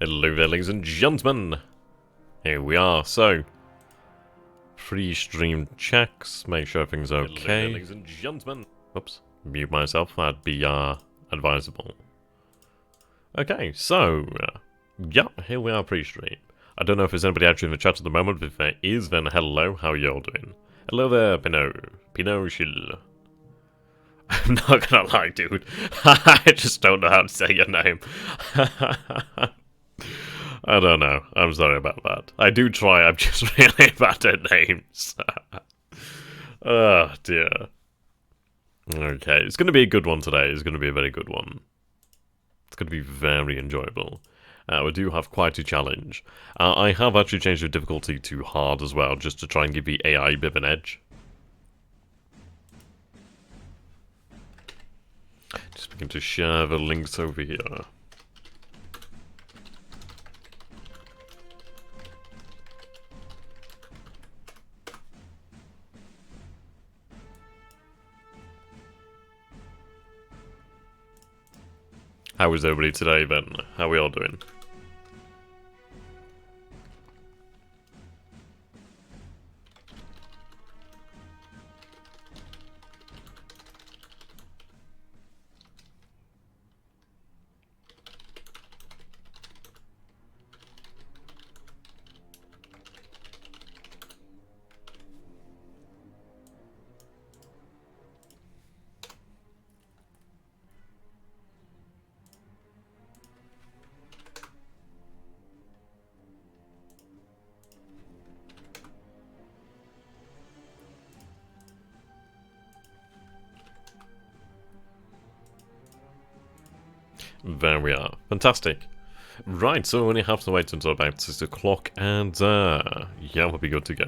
Hello there, ladies and gentlemen. Here we are. So, pre-stream checks. Make sure everything's okay. Hello there, ladies and gentlemen. Oops, mute myself. That'd be advisable. Okay, so yeah, here we are pre-stream. I don't know if there's anybody actually in the chat at the moment. But if there is, then hello. How are you all doing? Hello there, Pinocchio. I'm not gonna lie, dude. I just don't know how to say your name. I don't know. I'm sorry about that. I do try, I'm just really bad at names. Oh, dear. Okay, it's going to be a good one today. It's going to be a very good one. It's going to be very enjoyable. We do have quite a challenge. I have actually changed the difficulty to hard as well, just to try and give the AI a bit of an edge. Just begin to share the links over here. How is everybody today then? How are we all doing? There we are. Fantastic. Right, so we only have to wait until about 6 o'clock, and yeah, we'll be good to go.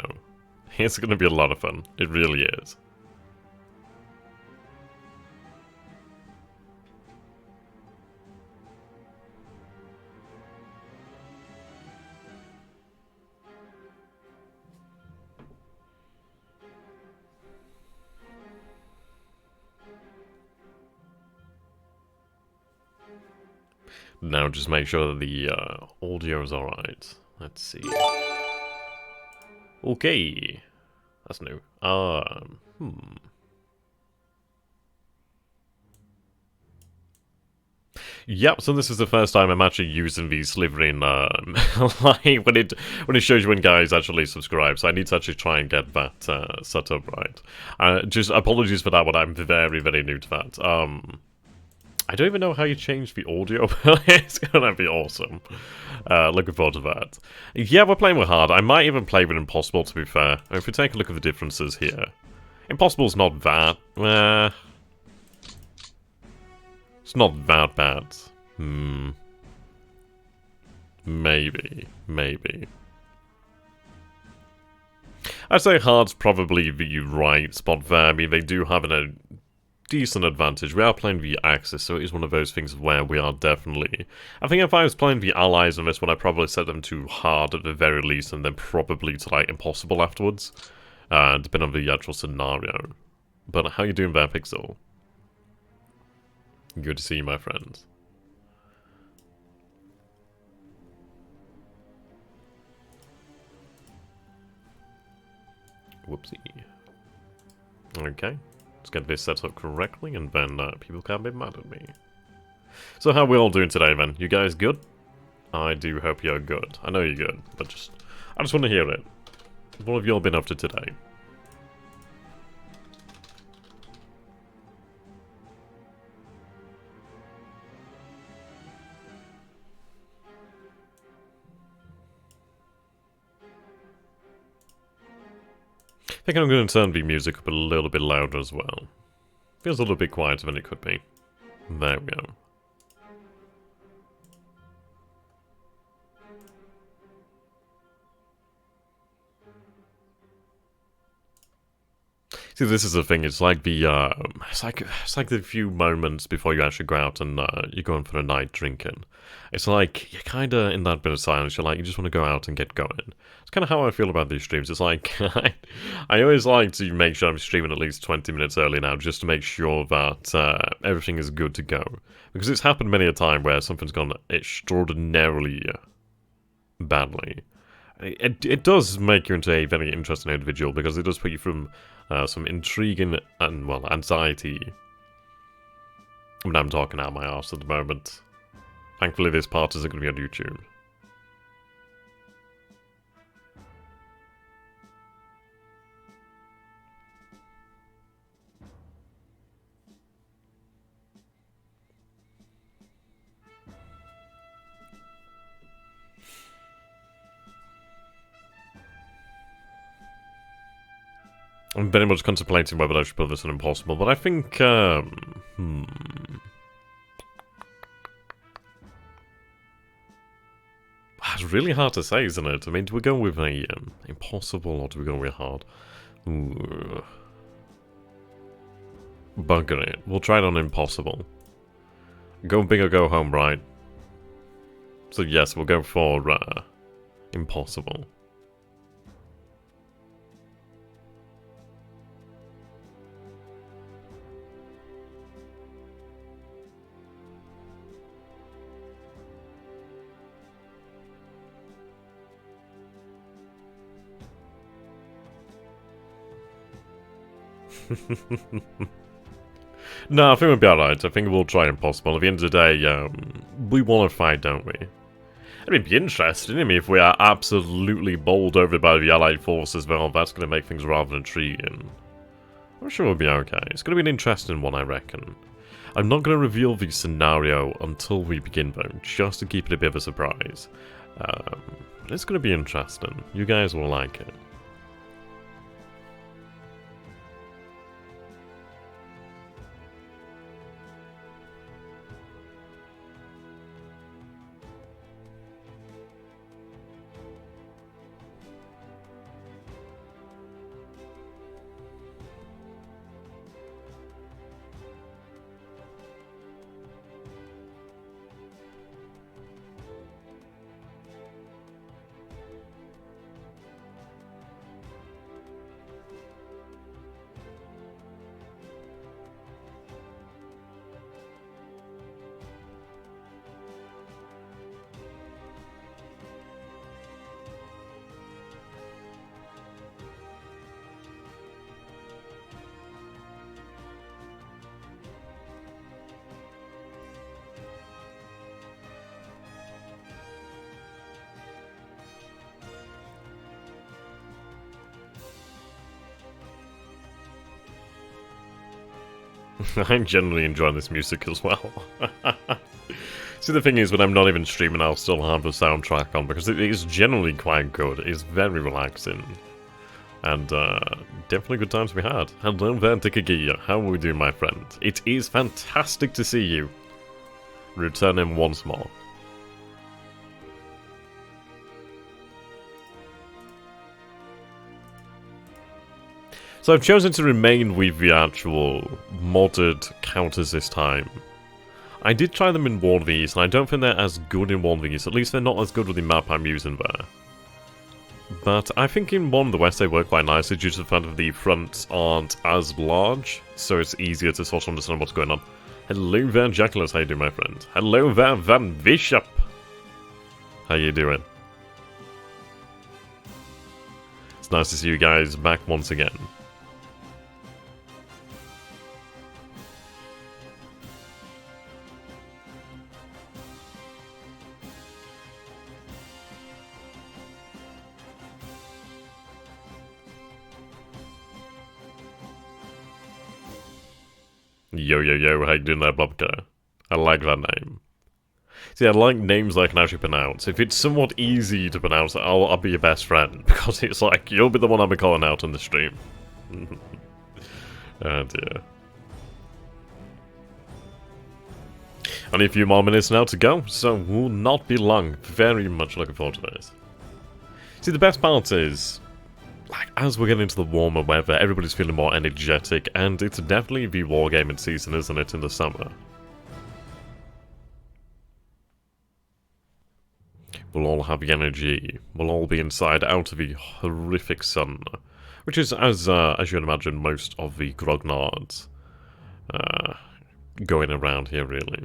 It's going to be a lot of fun. It really is. Now just make sure that the audio is alright. Let's see. Okay. That's new. Yep, so this is the first time I'm actually using the slivering like when it shows you when guys actually subscribe, so I need to actually try and get that set up right. Just apologies for that, but I'm very, very new to that. I don't even know how you change the audio, but it's gonna be awesome. Looking forward to that. Yeah, we're playing with hard. I might even play with Impossible, to be fair. If we take a look at the differences here. Impossible's not that... it's not that bad. Maybe. I'd say hard's probably the right spot there. I mean, they do have a decent advantage. We are playing the Axis, so it is one of those things where we are definitely... I think if I was playing the Allies on this one, I'd probably set them to hard at the very least, and then probably to, like, impossible afterwards. Depending on the actual scenario. But how you doing there, Pixel? Good to see you, my friend. Whoopsie. Okay. Let's get this set up correctly, and then people can't be mad at me. So how are we all doing today, then? You guys good? I do hope you're good. I know you're good, but I just want to hear it. What have you all been up to today? I think I'm going to turn the music up a little bit louder as well. Feels a little bit quieter than it could be. There we go. See, this is the thing. It's like the it's like the few moments before you actually go out and you're going for a night drinking. It's like you're kind of in that bit of silence. You're like you just want to go out and get going. It's kind of how I feel about these streams. It's like I always like to make sure I'm streaming at least 20 minutes early now, just to make sure that everything is good to go. Because it's happened many a time where something's gone extraordinarily badly. It does make you into a very interesting individual, because it does put you from some intriguing and, well, anxiety. I mean, I'm talking out my arse at the moment. Thankfully, this part isn't going to be on YouTube. I'm very much contemplating whether I should put this on impossible, but I think, It's really hard to say, isn't it? I mean, do we go with a impossible, or do we go with hard? Ooh. Bugger it. We'll try it on impossible. Go big or go home, right? So yes, we'll go for impossible. No, I think we'll be alright. I think we'll try impossible. At the end of the day, we want to fight, don't we? I mean, it'd be interesting, I mean, if we are absolutely bowled over by the Allied forces, well, that's going to make things rather intriguing. I'm sure we'll be okay. It's going to be an interesting one, I reckon. I'm not going to reveal the scenario until we begin, though, just to keep it a bit of a surprise. But it's going to be interesting. You guys will like it. I'm generally enjoying this music as well. See, the thing is, when I'm not even streaming, I'll still have the soundtrack on, because it is generally quite good. It's very relaxing. And, definitely good times to be had. Hello there, Dickagia. How are we doing, my friend? It is fantastic to see you. Returning once more. So I've chosen to remain with the actual modded counters this time. I did try them in 1vs, and I don't think they're as good in 1vs. At least they're not as good with the map I'm using there. But I think in 1 the West they work quite nicely due to the fact that the fronts aren't as large, so it's easier to sort of understand what's going on. Hello there, Jackalus. How you doing, my friend? Hello there, Van Bishop. How you doing? It's nice to see you guys back once again. Yo, yo, yo, how you doing there, Bobka? I like that name. See, I like names I can actually pronounce. If it's somewhat easy to pronounce, I'll be your best friend, because it's like, you'll be the one I'll be calling out on the stream. Oh dear. Only a few more minutes now to go, so we'll not be long. Very much looking forward to this. See, the best part is, like, as we're getting into the warmer weather, everybody's feeling more energetic, and it's definitely the wargaming season, isn't it, in the summer? We'll all have the energy. We'll all be inside out of the horrific sun. Which is, as you can imagine, most of the grognards going around here, really.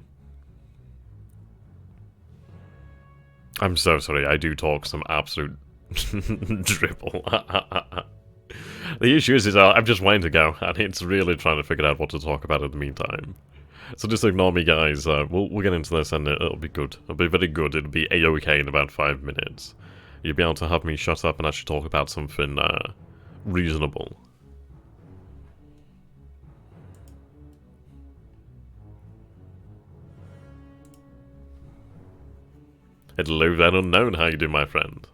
I'm so sorry, I do talk some absolute dribble. The issue is I'm just waiting to go, and it's really trying to figure out what to talk about in the meantime. So just ignore me, guys. We'll get into this, and it'll be good. It'll be very good. It'll be a-okay in about 5 minutes. You'll be able to have me shut up and actually talk about something reasonable. Hello there, unknown. How you doing, my friend?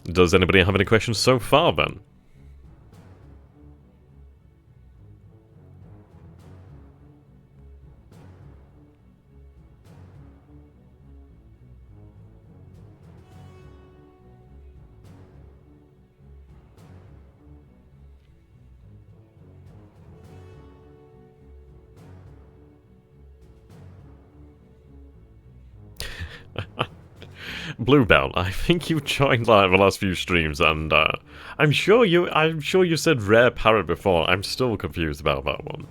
Does anybody have any questions so far, then? Bluebell, I think you joined like the last few streams, and I'm sure you said rare parrot before. I'm still confused about that one.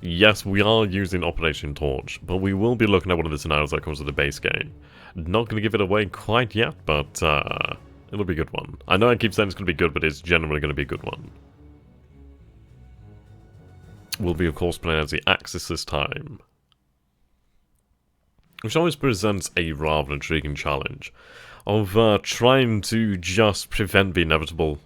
Yes, we are using Operation Torch, but we will be looking at one of the scenarios that comes with the base game. Not going to give it away quite yet, but it'll be a good one. I know I keep saying it's going to be good, but it's generally going to be a good one. We'll be, of course, playing as the Axis this time, which always presents a rather intriguing challenge of trying to just prevent the inevitable.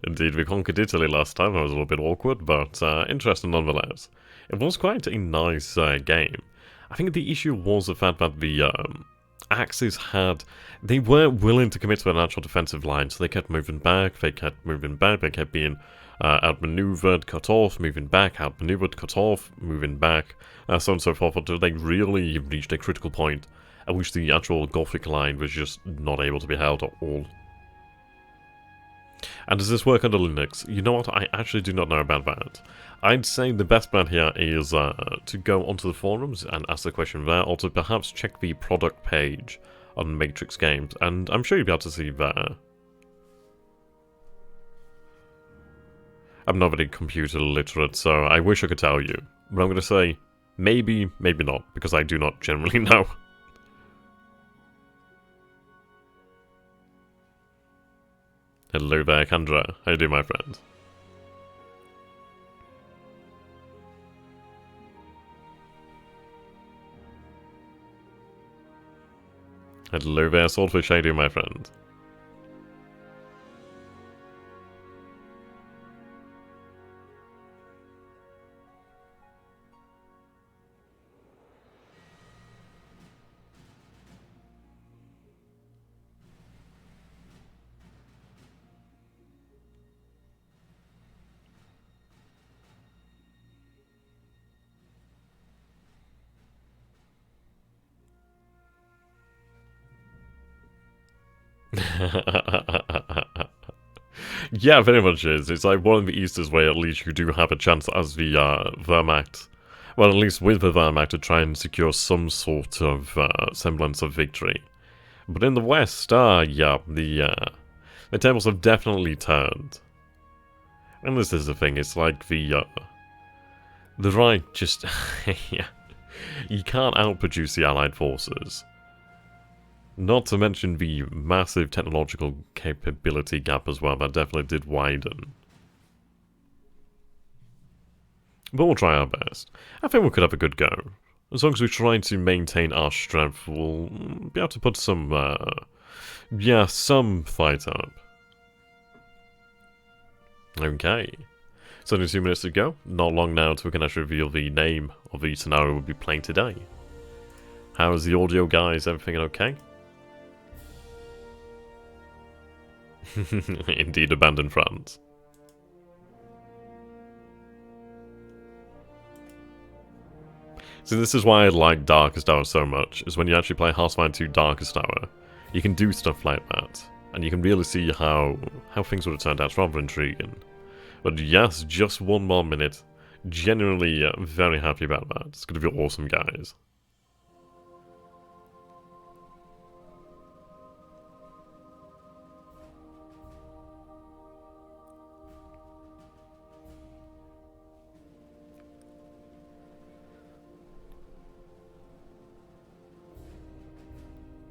Indeed, we conquered Italy last time. That was a little bit awkward, but interesting nonetheless. It was quite a nice game. I think the issue was the fact that the Axis they weren't willing to commit to an actual defensive line, so they kept moving back, they kept being outmaneuvered, cut off, moving back, outmaneuvered, cut off, moving back, so on and so forth, until they really reached a critical point at which the actual Gothic line was just not able to be held at all. And does this work under Linux? You know what, I actually do not know about that. I'd say the best bet here is to go onto the forums and ask the question there, or to perhaps check the product page on Matrixgames, and I'm sure you'll be able to see there. I'm not very computer literate, so I wish I could tell you. But I'm going to say, maybe, maybe not, because I do not generally know. Hello there, Kendra. How you doing, my friend? Hello there, Swordfish. How you doing, my friend? Yeah, very much is. It's like one of the Easters where at least you do have a chance as the Wehrmacht, well, at least with the Wehrmacht, to try and secure some sort of semblance of victory. But in the West, yeah, the tables have definitely turned. And this is the thing, it's like the right just, yeah, you can't outproduce the Allied forces. Not to mention the massive technological capability gap as well, that definitely did widen. But we'll try our best. I think we could have a good go. As long as we try to maintain our strength, we'll be able to put some, yeah, some fight up. Okay. So only 2 minutes to go. Not long now until we can actually reveal the name of the scenario we'll be playing today. How's the audio, guys? Everything okay? Indeed, abandoned France. See, this is why I like Darkest Hour so much, is when you actually play Hearthstone 2 Darkest Hour, you can do stuff like that, and you can really see how things would have turned out. It's rather intriguing. But yes, just one more minute. Genuinely very happy about that. It's going to be awesome, guys.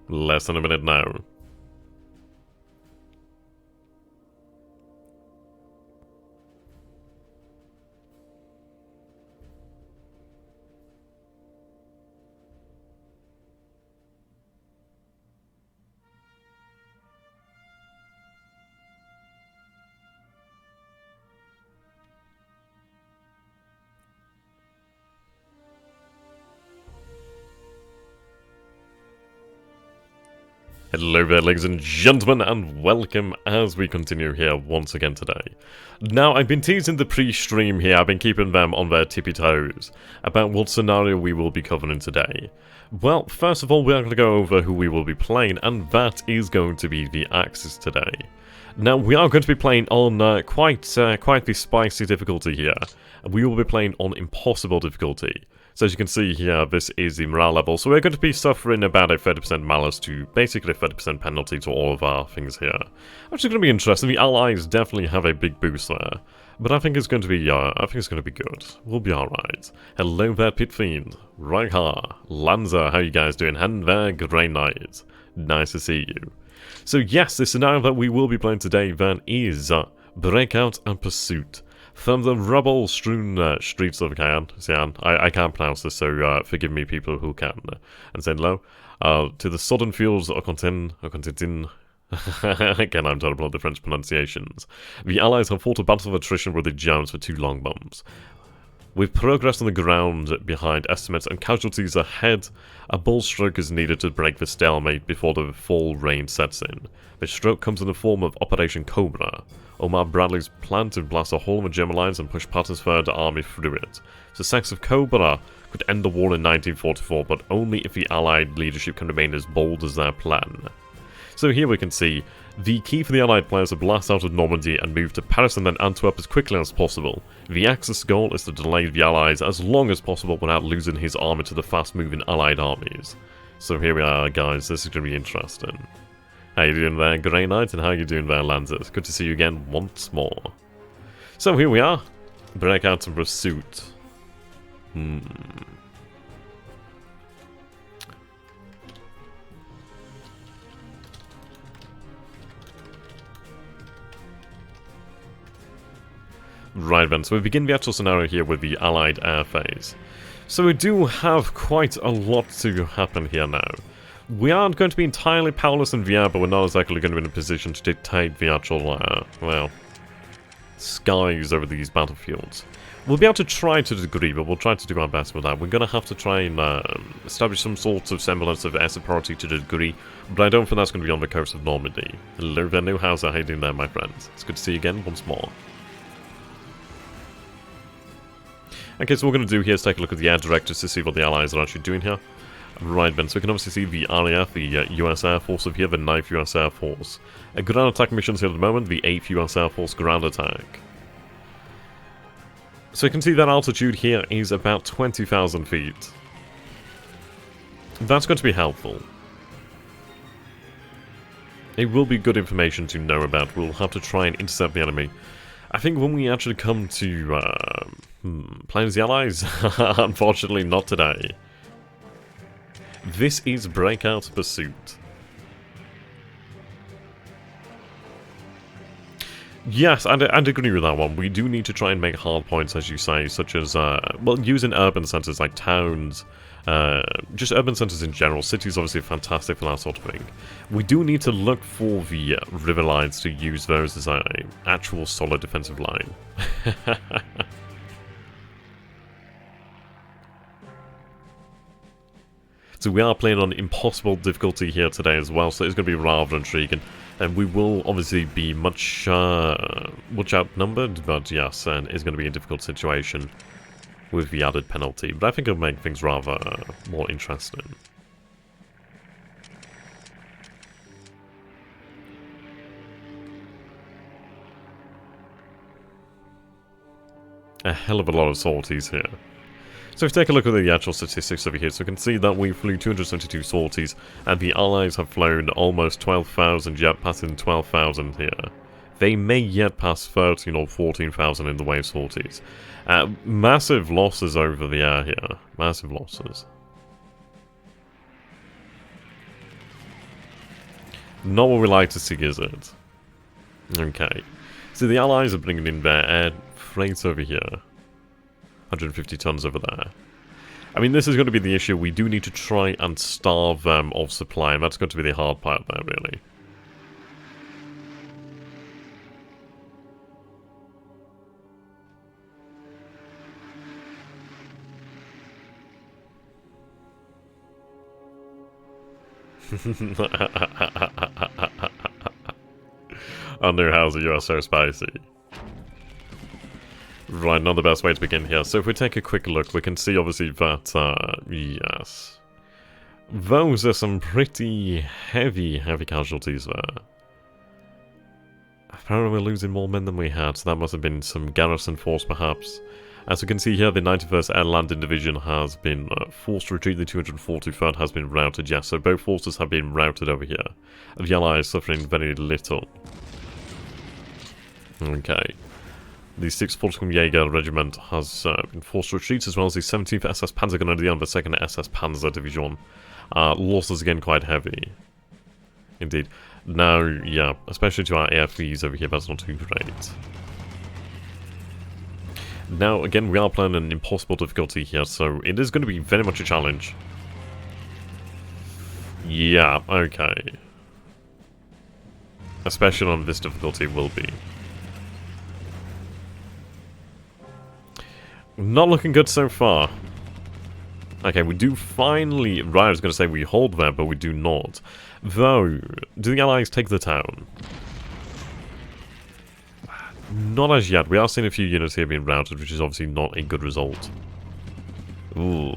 Less than a minute now. Hello there, ladies and gentlemen, and welcome as we continue here once again today. Now, I've been teasing the pre-stream here, I've been keeping them on their tippy toes about what scenario we will be covering today. Well, first of all, we are going to go over who we will be playing, and that is going to be the Axis today. Now, we are going to be playing on quite the spicy difficulty here. We will be playing on Impossible difficulty. So as you can see here, this is the morale level, so we're going to be suffering about a 30% malus to basically a 30% penalty to all of our things here. Which is going to be interesting. The allies definitely have a big boost there. But I think it's going to be, good. We'll be alright. Hello there, Pit Fiend, Reichar, Lanza, how you guys doing? And there, Grey Knight. Nice to see you. So yes, the scenario that we will be playing today then is Breakout and Pursuit. From the rubble-strewn streets of Xi'an. I can't pronounce this, so forgive me, people who can. And saying hello. To the southern fields of Contin. Again, I'm terrible at the French pronunciations. The Allies have fought a battle of attrition with the Germans for 2 long bombs. With progress on the ground behind estimates and casualties ahead, a bold stroke is needed to break the stalemate before the full rain sets in. This stroke comes in the form of Operation Cobra. Omar Bradley's plan to blast a hole in the German lines and push Patton's Third Army through it. Success of Cobra could end the war in 1944, but only if the Allied leadership can remain as bold as their plan. So here we can see, the key for the Allied players to blast out of Normandy and move to Paris and then Antwerp as quickly as possible. The Axis goal is to delay the Allies as long as possible without losing his army to the fast-moving Allied armies. So here we are, guys, this is going to be interesting. How you doing there, Grey Knight, and how you doing there, Lanzas? Good to see you again once more. So here we are. Breakout and Pursuit. Right then, so we begin the actual scenario here with the Allied air phase. So we do have quite a lot to happen here now. We aren't going to be entirely powerless in the air, but we're not exactly going to be in a position to dictate the actual, well, skies over these battlefields. We'll be able to try to a degree, but we'll try to do our best with that. We're going to have to try and establish some sort of semblance of air superiority to a degree, but I don't think that's going to be on the coast of Normandy. Hello there, Newhauser, how you doing there, my friends? It's good to see you again once more. Okay, so what we're going to do here is take a look at the air directives to see what the Allies are actually doing here. Right then, so we can obviously see the RAF, the US Air Force over here, the 9th US Air Force. Ground attack missions here at the moment, the 8th US Air Force ground attack. So you can see that altitude here is about 20,000 feet. That's going to be helpful. It will be good information to know about. We'll have to try and intercept the enemy. I think when we actually come to playing as the Allies, unfortunately not today. This is Breakout Pursuit. Yes, and I'd agree with that one. We do need to try and make hard points, as you say, such as, well, using urban centres like towns, just urban centres in general. Cities obviously fantastic for that sort of thing. We do need to look for the river lines to use those as an actual solid defensive line. So we are playing on Impossible difficulty here today as well, so it's going to be rather intriguing. And we will obviously be much outnumbered, but yes, and it's going to be a difficult situation with the added penalty. But I think it'll make things rather more interesting. A hell of a lot of sorties here. So if we take a look at the actual statistics over here, so we can see that we flew 272 sorties, and the Allies have flown almost 12,000, yet passing 12,000 here. They may yet pass 13 or 14,000 in the way of sorties. Massive losses over the air here. Massive losses. Not what we like to see, is it? Okay. So the Allies are bringing in their air freight over here. 150 tons over there. I mean, this is going to be the issue. We do need to try and starve them of supply, and that's going to be the hard part there, really. Oh no, Hauser, you are so spicy. Right, not the best way to begin here. So if we take a quick look, we can see obviously that, yes. Those are some pretty heavy casualties there. Apparently we're losing more men than we had, so that must have been some garrison force perhaps. As we can see here, the 91st Air Landing Division has been forced to retreat, the 243rd has been routed, yes, so both forces have been routed over here. The Allies suffering very little. Okay. The 6th Volksjager Regiment has been forced to retreat, as well as the 17th SS Panzergrenadier and the 2nd SS Panzer Division. Losses again quite heavy. Indeed. Now, yeah, especially to our AFVs over here, that's not too great. Now, again, we are playing an impossible difficulty here, so it is going to be very much a challenge. Yeah, okay. Especially on this difficulty, it will be. Not looking good so far. Okay, we do finally... Right, I was going to say we hold there, but we do not. Though, do the Allies take the town? Not as yet. We are seeing a few units here being routed, which is obviously not a good result. Ooh.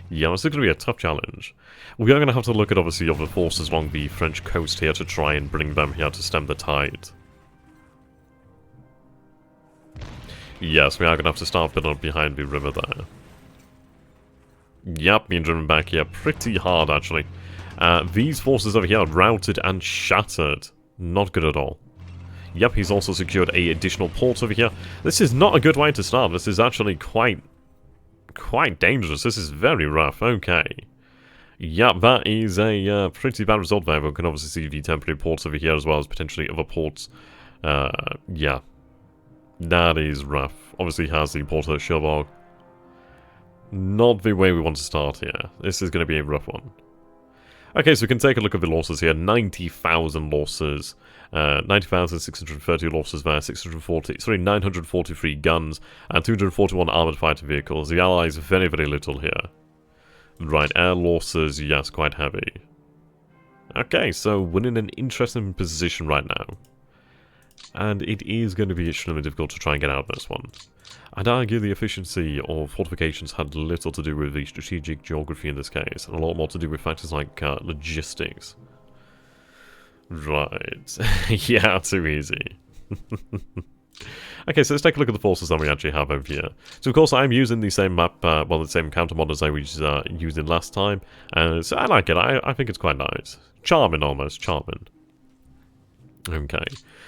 Yeah, it's going to be a tough challenge. We are going to have to look at, obviously, other forces along the French coast here to try and bring them here to stem the tide. Yes, we are going to have to start building up behind the river there. Yep, being driven back here pretty hard, actually. These forces over here are routed and shattered. Not good at all. Yep, he's also secured a additional port over here. This is not a good way to start. This is actually quite dangerous. This is very rough. Okay. Yep, that is a pretty bad result there. We can obviously see the temporary ports over here as well as potentially other ports. Yeah. That is rough. Obviously has the port at Cherbourg. Not the way we want to start here. This is going to be a rough one. Okay, so we can take a look at the losses here. 90,000 losses. 90,630 losses there. 943 guns. And 241 armoured fighting vehicles. The Allies very, very little here. Right, air losses, yes, quite heavy. Okay, so we're in an interesting position right now. And it is going to be extremely difficult to try and get out of this one. I'd argue the efficiency of fortifications had little to do with the strategic geography in this case, and a lot more to do with factors like logistics. Right. Yeah, too easy. Okay, so let's take a look at the forces that we actually have over here. So, of course, I'm using the same map, well, the same counter mod as I was using last time. So I like it. I think it's quite nice. Charming, almost. Charming. Okay.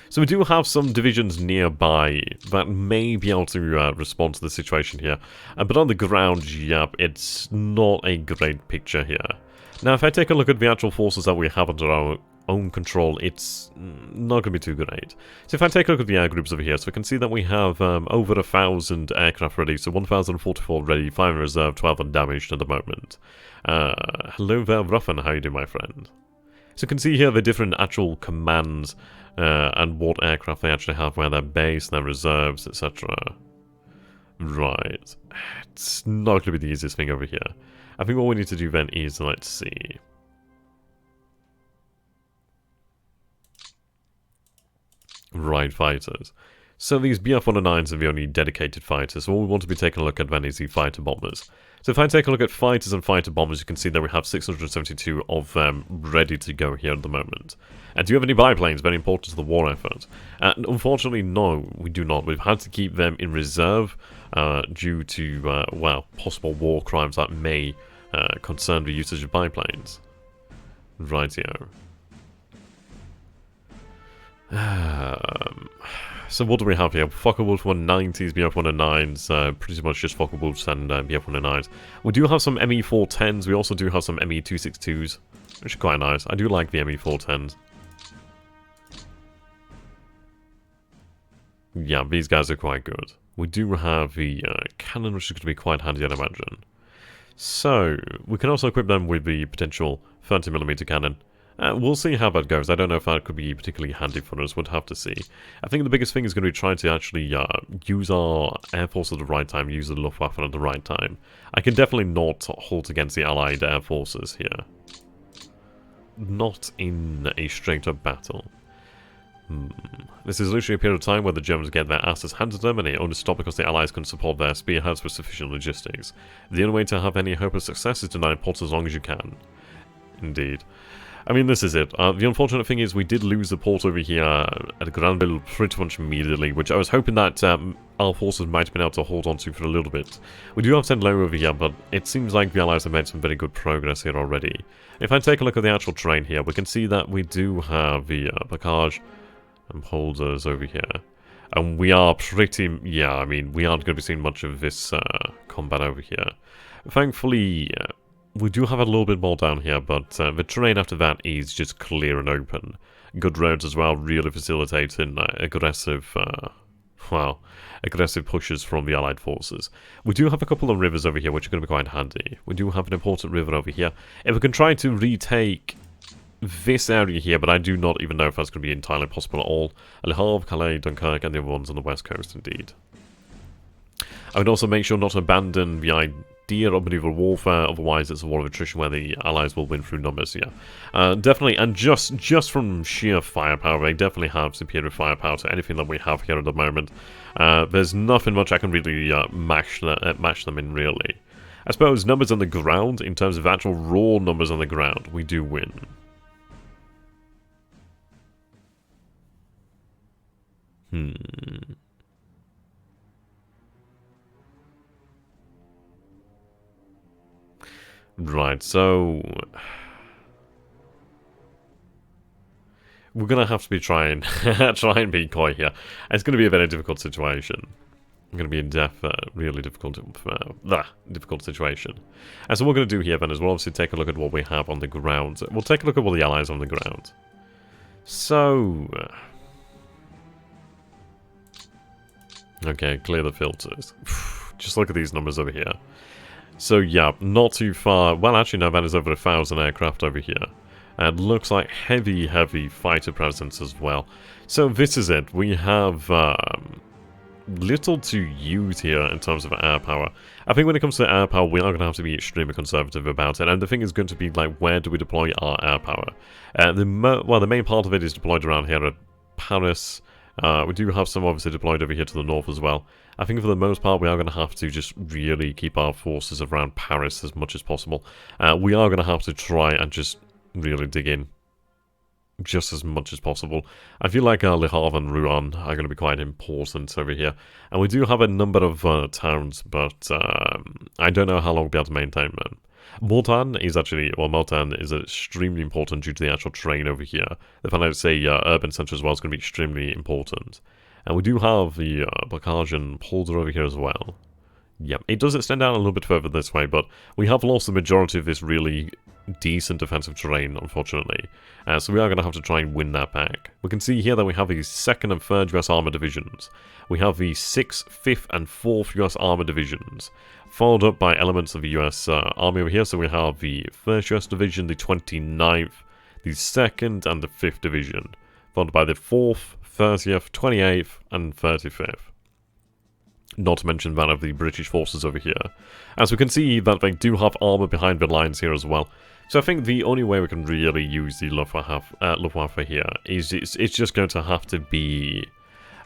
So we do have some divisions nearby that may be able to respond to the situation here. But on the ground, yep, it's not a great picture here. Now, if I take a look at the actual forces that we have under our own control, it's not going to be too great. So if I take a look at the air groups over here, so we can see that we have over 1,000 aircraft ready, so 1,044 ready, 5 in reserve, 12 undamaged at the moment. Hello there, Ruffin, how you doing, my friend? So you can see here the different actual commands and what aircraft they actually have, where they're based, their reserves, etc. Right. It's not going to be the easiest thing over here. I think what we need to do then is, let's see. Right, fighters. So these BF-109s are the only dedicated fighters, so what we want to be taking a look at then is the fighter bombers. So if I take a look at fighters and fighter bombers, you can see that we have 672 of them ready to go here at the moment. And do you have any biplanes? Very important to the war effort. And unfortunately, no, we do not. We've had to keep them in reserve due to, well, possible war crimes that may concern the usage of biplanes. Rightio. So what do we have here? Focke-Wulf 190s, BF-109s, pretty much just Focke-Wulfs and BF-109s. We do have some ME-410s, we also do have some ME-262s, which are quite nice. I do like the ME-410s. Yeah, these guys are quite good. We do have the cannon, which is going to be quite handy, I'd imagine. So, we can also equip them with the potential 30mm cannon. We'll see how that goes. I don't know if that could be particularly handy for us. We'll have to see. I think the biggest thing is going to be trying to actually use our Air Force at the right time, use the Luftwaffe at the right time. I can definitely not halt against the Allied Air Forces here. Not in a straight-up battle. This is literally a period of time where the Germans get their asses handed to them and they only stop because the Allies can support their spearheads with sufficient logistics. The only way to have any hope of success is to deny ports as long as you can. Indeed. I mean, this is it. The unfortunate thing is we did lose the port over here at Granville pretty much immediately, which I was hoping that our forces might have been able to hold on to for a little bit. We do have Saint-Lô over here, but it seems like the Allies have made some very good progress here already. If I take a look at the actual terrain here, we can see that we do have the blockage and holders over here. And we are pretty... yeah, I mean, we aren't going to be seeing much of this combat over here. Thankfully... we do have a little bit more down here, but the terrain after that is just clear and open. Good roads as well, really facilitating aggressive, well, aggressive pushes from the Allied forces. We do have a couple of rivers over here, which are going to be quite handy. We do have an important river over here. If we can try to retake this area here, but I do not even know if that's going to be entirely possible at all. Le Havre, Calais, Dunkirk, and the other ones on the west coast, indeed. I would also make sure not to abandon the idea of medieval warfare, otherwise it's a war of attrition where the Allies will win through numbers, yeah. Definitely, and just from sheer firepower, they definitely have superior firepower to anything that we have here at the moment. There's nothing much I can really match them in, really. I suppose numbers on the ground, in terms of actual raw numbers on the ground, we do win. Right, so we're gonna have to be trying and be coy here. It's gonna be a very difficult situation. I'm gonna be in really difficult situation. And so what we're gonna do here then is we'll obviously take a look at what we have on the ground. We'll take a look at what the Allies on the ground. So okay, clear the filters. Just look at these numbers over here. So yeah, not too far. Well, actually no, that is over 1,000 aircraft over here. And looks like heavy fighter presence as well. So this is it. We have little to use here in terms of air power. I think when it comes to air power, we are going to have to be extremely conservative about it. And the thing is going to be like, where do we deploy our air power? The main part of it is deployed around here at Paris. We do have some obviously deployed over here to the north as well. I think for the most part we are going to have to just really keep our forces around Paris as much as possible. We are going to have to try and just really dig in just as much as possible. I feel like Le Havre and Rouen are going to be quite important over here. And we do have a number of towns, but I don't know how long we'll be able to maintain them. Mortain is actually, well, Mortain is extremely important due to the actual terrain over here. The fact that it's a urban centre as well is going to be extremely important. And we do have the blockage and polder over here as well. Yeah, it does extend out a little bit further this way, but we have lost the majority of this really decent defensive terrain, unfortunately. So we are going to have to try and win that back. We can see here that we have the 2nd and 3rd US Armour Divisions. We have the 6th, 5th and 4th US Armour Divisions, followed up by elements of the US Army over here. So we have the 1st US Division, the 29th, the 2nd and the 5th Division, followed by the 4th, 30th, 28th and 35th. Not to mention that of the British forces over here. As we can see that they do have armor behind the lines here as well. So I think the only way we can really use the Luftwaffe here is it's just going to have to be,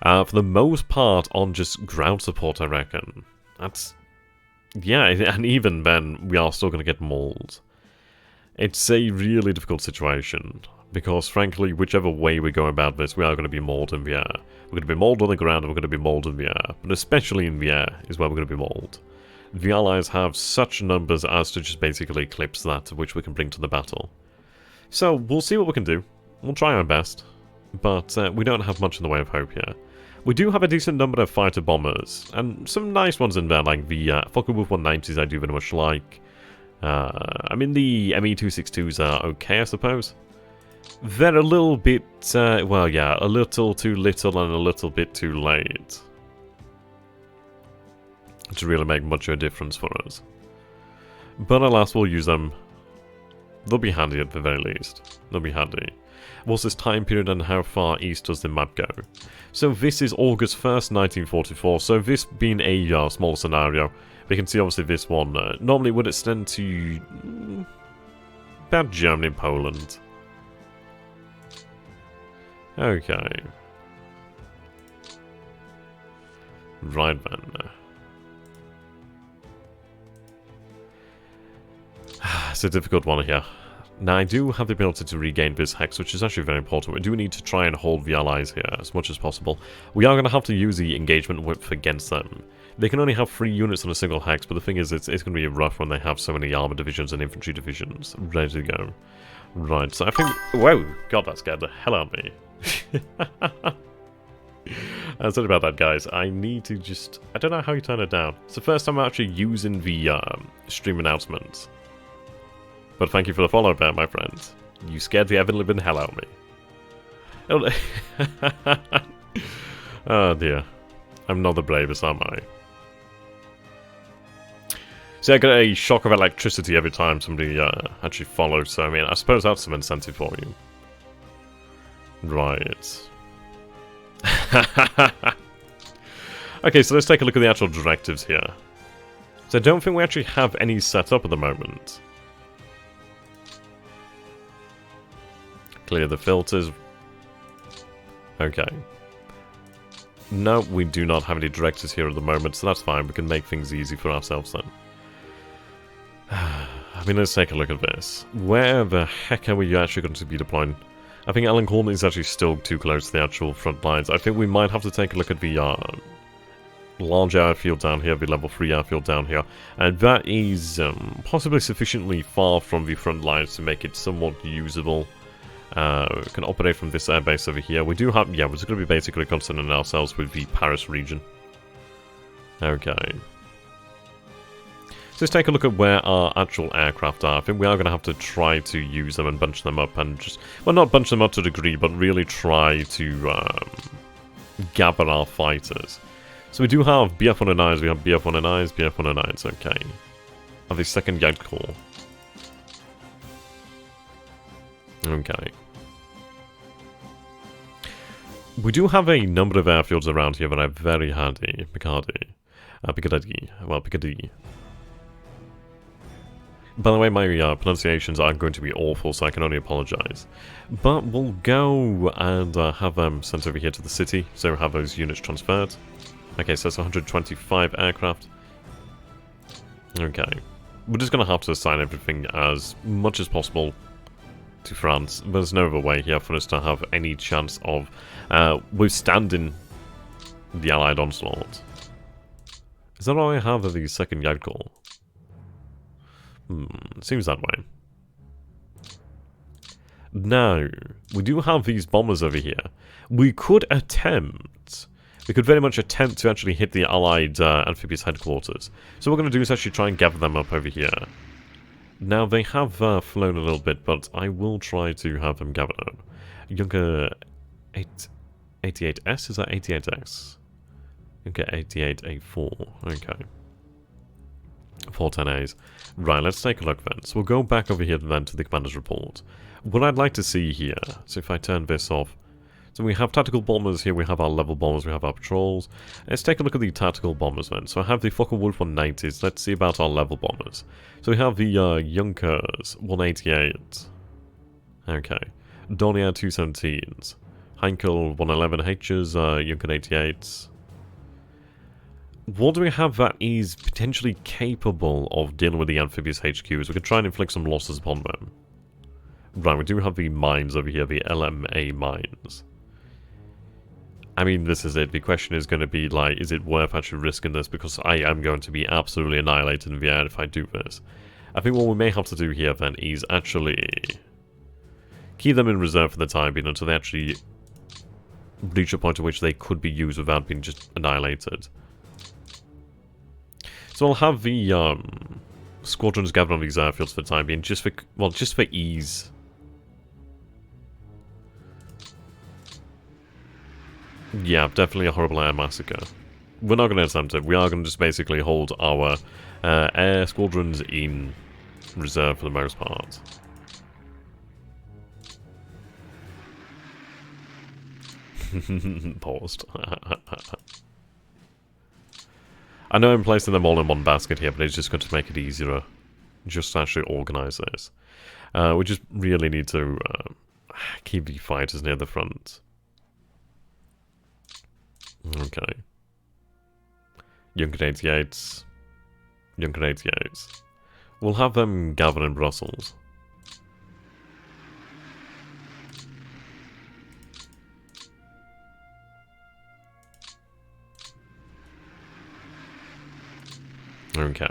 for the most part, on just ground support, I reckon. That's... yeah, and even then, we are still going to get mauled. It's a really difficult situation, because frankly, whichever way we go about this, we are going to be mauled in the air. We're going to be mauled on the ground, and we're going to be mauled in the air. But especially in the air is where we're going to be mauled. The Allies have such numbers as to just basically eclipse that which we can bring to the battle. So, we'll see what we can do. We'll try our best. But we don't have much in the way of hope here. We do have a decent number of fighter bombers, and some nice ones in there, like the Focke-Wulf 190s I do very much like. I mean, the ME-262s are okay, I suppose. They're a little bit, well, yeah, a little too little and a little bit too late to really make much of a difference for us. But alas, we'll use them. They'll be handy at the very least. They'll be handy. What's this time period and how far east does the map go? So this is August 1st, 1944, so this being a small scenario, we can see obviously this one normally would extend to about Germany and Poland. Okay. Right then. It's a difficult one here. Now, I do have the ability to regain this hex, which is actually very important. We do need to try and hold the allies here as much as possible. We are going to have to use the engagement whip against them. They can only have 3 units on a single hex, but the thing is, it's going to be rough when they have so many armor divisions and infantry divisions ready to go. Right, so I think... whoa! God, that scared the hell out of me. Sorry about that, guys. I need to just... I don't know how you turn it down. It's the first time I'm actually using the stream announcements. But thank you for the follow, Bear, my friend. You scared the ever-living hell out of me. Oh dear. I'm not the bravest, am I? See, I get a shock of electricity every time somebody actually follows, so I mean, I suppose that's some incentive for you. Right. Okay, so let's take a look at the actual directives here. So I don't think we actually have any set up at the moment. Clear the filters. Okay. No, we do not have any directives here at the moment, so that's fine. We can make things easy for ourselves then. I mean, let's take a look at this. Where the heck are we actually going to be deploying? I think Alencorn is actually still too close to the actual front lines. I think we might have to take a look at the large airfield down here, the level 3 airfield down here. And that is possibly sufficiently far from the front lines to make it somewhat usable. We can operate from this airbase over here. We do have, yeah, we're just going to be basically concerning ourselves with the Paris region. Okay. So let's take a look at where our actual aircraft are. I think we are going to have to try to use them and bunch them up and just, well, not bunch them up to a degree, but really try to gather our fighters. So we do have BF-109s, we have BF-109s, BF-109s, okay. Have the 2nd Guide Corps. Okay. We do have a number of airfields around here that are very handy. Picardy. Picardy. By the way, my pronunciations are going to be awful, so I can only apologise. But we'll go and have them sent over here to the city, so we'll have those units transferred. Okay, so that's 125 aircraft. Okay. We're just going to have to assign everything as much as possible to France. There's no other way here for us to have any chance of withstanding the Allied onslaught. Is that all I have of the 2nd Guide Corps? Seems that way. Now, we do have these bombers over here. We could very much attempt to actually hit the Allied amphibious headquarters. So what we're going to do is actually try and gather them up over here. Now, they have flown a little bit, but I will try to have them gathered up. Junker 88S? Is that 88X? Okay, 88A4. Okay. 410As. Right, let's take a look then. So we'll go back over here then to the commander's report. What I'd like to see here, so if I turn this off, So we have tactical bombers here, we have our level bombers, we have our patrols. Let's take a look at the tactical bombers then. So I have the Focke-Wulf 190s, let's see about our level bombers. So we have the Junkers 188. Okay. Dornier 217s. Heinkel 111H's, Junker 88s. What do we have that is potentially capable of dealing with the amphibious HQs? We could try and inflict some losses upon them. Right, we do have the mines over here, the LMA mines. I mean, this is it. The question is going to be, like, is it worth actually risking this? Because I am going to be absolutely annihilated in the air if I do this. I think what we may have to do here, then, is actually keep them in reserve for the time being until they actually reach a point at which they could be used without being just annihilated. So I'll have the squadrons gathered on these airfields for the time being, just for, well, just for ease. Yeah, definitely a horrible air massacre. We're not going to attempt it. We are going to just basically hold our air squadrons in reserve for the most part. Paused. I know I'm placing them all in one basket here, but it's just going to make it easier just to actually organize this. We just really need to keep the fighters near the front. Okay. Junker 88s. Junker 88s. We'll have them gathered in Brussels. Okay.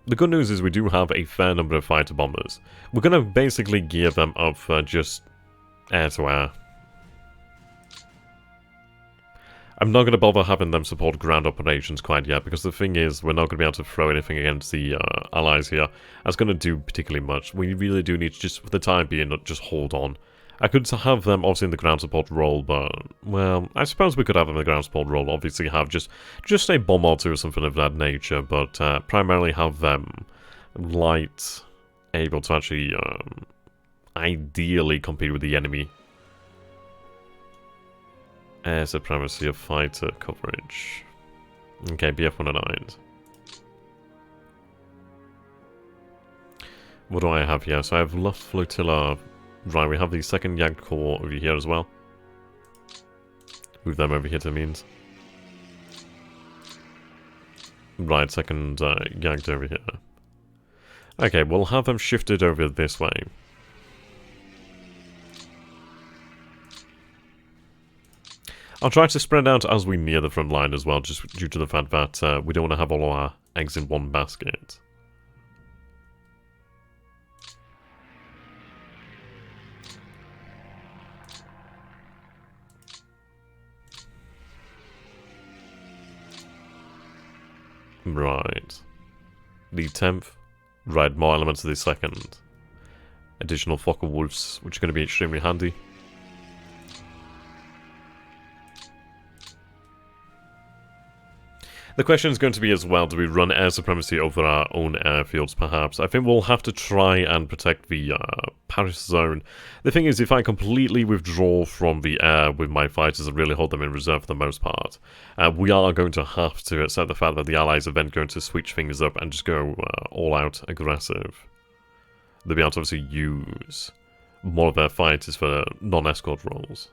The good news is we do have a fair number of fighter bombers. We're going to basically gear them up for just air-to-air. I'm not going to bother having them support ground operations quite yet, because the thing is, we're not going to be able to throw anything against the allies here. That's going to do particularly much. We really do need to just, for the time being, not just hold on. I could have them obviously in the ground support role, but, well, I suppose we could have them in the ground support role. Obviously have just a bomb or two or something of that nature, but primarily have them light, able to actually ideally compete with the enemy. Air supremacy of fighter coverage. Okay, BF-109s. What do I have here? So I have Luft Flotilla. Right, we have the 2nd Jagd Corps over here as well. Move them over here to means. Right, 2nd Jagd over here. Okay, we'll have them shifted over this way. I'll try to spread out as we near the front line as well, just due to the fact that we don't want to have all our eggs in one basket. Right. The 10th. Right, more elements of the 2nd. Additional Focke-Wulfs, which are going to be extremely handy. The question is going to be as well, do we run air supremacy over our own airfields perhaps? I think we'll have to try and protect the Paris zone. The thing is, if I completely withdraw from the air with my fighters and really hold them in reserve for the most part, we are going to have to accept the fact that the Allies are then going to switch things up and just go all out aggressive. They'll be able to obviously use more of their fighters for non-escort roles.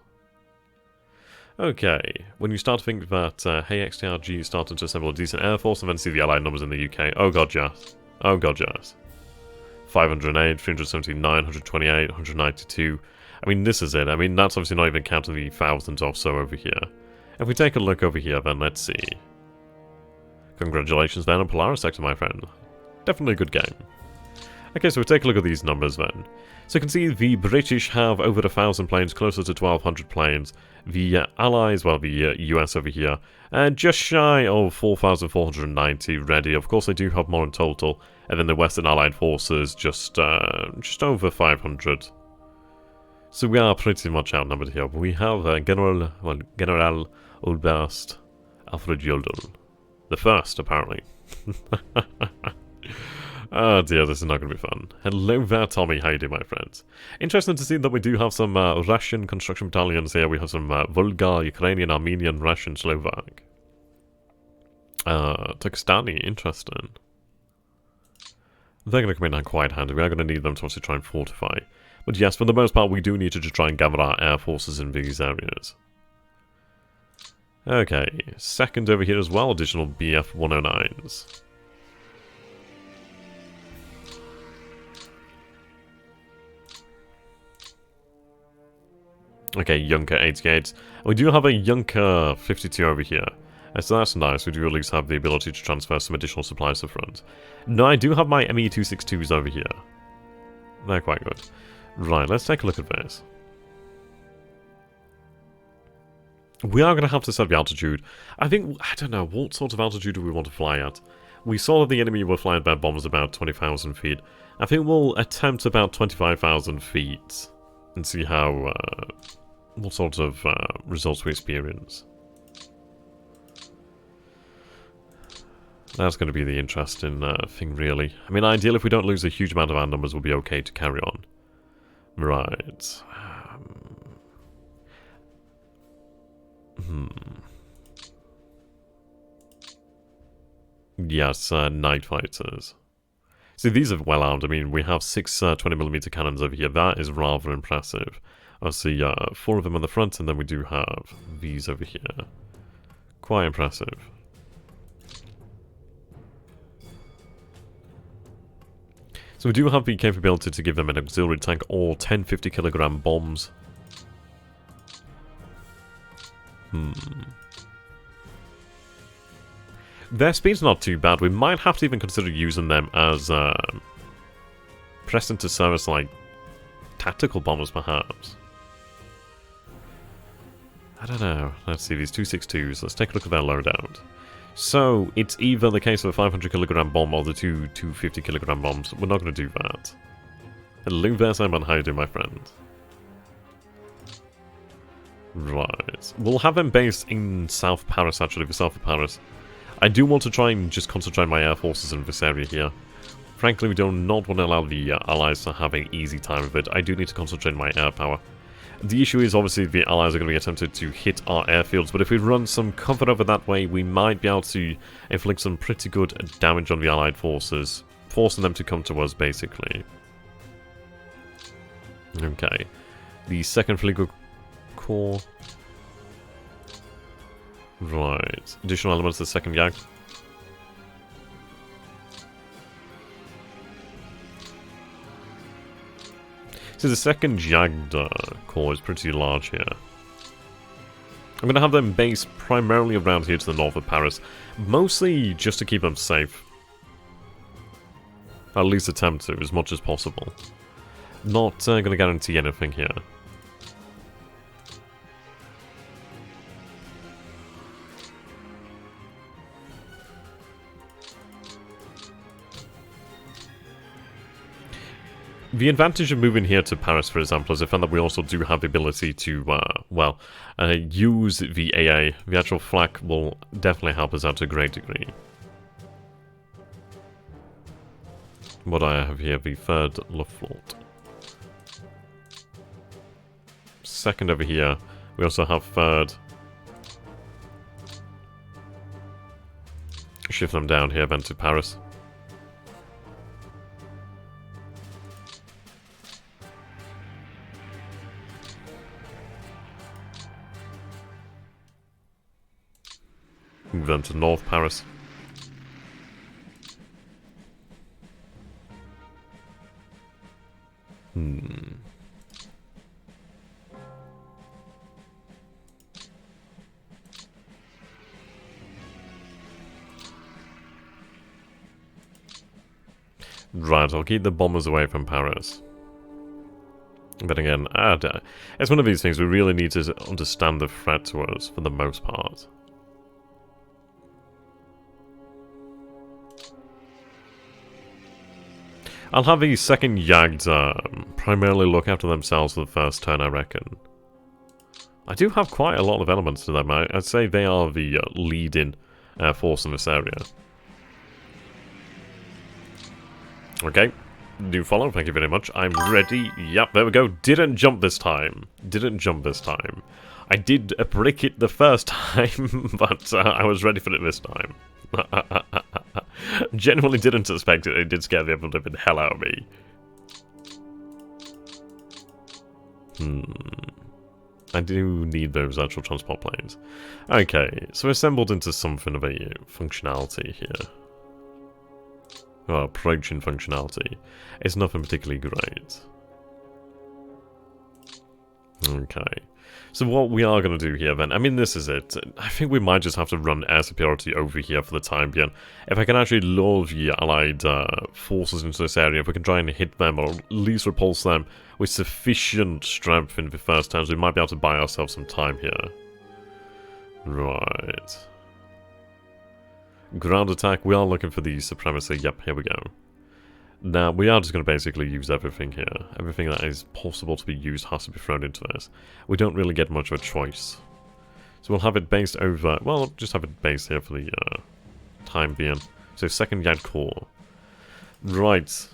Okay, when you start to think that, hey XTRG is starting to assemble a decent air force and then see the allied numbers in the UK, oh god yes, oh god yes. 508, 379, 128, 192, I mean this is it, I mean that's obviously not even counting the thousands or so over here. If we take a look over here then let's see. Congratulations then on Polaris sector my friend, definitely a good game. Okay, so we'll take a look at these numbers then. So you can see the British have over 1,000 planes, closer to 1,200 planes. The Allies, well, the US over here, just shy of 4,490 ready. Of course, they do have more in total. And then the Western Allied forces, just over 500. So we are pretty much outnumbered here. We have General Oberst Alfred Jodl. The first, apparently. Oh dear, this is not going to be fun. Hello there, Tommy. How you doing, my friends? Interesting to see that we do have some Russian construction battalions here. We have some Volga, Ukrainian, Armenian, Russian, Slovak. Turkestani, interesting. They're going to come in quite handy. We are going to need them to also try and fortify. But yes, for the most part, we do need to just try and gather our air forces in these areas. Okay, second over here as well, additional BF 109s. Okay, Junker 88. We do have a Junker 52 over here. So that's nice, we do at least have the ability to transfer some additional supplies to the front. No, I do have my ME-262s over here. They're quite good. Right, let's take a look at this. We are going to have to set the altitude. I don't know, what sort of altitude do we want to fly at? We saw that the enemy were flying their bombs about 20,000 feet. I think we'll attempt about 25,000 feet and see how, what sort of results we experience. That's going to be the interesting thing, really. I mean, ideally, if we don't lose a huge amount of our numbers, we'll be okay to carry on. Right. Yes, night fighters. See, these are well armed. I mean, we have 6 20mm cannons over here. That is rather impressive. I see 4 of them on the front, and then we do have these over here. Quite impressive. So we do have the capability to give them an auxiliary tank or 10 50-kilogram bombs. Their speed's not too bad. We might have to even consider using them as pressed into service like tactical bombers, perhaps. I don't know. Let's see, these 262s. Let's take a look at their loadout. So, it's either the case of a 500-kilogram bomb or the two 250-kilogram bombs. We're not going to do that. Hello there, Simon. How you doing, my friend? Right. We'll have them based in South Paris, actually, for South of Paris. I do want to try and just concentrate my air forces in this area here. Frankly, we do not want to allow the Allies to have an easy time with it. I do need to concentrate my air power. The issue is, obviously, the Allies are going to be attempted to hit our airfields, but if we run some cover over that way, we might be able to inflict some pretty good damage on the Allied forces, forcing them to come to us, basically. Okay. The 2nd Fleet Corps. Right. Additional elements of the 2nd Jagd. So the 2nd Jagd Corps is pretty large here. I'm going to have them based primarily around here to the north of Paris. Mostly just to keep them safe. At least attempt to, as much as possible. Not going to guarantee anything here. The advantage of moving here to Paris, for example, is I found that we also do have the ability to, use the AA. The actual flak will definitely help us out to a great degree. What I have here, the 3rd Luftflotte. 2nd over here, we also have 3rd. Shift them down here, then to Paris. Move them to North Paris. Right, I'll keep the bombers away from Paris. But again, it's one of these things we really need to understand the threat to us for the most part. I'll have the 2nd Jagd primarily look after themselves for the first turn, I reckon. I do have quite a lot of elements to them. I'd say they are the leading force in this area. Okay. Do follow, thank you very much. I'm ready. Yep, there we go. Didn't jump this time. Didn't jump this time. I did break it the first time, but I was ready for it this time. Genuinely didn't suspect it. It did scare the ever-living hell out of me. I do need those actual transport planes. Okay, so assembled into something of a functionality here. Well, approaching functionality. It's nothing particularly great. Okay. So what we are going to do here then, I mean this is it. I think we might just have to run air superiority over here for the time being. If I can actually lure the allied forces into this area, if we can try and hit them or at least repulse them with sufficient strength in the first turns, we might be able to buy ourselves some time here. Right. Ground attack, we are looking for the supremacy. Yep, here we go. Now, we are just going to basically use everything here. Everything that is possible to be used has to be thrown into this. We don't really get much of a choice. So we'll have it based over... Well, just have it based here for the time being. So, second Yad Corps. Right.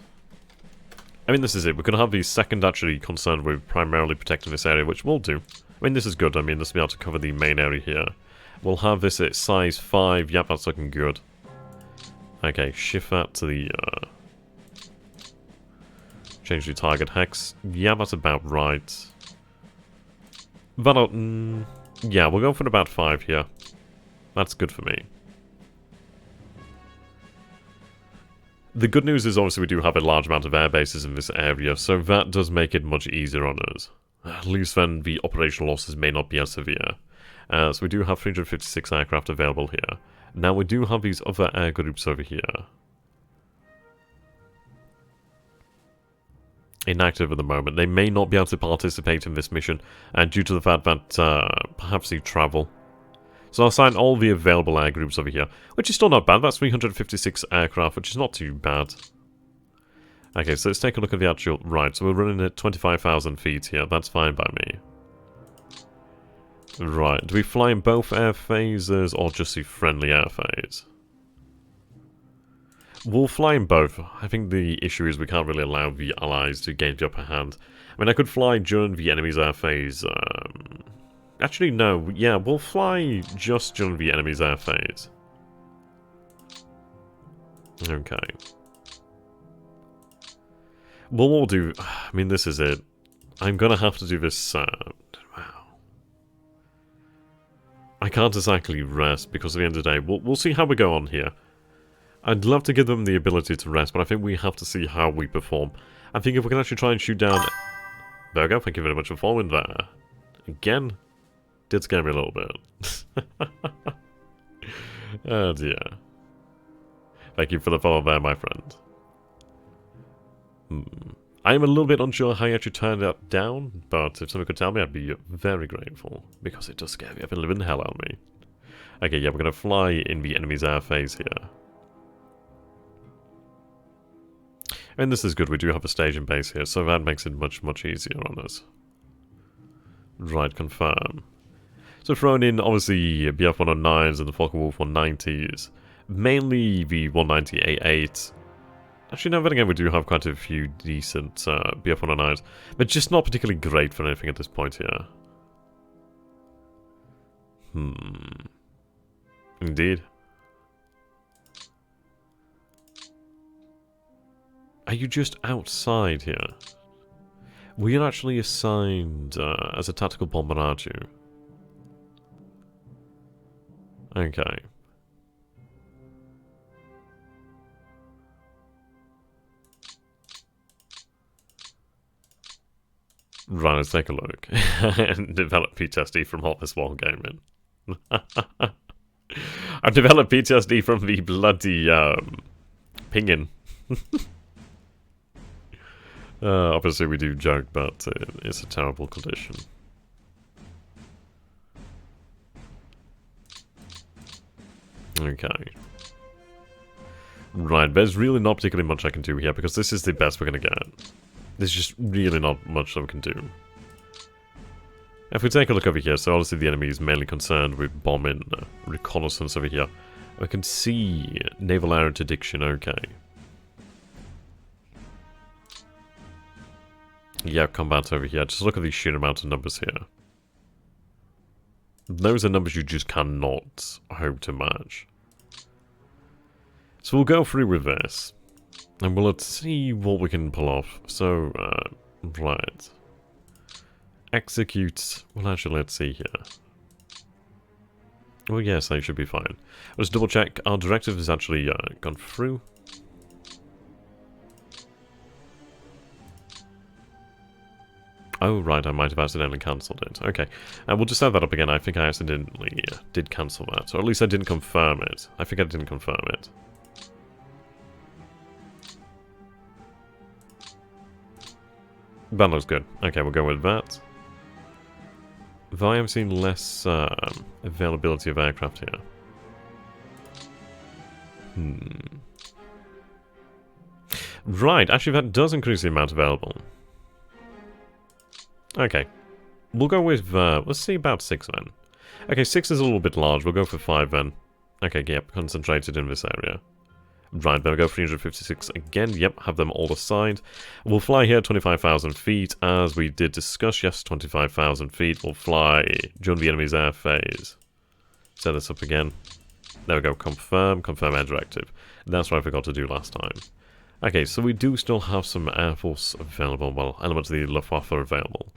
I mean, this is it. We're going to have the second actually concerned with primarily protecting this area, which we'll do. I mean, this is good. I mean, this will be able to cover the main area here. We'll have this at size 5. Yep, that's looking good. Okay, shift that to the... change the target hex. Yeah, that's about right. But, yeah, we'll go for about 5 here. That's good for me. The good news is obviously we do have a large amount of air bases in this area, so that does make it much easier on us. At least then the operational losses may not be as severe. So we do have 356 aircraft available here. Now we do have these other air groups over here. Inactive at the moment. They may not be able to participate in this mission due to the fact that perhaps they travel. So I'll assign all the available air groups over here, which is still not bad. That's 356 aircraft, which is not too bad. Okay, so let's take a look at the actual... Right, so we're running at 25,000 feet here. That's fine by me. Right, do we fly in both air phases or just the friendly air phase? We'll fly in both. I think the issue is we can't really allow the allies to gain the upper hand. I mean, I could fly during the enemy's air phase. Actually, no. Yeah, we'll fly just during the enemy's air phase. Okay. Well, what we'll do... I mean, this is it. I'm gonna have to do this... wow. I can't exactly rest because at the end of the day, we'll see how we go on here. I'd love to give them the ability to rest, but I think we have to see how we perform. I think if we can actually try and shoot down... There we go, thank you very much for following there. Again, did scare me a little bit. Oh dear. Thank you for the follow there, my friend. I am a little bit unsure how you actually turned that down, but if someone could tell me, I'd be very grateful, because it does scare the ever-living hell out of me. Okay, yeah, we're going to fly in the enemy's air phase here. And this is good, we do have a staging base here, so that makes it much, much easier on us. Right, confirm. So throwing in, obviously, BF-109s and the Focke-Wulf 190s. Mainly the 190A8. Actually, no, then again, we do have quite a few decent BF-109s. But just not particularly great for anything at this point here. Indeed. Are you just outside here? We are actually assigned as a tactical bomber, aren't you? Okay. Right, let's take a look. And develop PTSD from all this wargaming. I've developed PTSD from the bloody pinging. Obviously we do joke, but it's a terrible condition. Okay. Right, there's really not particularly much I can do here, because this is the best we're going to get. There's just really not much that we can do. If we take a look over here, so obviously the enemy is mainly concerned with bombing, reconnaissance over here. We can see naval air interdiction, okay. Yeah, combat over here. Just look at these sheer amount of numbers here. Those are numbers you just cannot hope to match. So we'll go through with this. And we'll let's see what we can pull off. So, right. Execute. Well, actually, let's see here. Well, yes, they should be fine. Let's double check. Our directive has actually gone through. Oh, right, I might have accidentally cancelled it. Okay, and we'll just have that up again. I think I accidentally did cancel that. Or at least I didn't confirm it. I think I didn't confirm it. That looks good. Okay, we'll go with that. Though I am seeing less availability of aircraft here. Right, actually that does increase the amount available. Okay. We'll go with, let's see, about 6 then. Okay, 6 is a little bit large. We'll go for 5 then. Okay, yep, concentrated in this area. Right, then we'll go 356 again. Yep, have them all assigned. We'll fly here 25,000 feet, as we did discuss. Yes, 25,000 feet. We'll fly during the enemy's air phase. Set this up again. There we go, confirm air directive. That's what I forgot to do last time. Okay, so we do still have some Air Force available, well, elements of the Luftwaffe are available.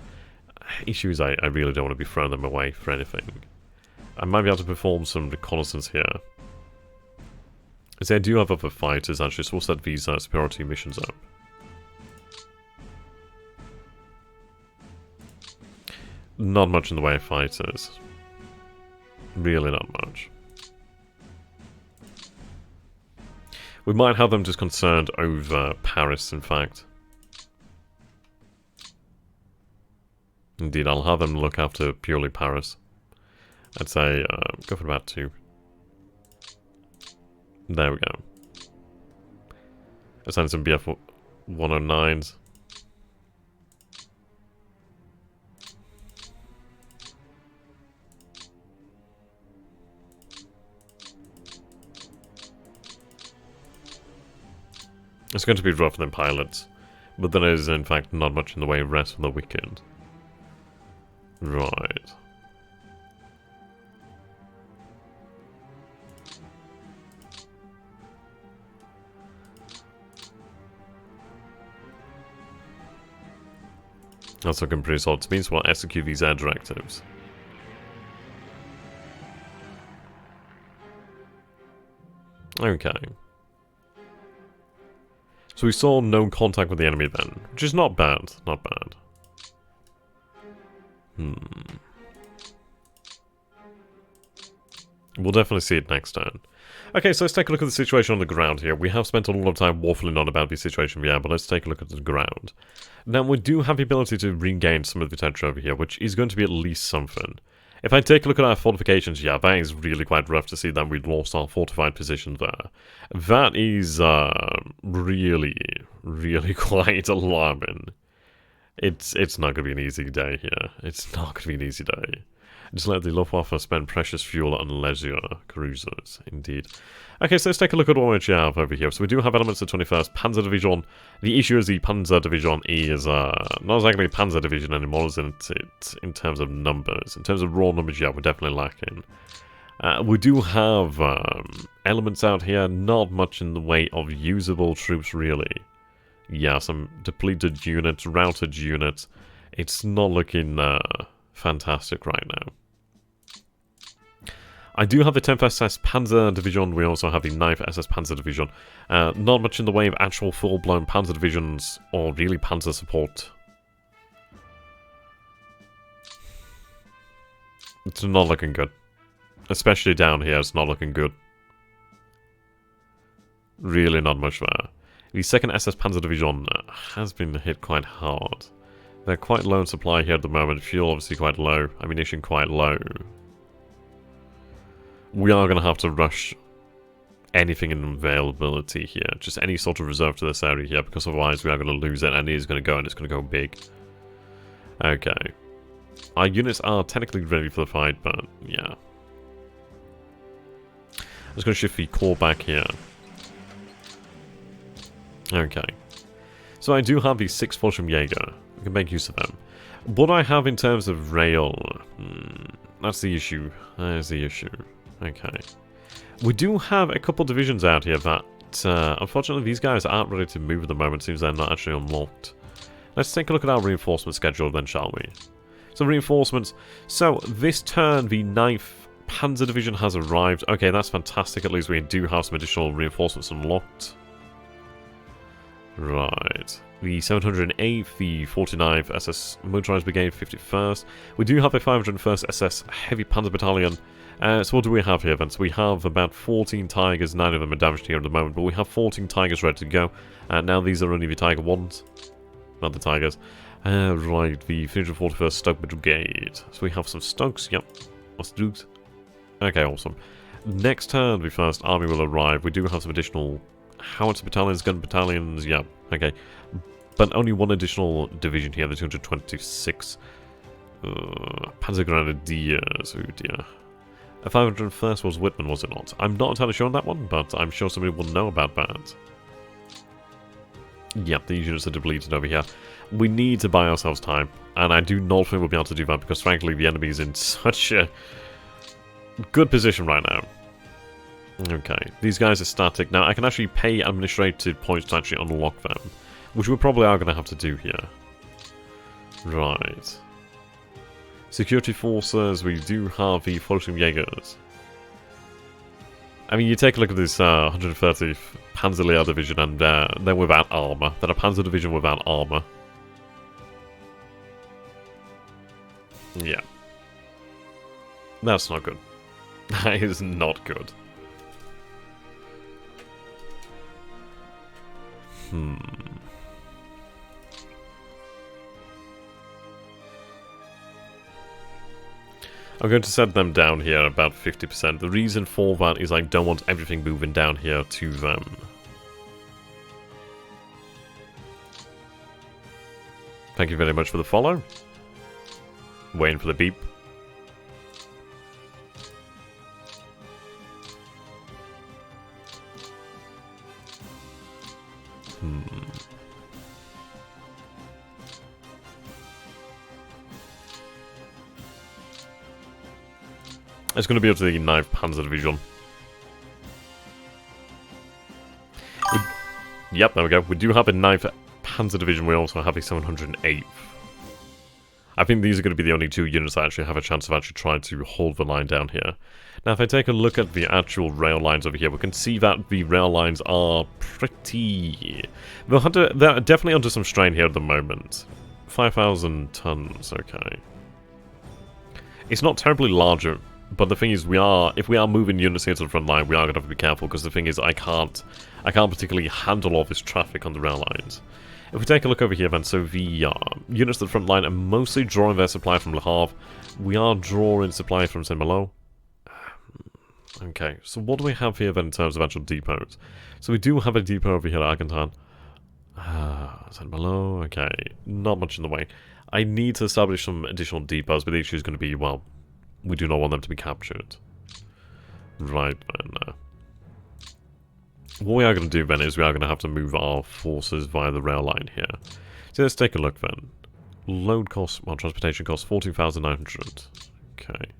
Issue is I really don't want to be throwing them away for anything. I might be able to perform some reconnaissance here. As I do have other fighters actually, so we'll set these superiority missions up. Not much in the way of fighters. Really not much. We might have them just concerned over Paris, in fact. Indeed, I'll have them look after purely Paris. I'd say go for about 2. There we go. Assign some BF 109s. It's going to be rougher than pilots, but there is in fact not much in the way of rest for the weekend. Right. That's looking pretty solid. It means we'll execute these air directives. Okay. So we saw no contact with the enemy then, which is not bad, not bad. We'll definitely see it next turn. Okay, so let's take a look at the situation on the ground here. We have spent a lot of time waffling on about the situation we have, but let's take a look at the ground. Now, we do have the ability to regain some of the potential over here, which is going to be at least something. If I take a look at our fortifications, yeah, that is really quite rough to see that we've lost our fortified position there. That is really, really quite alarming. It's not going to be an easy day here. It's not going to be an easy day. Just let the Luftwaffe spend precious fuel on leisure cruisers, indeed. Okay, so let's take a look at what we actually have over here. So we do have elements of 21st Panzer Division. The issue is the Panzer Division is not exactly a Panzer Division anymore, isn't it, in terms of numbers. In terms of raw numbers, yeah, we're definitely lacking. We do have elements out here, not much in the way of usable troops, really. Yeah, some depleted units, routed units. It's not looking fantastic right now. I do have the 10th SS Panzer Division. We also have the 9th SS Panzer Division. Not much in the way of actual full-blown Panzer Divisions or really Panzer support. It's not looking good. Especially down here, it's not looking good. Really not much there. The 2nd SS Panzer Division has been hit quite hard. They're quite low in supply here at the moment. Fuel obviously quite low. Ammunition quite low. We are going to have to rush anything in availability here. Just any sort of reserve to this area here, because otherwise we are going to lose it, and it is going to go, and it's going to go big. Okay. Our units are technically ready for the fight, but yeah. I'm just going to shift the core back here. Okay. So I do have the 6th Fallschirmjäger. We can make use of them. What I have in terms of rail... that's the issue. That is the issue. Okay. We do have a couple divisions out here that... unfortunately, these guys aren't ready to move at the moment. Seems they're not actually unlocked. Let's take a look at our reinforcement schedule then, shall we? So, reinforcements. So, this turn, the 9th Panzer Division has arrived. Okay, that's fantastic. At least we do have some additional reinforcements unlocked. Right. The 708th, the 49th SS Motorized Brigade, 51st. We do have a 501st SS Heavy Panzer Battalion. So what do we have here then? So we have about 14 Tigers, 9 of them are damaged here at the moment, but we have 14 Tigers ready to go. Now these are only the Tiger 1s, not the Tigers. Right, the 341st Stoke Brigade. So we have some Stokes, yep. Or Stokes. Okay, awesome. Next turn, the 1st Army will arrive. We do have some additional howitzer battalions, gun battalions, yeah, okay. But only one additional division here, the 226 Panzer Grenadiers, oh dear. A 501st was Whitman, was it not? I'm not entirely sure on that one, but I'm sure somebody will know about that. Yep, these units are depleted over here. We need to buy ourselves time, and I do not think we'll be able to do that because frankly the enemy is in such a good position right now. Okay, these guys are static. Now I can actually pay administrative points to actually unlock them, which we probably are going to have to do here. Right. Security forces, we do have the floating Jaegers. I mean, you take a look at this 130th Panzerlehr Division and they're without armor. They're a Panzer Division without armor. Yeah. That's not good. That is not good. I'm going to set them down here about 50%. The reason for that is I don't want everything moving down here to them. Thank you very much for the follow. Waiting for the beep. It's going to be up to the 9th Panzer Division. Yep, there we go. We do have a 9th Panzer Division. We also have a 708th. I think these are going to be the only two units that actually have a chance of actually trying to hold the line down here. Now, if I take a look at the actual rail lines over here, we can see that the rail lines are pretty... They're definitely under some strain here at the moment. 5,000 tons, okay. It's not terribly larger. But the thing is, if we are moving units into the front line, we are going to have to be careful, because the thing is, I can't particularly handle all this traffic on the rail lines. If we take a look over here then, so the units at the front line are mostly drawing their supply from Le Havre. We are drawing supply from Saint-Malo. Okay, so what do we have here then in terms of actual depots? So we do have a depot over here at Argentan. Saint-Malo, okay, not much in the way. I need to establish some additional depots, but the issue is going to be, well, we do not want them to be captured. Right, then. What we are going to do then is we are going to have to move our forces via the rail line here. So let's take a look then. Load cost, well, transportation cost 14,900. Okay.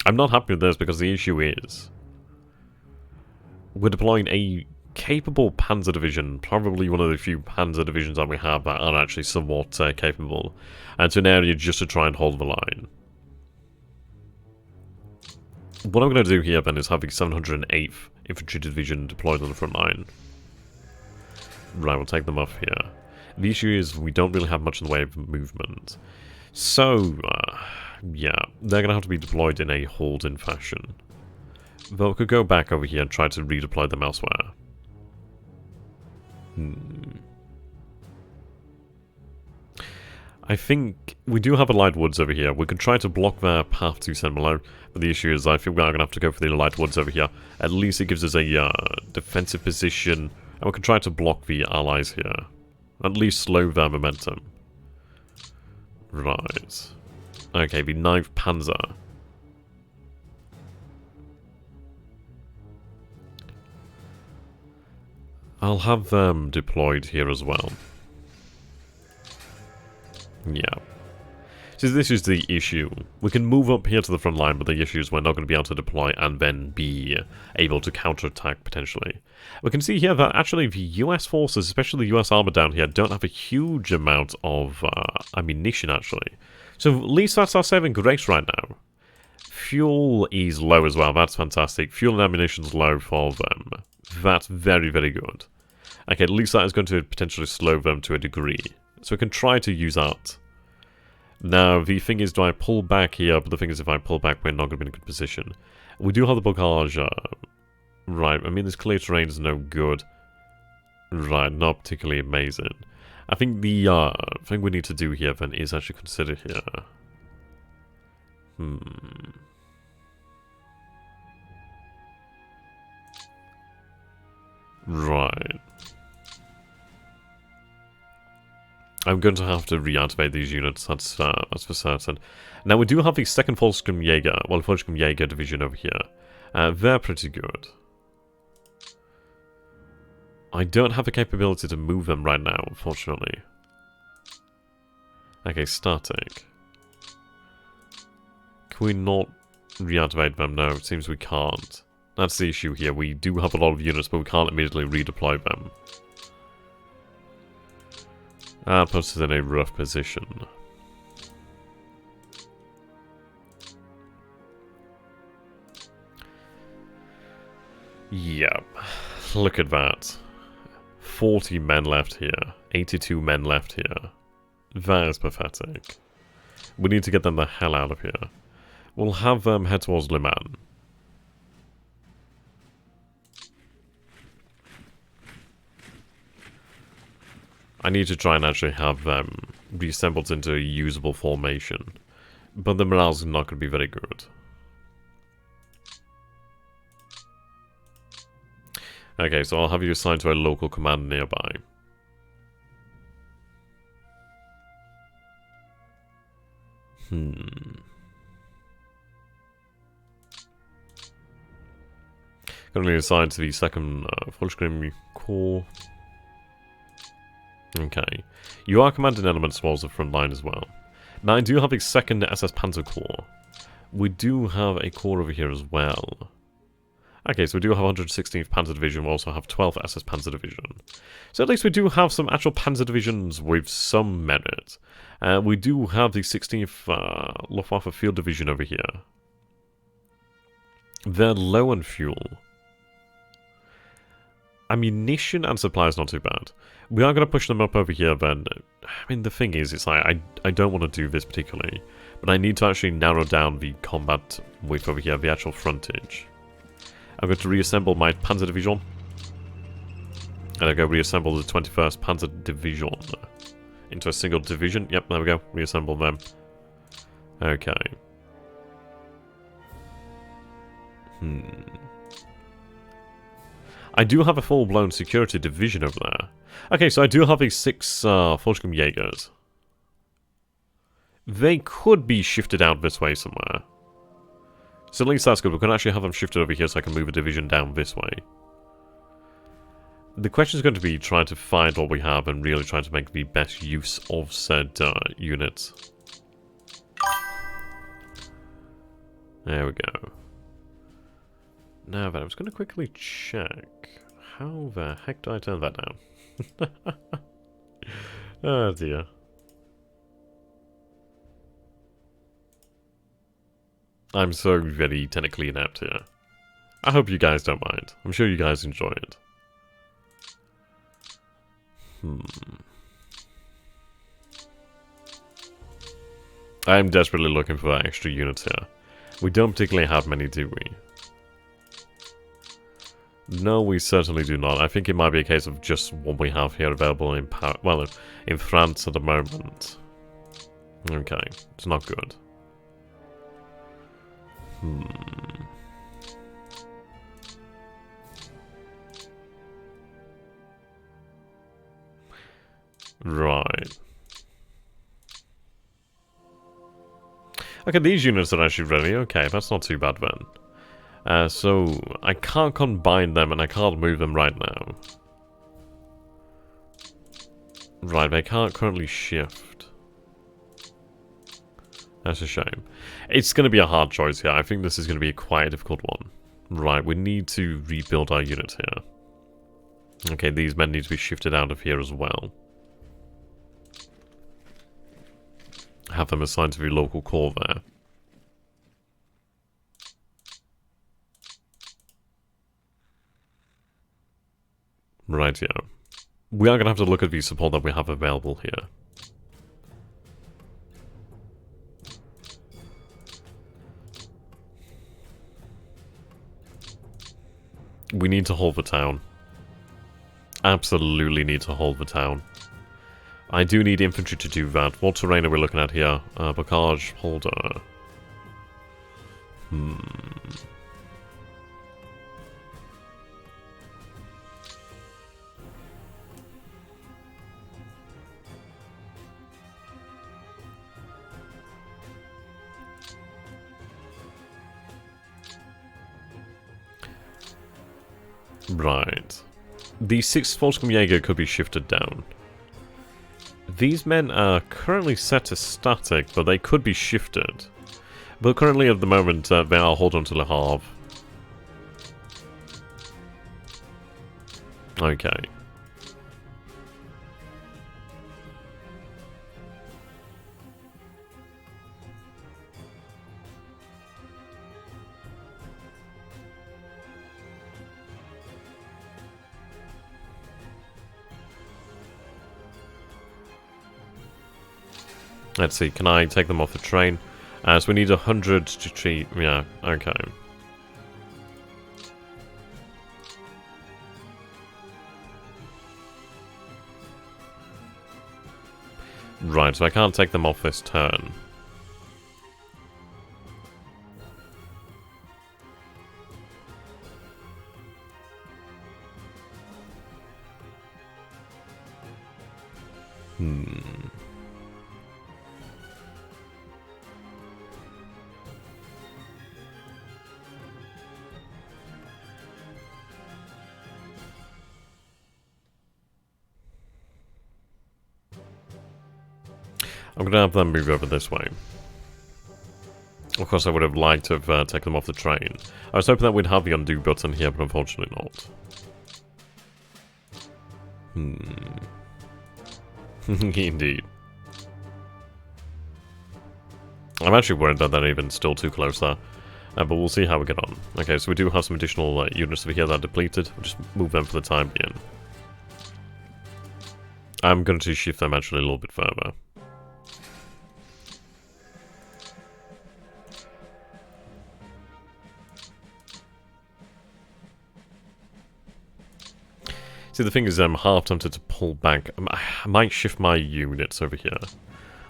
I'm not happy with this because the issue is we're deploying a capable Panzer Division, probably one of the few Panzer Divisions that we have that are actually somewhat capable, and to an area just to try and hold the line. What I'm going to do here then is have the 708th Infantry Division deployed on the front line. Right, we'll take them off here. The issue is we don't really have much in the way of movement. So, yeah, they're going to have to be deployed in a holding fashion. Though we could go back over here and try to redeploy them elsewhere. I think we do have a light woods over here. We could try to block their path to Saint-Malo, but the issue is I think we are going to have to go for the light woods over here. At least it gives us a defensive position, and we can try to block the allies here. At least slow their momentum. Right. Okay, the 9th Panzer. I'll have them deployed here as well. Yeah. See, this is the issue. We can move up here to the front line, but the issue is we're not going to be able to deploy and then be able to counterattack, potentially. We can see here that actually the US forces, especially the US armor down here, don't have a huge amount of ammunition, actually. So at least that's our saving grace right now. Fuel is low as well, that's fantastic. Fuel and ammunition's low for them. That's very, very good. Okay, at least that is going to potentially slow them to a degree. So we can try to use that. Now, the thing is, do I pull back here? But the thing is, if I pull back, we're not going to be in a good position. We do have the barrage. Right, I mean, this clear terrain is no good. Right, not particularly amazing. I think the thing we need to do here, then, is actually consider here. Right. I'm going to have to reactivate these units, that's for certain. Now, we do have the 2nd Volksgrenjager, well, Volksgrenjager division over here. They're pretty good. I don't have the capability to move them right now, unfortunately. Okay, static. Can we not reactivate them? No, it seems we can't. That's the issue here. We do have a lot of units, but we can't immediately redeploy them. That puts us in a rough position. Yep. Look at that. 40 men left here. 82 men left here. That is pathetic. We need to get them the hell out of here. We'll have them head towards Le Mans. I need to try and actually have them reassembled into a usable formation. But the morale's not going to be very good. Okay, so I'll have you assigned to a local command nearby. Currently assigned to the 2nd Volksgrenjager Corps. Okay. You are commanding elements towards the front line as well. Now, I do have a 2nd SS Panzer Corps. We do have a corps over here as well. Okay, so we do have 116th Panzer Division. We also have 12th SS Panzer Division. So at least we do have some actual Panzer Divisions with some merit. We do have the 16th Luftwaffe Field Division over here. They're low on fuel. Ammunition and supply is not too bad. We are going to push them up over here then. I mean, the thing is, it's like, I don't want to do this particularly, but I need to actually narrow down the combat width over here, the actual frontage. I'm going to reassemble my Panzer Division. And I go reassemble the 21st Panzer Division into a single division. Yep, there we go. Reassemble them. Okay. I do have a full-blown security division over there. Okay, so I do have a 6 Volksgrenjagers. They could be shifted out this way somewhere. So at least that's good. We can actually have them shifted over here so I can move a division down this way. The question is going to be trying to find what we have and really trying to make the best use of said units. There we go. Now then, I was going to quickly check. How the heck do I turn that down? Oh dear. I'm so very technically inept here. I hope you guys don't mind. I'm sure you guys enjoy it. I'm desperately looking for extra units here. We don't particularly have many, do we? No, we certainly do not. I think it might be a case of just what we have here available in in France at the moment. Okay, it's not good. Right. Okay, these units are actually ready. Okay, that's not too bad then. So, I can't combine them and I can't move them right now. Right, they can't currently shift. That's a shame. It's going to be a hard choice here. I think this is going to be quite a difficult one. Right, we need to rebuild our unit here. Okay, these men need to be shifted out of here as well. Have them assigned to the local corps there. Right, yeah. We are going to have to look at the support that we have available here. We need to hold the town. Absolutely need to hold the town. I do need infantry to do that. What terrain are we looking at here? Bocage, holder. Right. The 6th Volkskomjäger could be shifted down. These men are currently set to static, but they could be shifted. But currently at the moment, they are hold on to Le Havre. Okay. Let's see, can I take them off the train? So we need 100 to treat. Yeah, okay. Right, so I can't take them off this turn. I'm going to have them move over this way. Of course, I would have liked to have taken them off the train. I was hoping that we'd have the undo button here, but unfortunately not. Indeed. I'm actually worried that they're even still too close there. But we'll see how we get on. Okay, so we do have some additional units over here that are depleted. We'll just move them for the time being. I'm going to shift them actually a little bit further. See, the thing is, I'm half tempted to pull back. I might shift my units over here.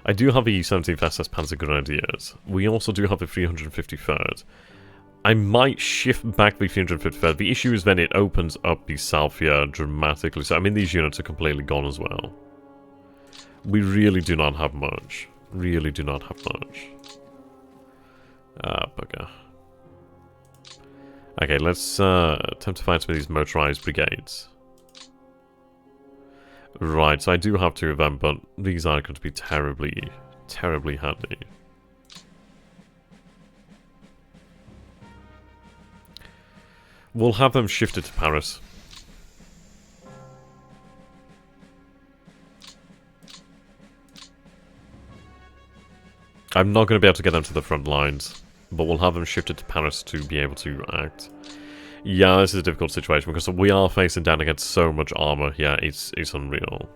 I do have the 17th SS Panzer Grenadiers. We also do have the 353rd. I might shift back the 353rd. The issue is then it opens up the south here dramatically. So, I mean, these units are completely gone as well. We really do not have much. Really do not have much. Bugger. Okay, let's attempt to find some of these motorized brigades. Right, so I do have 2 of them, but these are going to be terribly, terribly handy. We'll have them shifted to Paris. I'm not going to be able to get them to the front lines, but we'll have them shifted to Paris to be able to act. Yeah, this is a difficult situation because we are facing down against so much armor here. It's unreal.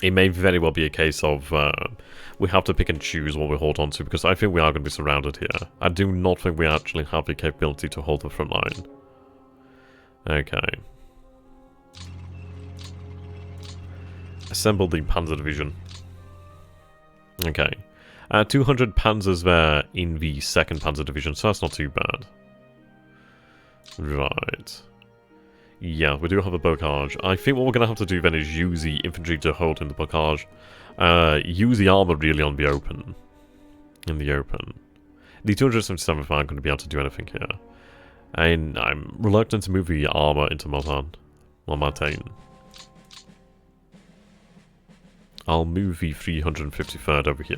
It may very well be a case of we have to pick and choose what we hold on to because I think we are going to be surrounded here. I do not think we actually have the capability to hold the front line. Okay. Assemble the Panzer Division. Okay. 200 Panzers there in the 2nd Panzer Division, so that's not too bad. Right. Yeah, we do have a bocage. I think what we're going to have to do then is use the infantry to hold in the bocage. Use the armor really on the open. In the open. The 277 aren't going to be able to do anything here. And I'm reluctant to move the armor into Martin. Or Martin. I'll move the 353rd over here.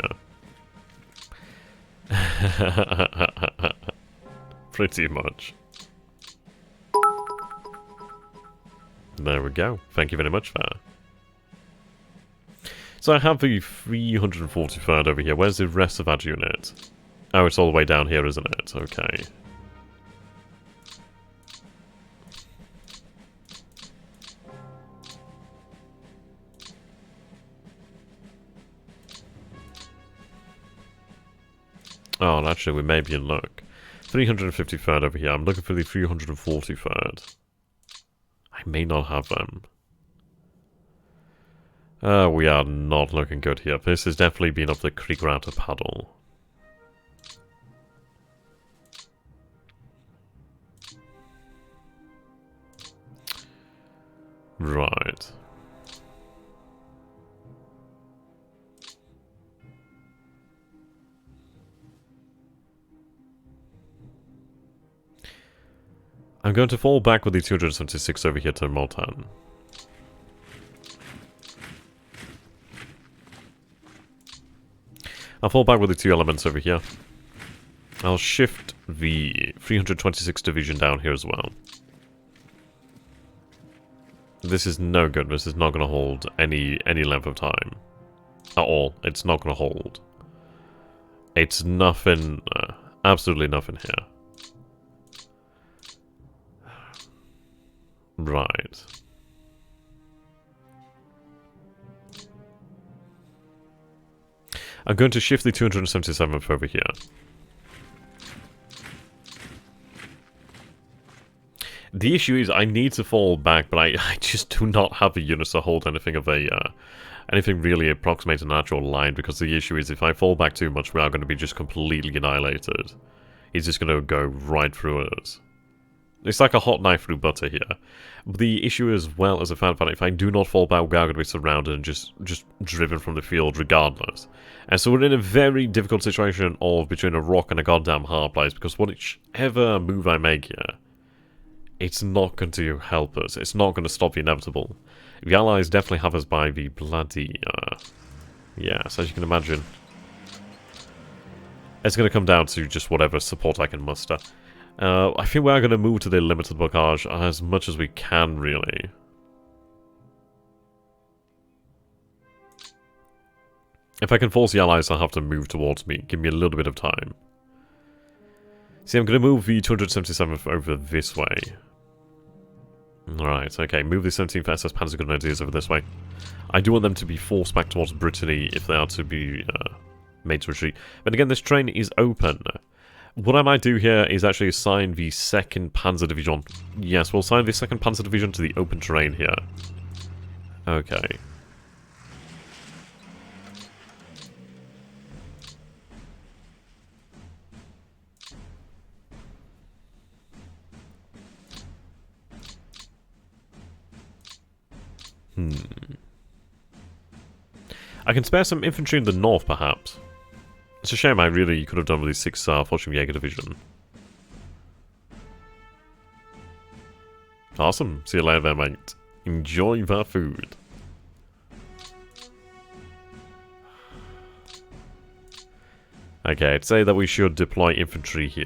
Pretty much. There we go. Thank you very much for that. So I have the 343rd over here. Where's the rest of that unit? Oh, it's all the way down here, isn't it? Okay. Oh, actually, we may be in luck. 353rd over here. I'm looking for the 343rd. I may not have them. We are not looking good here. This has definitely been up the creek route to paddle. Right. I'm going to fall back with the 276 over here to Moltan. I'll fall back with the 2 elements over here. I'll shift the 326 division down here as well. This is no good. This is not going to hold any length of time. At all. It's not going to hold. It's nothing, absolutely nothing here. Right. I'm going to shift the 277th over here. The issue is I need to fall back, but I just do not have the units to hold anything of a anything really approximating an actual line, because the issue is if I fall back too much, we are going to be just completely annihilated. He's just going to go right through us. It's like a hot knife through butter here. But the issue as well as the fact that if I do not fall back, we are going to be surrounded and just driven from the field regardless. And so we're in a very difficult situation of between a rock and a goddamn hard place, because whatever move I make here, it's not going to help us. It's not going to stop the inevitable. The allies definitely have us by the bloody... yes, as you can imagine. It's going to come down to just whatever support I can muster. I think we are going to move to the limited blockage as much as we can, really. If I can force the allies to have to move towards me, give me a little bit of time. See, I'm going to move the 277th over this way. Alright, okay, move the 17th SS Panzer Grenadiers over this way. I do want them to be forced back towards Brittany if they are to be made to retreat. But again, this train is open. What I might do here is actually assign the 2nd Panzer Division. Yes, we'll assign the 2nd Panzer Division to the open terrain here. Okay. I can spare some infantry in the north, perhaps. It's a shame I really could have done with the 6th Fallschirmjäger Division. Awesome. See you later there, mate. Enjoy that food. Okay, I'd say that we should deploy infantry here.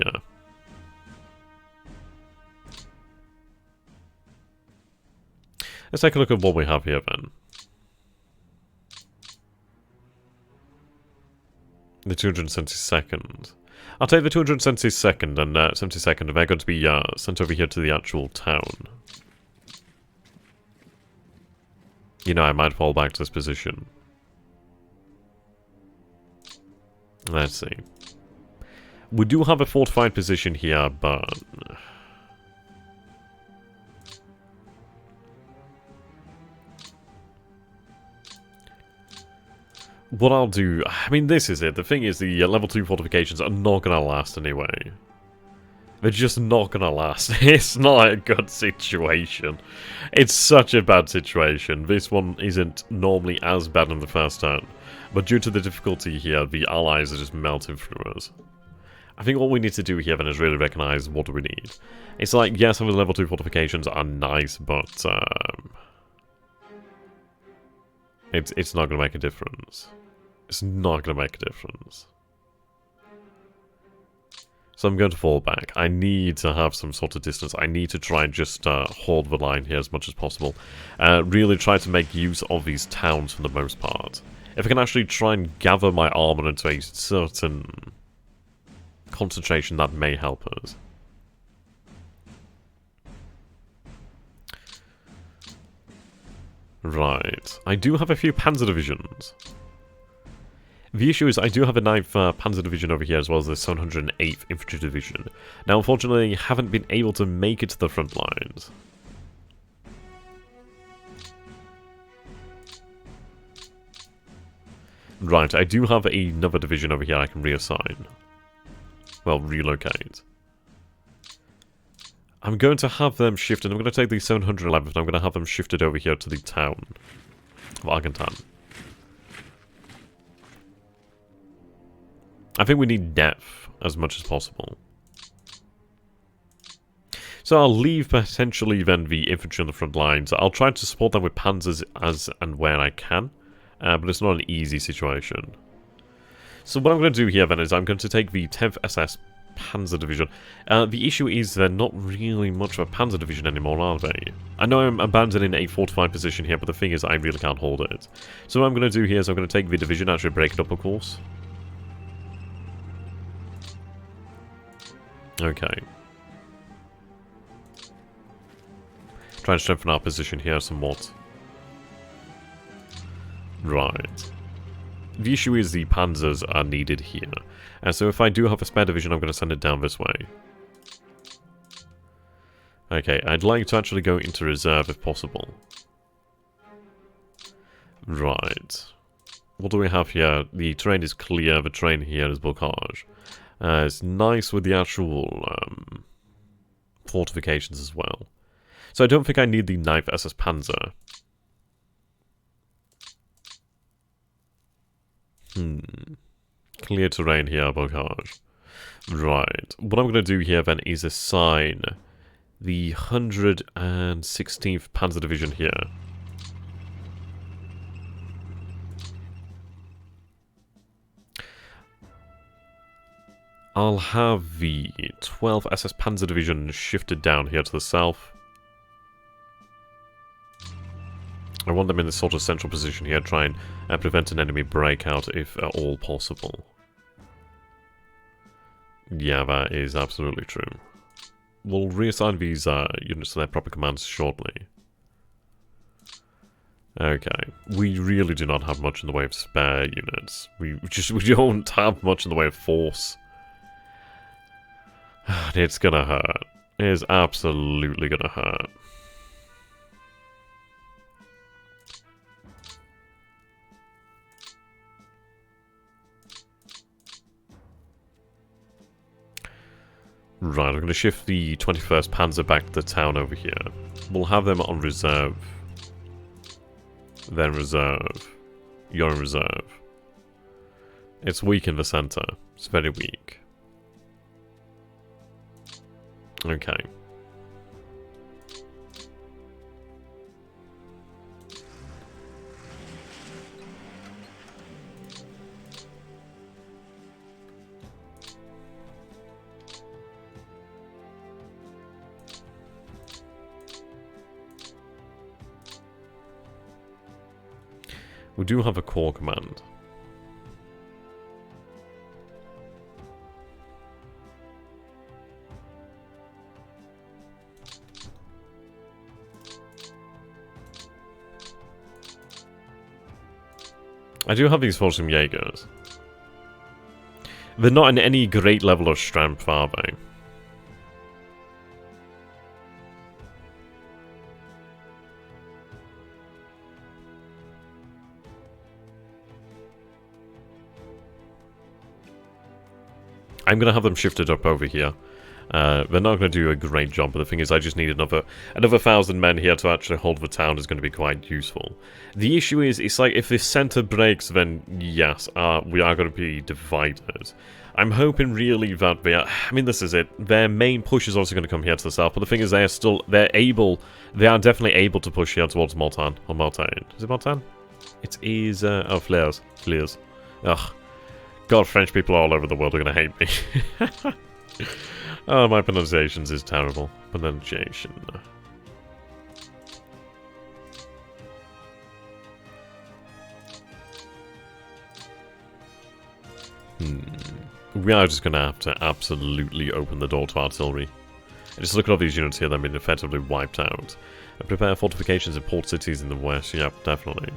Let's take a look at what we have here then. The 272nd. I'll take the 272nd and 72nd, and they're going to be sent over here to the actual town. You know, I might fall back to this position. Let's see. We do have a fortified position here, but... what I'll do... I mean, this is it. The thing is, the level 2 fortifications are not going to last anyway. They're just not going to last. It's not a good situation. It's such a bad situation. This one isn't normally as bad in the first turn. But due to the difficulty here, the allies are just melting through us. I think what we need to do here then is really recognize what do we need. It's like, yes, some of the level 2 fortifications are nice, but... It's not going to make a difference. It's not going to make a difference. So I'm going to fall back. I need to have some sort of distance. I need to try and just hold the line here as much as possible. Really try to make use of these towns for the most part. If I can actually try and gather my armor into a certain concentration, that may help us. Right. I do have a few panzer divisions. The issue is I do have a 9th Panzer Division over here as well as the 708th Infantry Division. Now, unfortunately, I haven't been able to make it to the front lines. Right, I do have another division over here I can reassign. Well, relocate. I'm going to have them shifted. I'm going to take the 711th and I'm going to have them shifted over here to the town of Argentan. I think we need depth as much as possible. So I'll leave potentially then the infantry on the front lines. I'll try to support them with panzers as and where I can. But it's not an easy situation. So what I'm going to do here then is I'm going to take the 10th SS Panzer Division. The issue is they're not really much of a Panzer Division anymore, are they? I know I'm abandoning a fortified position here, but the thing is I really can't hold it. So what I'm going to do here is I'm going to take the division, actually break it up of course. Okay. Try and strengthen our position here somewhat. Right. The issue is the panzers are needed here. So if I do have a spare division, I'm going to send it down this way. Okay, I'd like to actually go into reserve if possible. Right. What do we have here? The terrain is clear, the terrain here is blockage. It's nice with the actual fortifications as well. So I don't think I need the 9th SS Panzer. Clear terrain here, blockage. Right. What I'm going to do here then is assign the 116th Panzer Division here. I'll have the 12th SS Panzer Division shifted down here to the south. I want them in this sort of central position here, try and prevent an enemy breakout if at all possible. Yeah, that is absolutely true. We'll reassign these units to their proper commands shortly. Okay, we really do not have much in the way of spare units. We don't have much in the way of force. It's gonna hurt. It is absolutely gonna hurt. Right, I'm going to shift the 21st Panzer back to the town over here. We'll have them on reserve. Then reserve. You're in reserve. It's weak in the center. It's very weak. Okay. We do have a core command. I do have these Fortune Jaegers. They're not in any great level of strength, are they? I'm going to have them shifted up over here. They're not going to do a great job, but the thing is I just need another 1,000 men here to actually hold the town is going to be quite useful. The issue is, it's like, if this center breaks, then yes, we are going to be divided. I'm hoping really that they are, I mean, this is it. Their main push is also going to come here to the south, but the thing is they are definitely able to push here towards Multan, or Multan. Is it Multan? It is, oh, flares. Flares. Ugh. God, French people all over the world are going to hate me. Oh, my pronunciations is terrible. Pronunciation. We are just going to have to absolutely open the door to artillery. And just look at all these units here that have been effectively wiped out. And prepare fortifications in port cities in the west. Yep, definitely.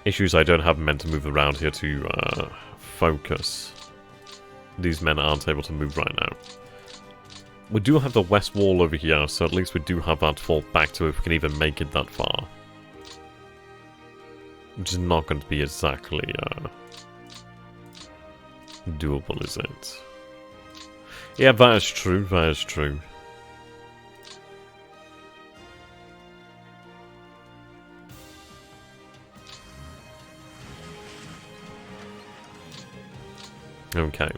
Issues I don't have men to move around here to focus. These men aren't able to move right now. We do have the west wall over here, so at least we do have that to fall back to if we can even make it that far. Which is not going to be exactly doable, is it? Yeah, that is true, that is true. Okay.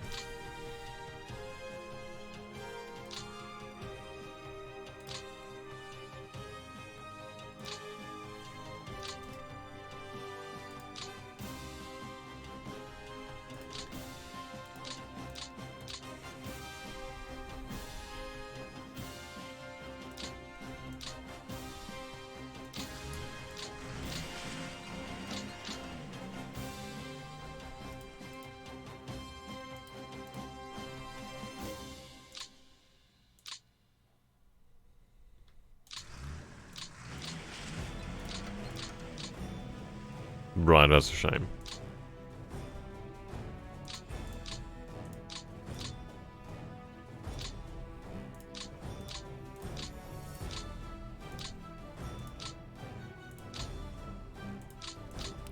Right, that's a shame.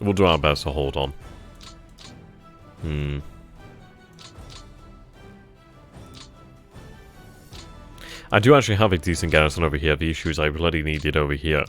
We'll do our best to hold on. I do actually have a decent garrison over here. The issue is I bloody need it over here.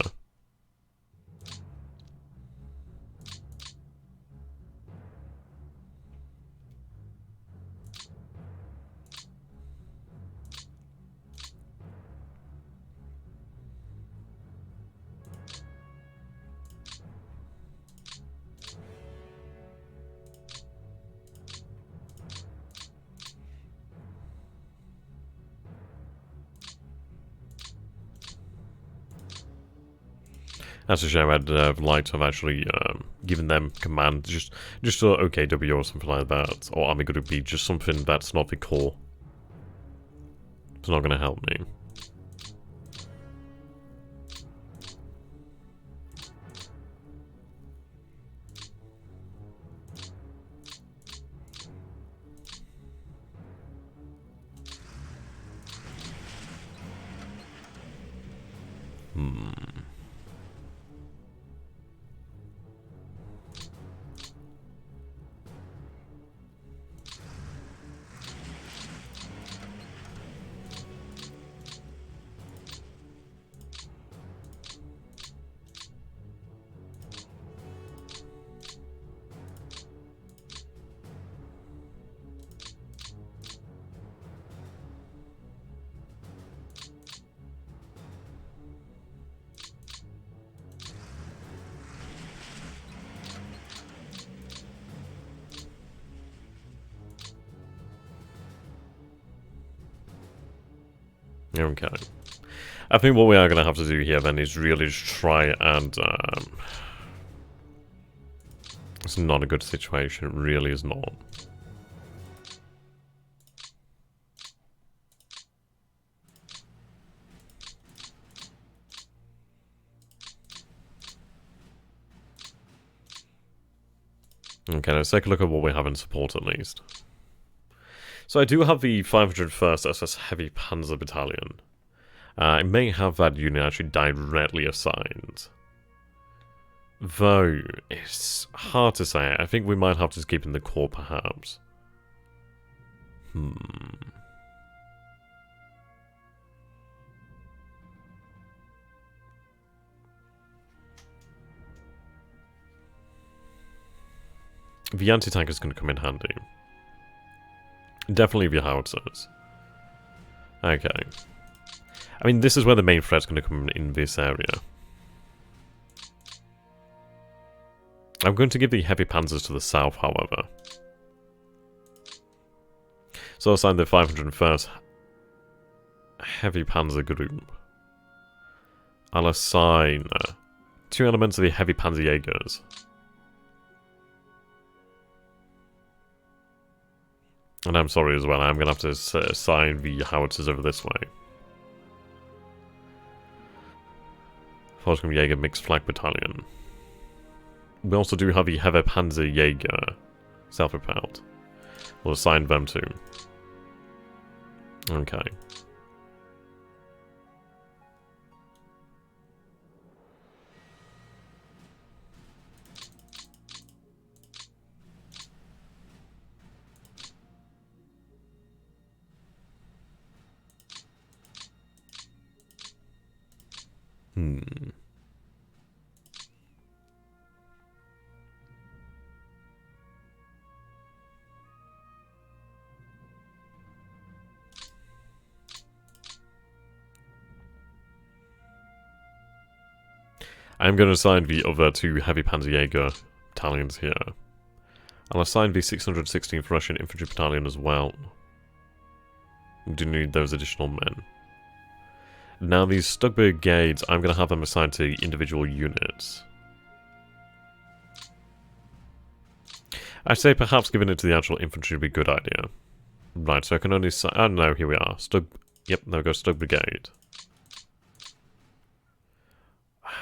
That's a shame. I'd like to have actually given them command, just OKW or something like that, or Army Group B, just something that's not the core. It's not going to help me. Okay. I think what we are going to have to do here then is really just try and... it's not a good situation, it really is not. Okay, let's take a look at what we have in support at least. So I do have the 501st SS Heavy Panzer Battalion. I may have that unit actually directly assigned. Though, it's hard to say. I think we might have to keep in the core, perhaps. The anti-tank is going to come in handy. Definitely the howitzers. Okay. I mean, this is where the main threat's going to come in this area. I'm going to give the heavy panzers to the south, however. So I'll assign the 501st Heavy Panzer Group. I'll assign 2 elements of the Heavy Panzerjägers. And I'm sorry as well, I'm going to have to assign the howitzers over this way. Jäger Mixed Flag Battalion. We also do have the Heavy Panzerjäger self-propelled. We'll assign them too. Okay. I'm going to assign the other 2 Heavy Panzerjäger battalions here. I'll assign the 616th Russian Infantry Battalion as well. We do need those additional men. Now these Stug Brigades, I'm going to have them assigned to individual units. I'd say perhaps giving it to the actual infantry would be a good idea. Right, so I can only assign... Oh no, here we are. Yep, there we go, Stug Brigade.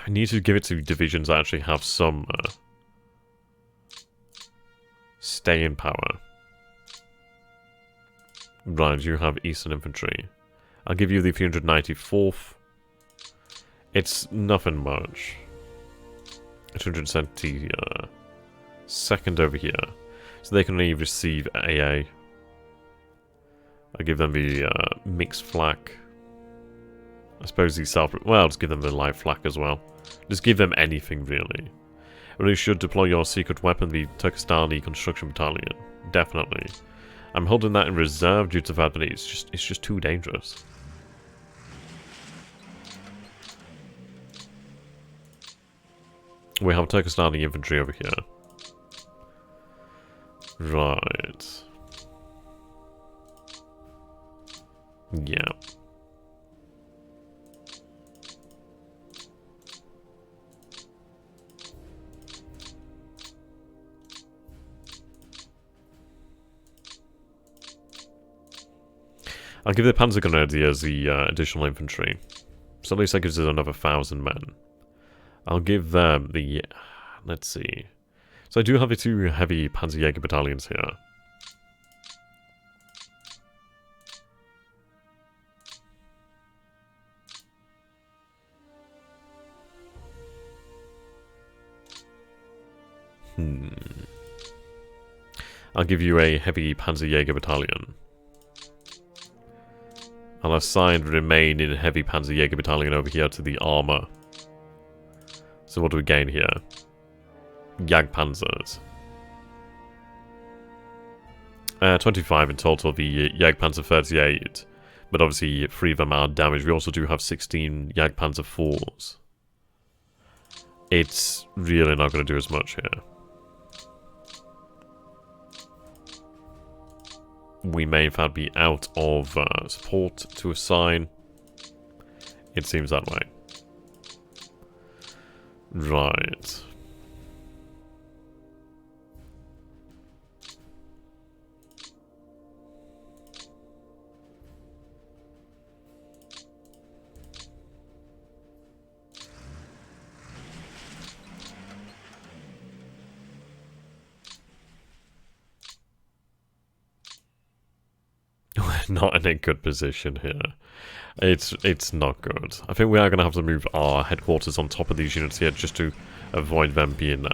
I need to give it to divisions that actually have some staying power. Right, you have Eastern Infantry. I'll give you the 394th. It's nothing much. 272nd over here. So they can only receive AA. I'll give them the mixed flak. I suppose the self... Well, I'll just give them the light flak as well. Just give them anything, really. Really should deploy your secret weapon, the Turkestani Construction Battalion. Definitely. I'm holding that in reserve due to the fact that it's just too dangerous. We have Turkestani infantry over here. Right. Yeah. I'll give the Panzergrenadiers the additional infantry. So at least that gives us another 1,000 men. I'll give them the... Let's see. So I do have the 2 heavy Panzerjäger battalions here. I'll give you a heavy Panzerjäger battalion. I'll assign the remaining heavy Panzerjäger battalion over here to the armor. So what do we gain here? Jagdpanzers. 25 in total, the Jagdpanzer 38. But obviously 3 of them are damaged. We also do have 16 Jagdpanzer 4s. It's really not going to do as much here. We may in fact be out of support to assign. It seems that way. Right. Not in a good position here. It's not good. I think we are going to have to move our headquarters on top of these units here just to avoid them being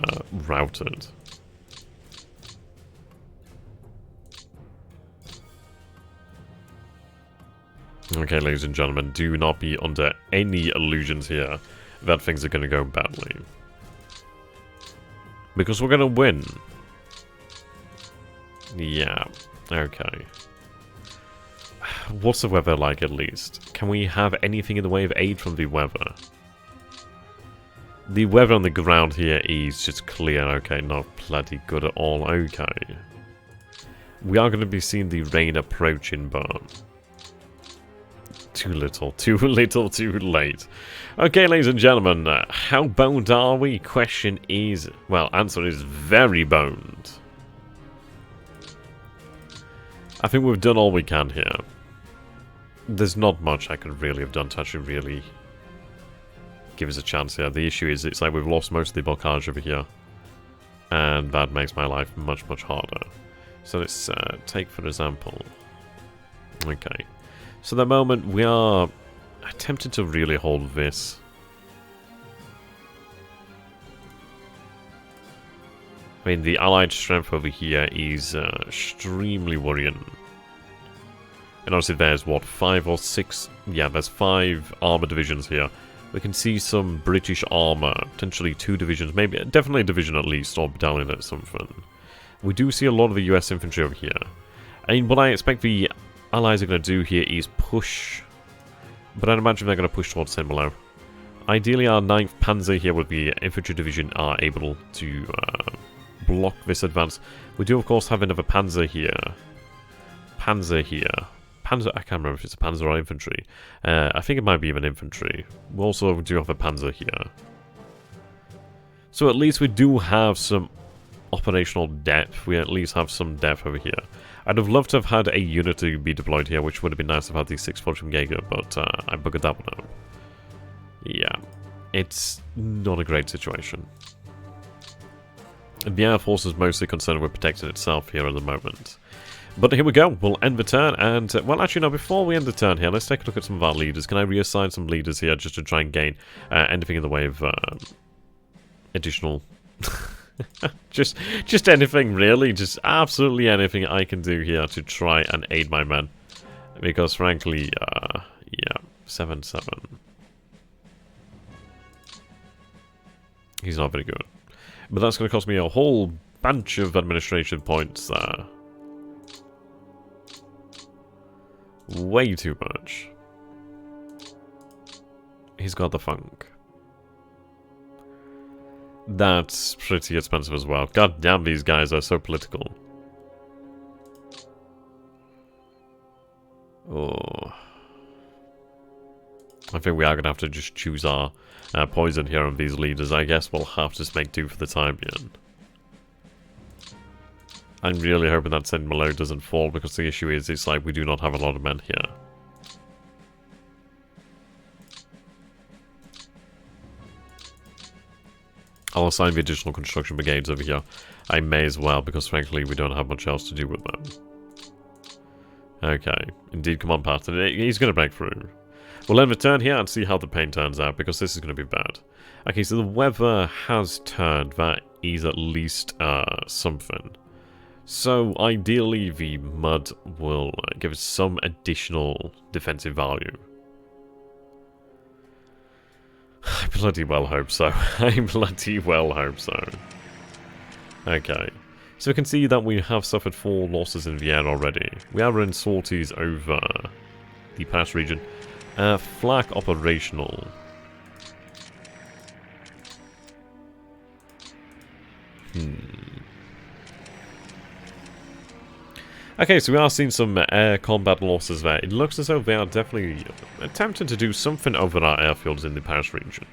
routed. Okay, ladies and gentlemen, do not be under any illusions here that things are going to go badly. Because we're going to win. Yeah, okay. What's the weather like, at least? Can we have anything in the way of aid from the weather? The weather on the ground here is just clear. Okay, not bloody good at all. Okay. We are going to be seeing the rain approaching, but too little, too little, too late. Okay, ladies and gentlemen, how boned are we? Question is, well, answer is very boned. I think we've done all we can here. There's not much I could really have done to actually really give us a chance here. The issue is, it's like we've lost most of the blockage over here, and that makes my life much, much harder. So let's take, for example, okay. So at the moment, we are attempting to really hold this. I mean, the allied strength over here is extremely worrying. And obviously there's, what, 5 or 6? Yeah, there's 5 armor divisions here. We can see some British armor, potentially 2 divisions, maybe, definitely a division at least, or battalion or something. We do see a lot of the US infantry over here. I mean, what I expect the Allies are going to do here is push, but I'd imagine they're going to push towards Saint-Malo. Ideally, our 9th Panzer here with the infantry division are able to block this advance. We do, of course, have another Panzer here. Panzer, I can't remember if it's a Panzer or infantry. I think it might be even infantry. We also do have a Panzer here. So at least we do have some operational depth. We at least have some depth over here. I'd have loved to have had a unit to be deployed here, which would have been nice to have had the 6 Fortune Jaeger, but I buggered that one out. Yeah, it's not a great situation. The Air Force is mostly concerned with protecting itself here at the moment. But here we go, we'll end the turn, and, well, actually, no, before we end the turn here, let's take a look at some of our leaders. Can I reassign some leaders here just to try and gain anything in the way of additional... just anything, really. Just absolutely anything I can do here to try and aid my men. Because, frankly, yeah, 7-7. He's not very good. But that's going to cost me a whole bunch of administration points there. Way too much. He's got the funk. That's pretty expensive as well. God damn, these guys are so political. Oh. I think we are going to have to just choose our poison here on these leaders. I guess we'll have to just make do for the time being. I'm really hoping that Saint-Malo doesn't fall, because the issue is, it's like we do not have a lot of men here. I'll assign the additional construction brigades over here. I may as well, because frankly we don't have much else to do with them. Okay, indeed, come on, Patton. He's going to break through. We'll end the turn here and see how the pain turns out, because this is going to be bad. Okay, so the weather has turned. That is at least something. So ideally the mud will give us some additional defensive value. I bloody well hope so. I bloody well hope so. Okay. So we can see that we have suffered 4 losses in the air already. We are in sorties over the pass region. Flak operational. Okay, so we are seeing some air combat losses there. It looks as though they are definitely attempting to do something over our airfields in the Paris region.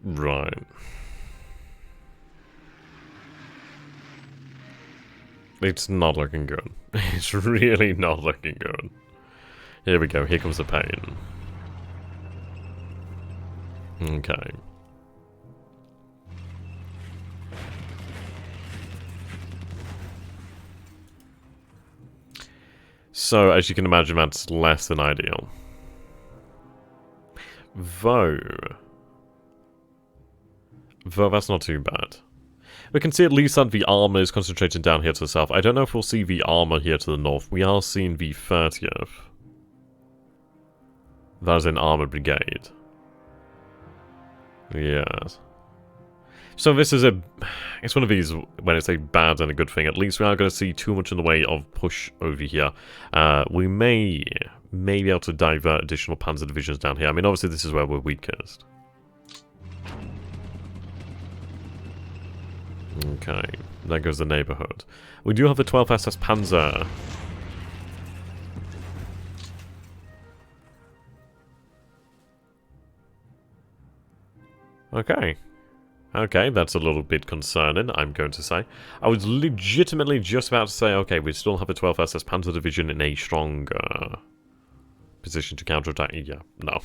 Right. It's not looking good. It's really not looking good. Here we go. Here comes the pain. Okay. So, as you can imagine, that's less than ideal. Though, that's not too bad. We can see at least that the armor is concentrated down here to the south. I don't know if we'll see the armor here to the north. We are seeing the 30th. That is an armored brigade. Yes. So this is it's one of these, when it's a bad and a good thing, at least we aren't going to see too much in the way of push over here. We may be able to divert additional panzer divisions down here. I mean, obviously this is where we're weakest. Okay, there goes the neighborhood. We do have the 12th SS Panzer. Okay. Okay, that's a little bit concerning, I'm going to say. I was legitimately just about to say, okay, we still have a 12th SS Panzer Division in a strong position to counterattack. Yeah, no.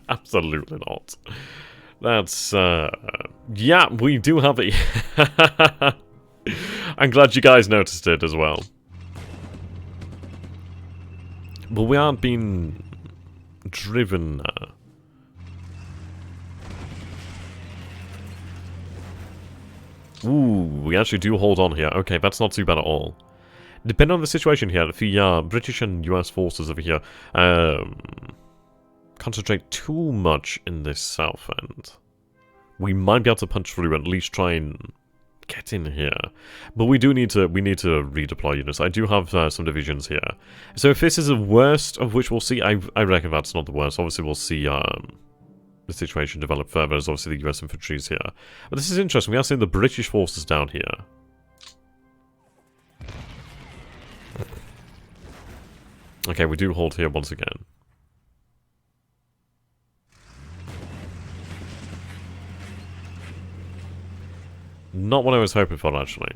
Absolutely not. That's, yeah, we do have it. I'm glad you guys noticed it as well. But we aren't being driven. Ooh, we actually do hold on here. Okay, that's not too bad at all. Depending on the situation here, if the British and US forces over here concentrate too much in this south end, we might be able to punch through and at least try and get in here. But we need to redeploy units. I do have some divisions here. So if this is the worst of which we'll see, I reckon that's not the worst. Obviously we'll see the situation develop further as obviously the US infantry is here. But this is interesting. We are seeing the British forces down here. Okay, we do hold here once again. Not what I was hoping for, actually.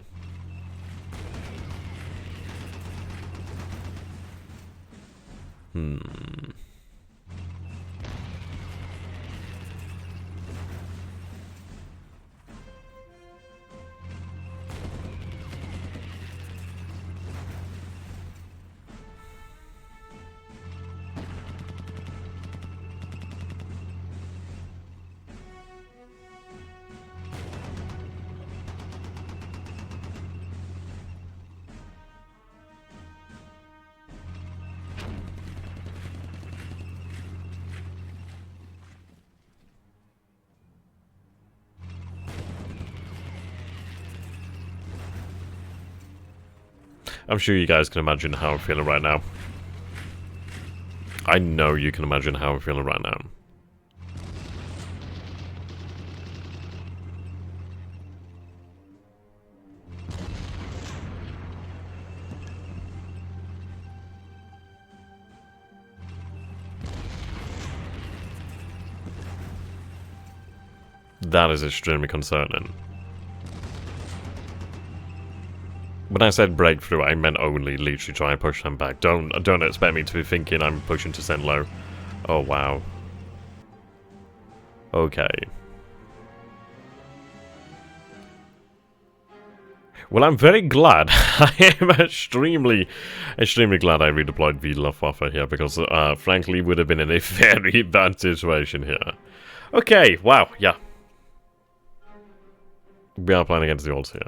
I'm sure you guys can imagine how I'm feeling right now. I know you can imagine how I'm feeling right now. That is extremely concerning. When I said breakthrough, I meant only literally try and push them back. Don't expect me to be thinking I'm pushing to send low. Oh, wow. Okay. Well, I'm very glad. I am extremely glad I redeployed the Luftwaffe here, because, frankly, would have been in a very bad situation here. Okay, wow, yeah. We are playing against the odds here.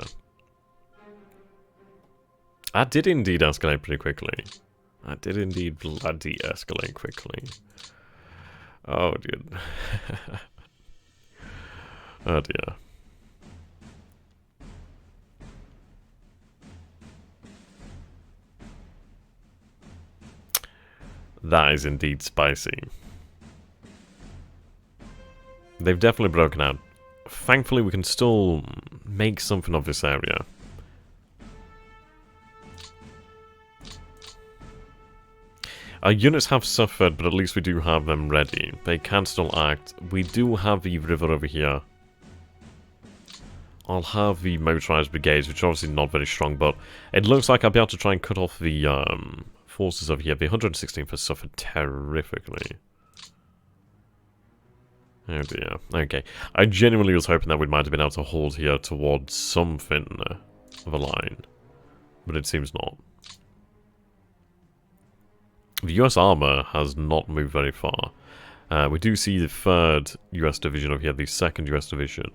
I did indeed escalate pretty quickly. I did indeed bloody escalate quickly. Oh, dude. Oh, dear. That is indeed spicy. They've definitely broken out. Thankfully, we can still make something of this area. Our units have suffered, but at least we do have them ready. They can still act. We do have the river over here. I'll have the motorized brigades, which are obviously not very strong, but it looks like I'll be able to try and cut off the forces over here. The 116th has suffered terrifically. Oh dear. Okay. I genuinely was hoping that we might have been able to hold here towards something of a line, but it seems not. The US armor has not moved very far. We do see the 3rd US division over here, the 2nd US division.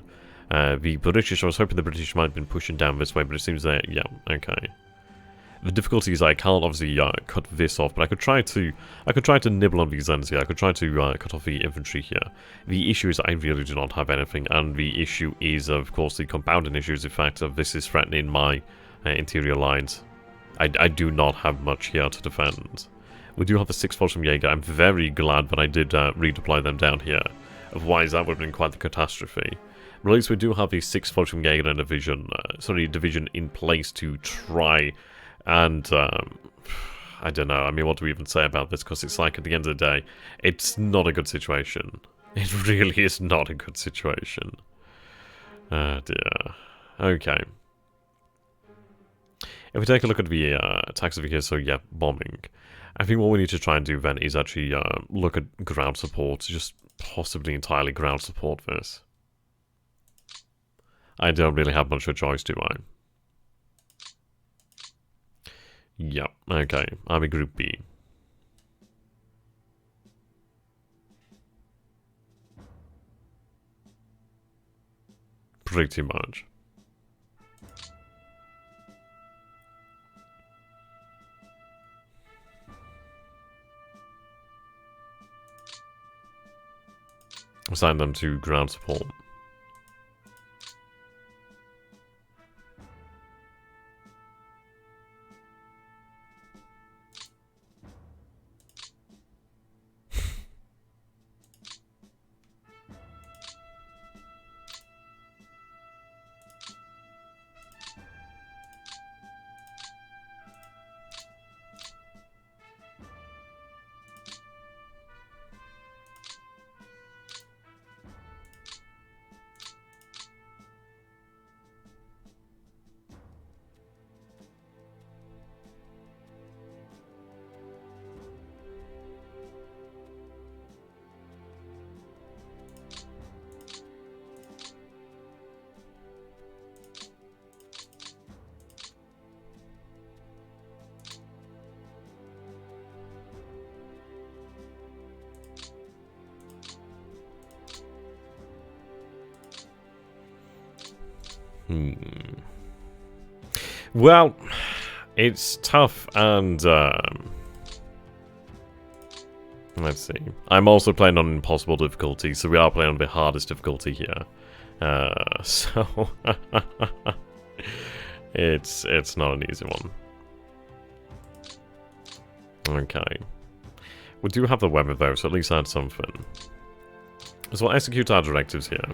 The British, I was hoping the British might have been pushing down this way, but it seems that, yeah, okay. The difficulty is I can't obviously cut this off, but I could try to nibble on these ends here. I could try to cut off the infantry here. The issue is I really do not have anything, and the issue is, of course, the compounding issues, the fact of this is threatening my interior lines. I do not have much here to defend. We do have the 6th Fallschirmjäger. I'm very glad that I did redeploy them down here. Otherwise, that would have been quite the catastrophe. But at least we do have the 6th Fallschirmjäger division in place to try and, I don't know, I mean, what do we even say about this? Because it's like, at the end of the day, it's not a good situation. It really is not a good situation. Oh dear. Okay. If we take a look at the attacks over here, so yeah, bombing. I think what we need to try and do then is actually look at ground support, just possibly entirely ground support this. I don't really have much of a choice, do I? Yep, okay. Army Group B. Pretty much. Assign them to ground support. Well, it's tough and, let's see. I'm also playing on impossible difficulty, so we are playing on the hardest difficulty here. So, it's not an easy one. Okay. We do have the weather though, so at least add something. So we'll execute our directives here.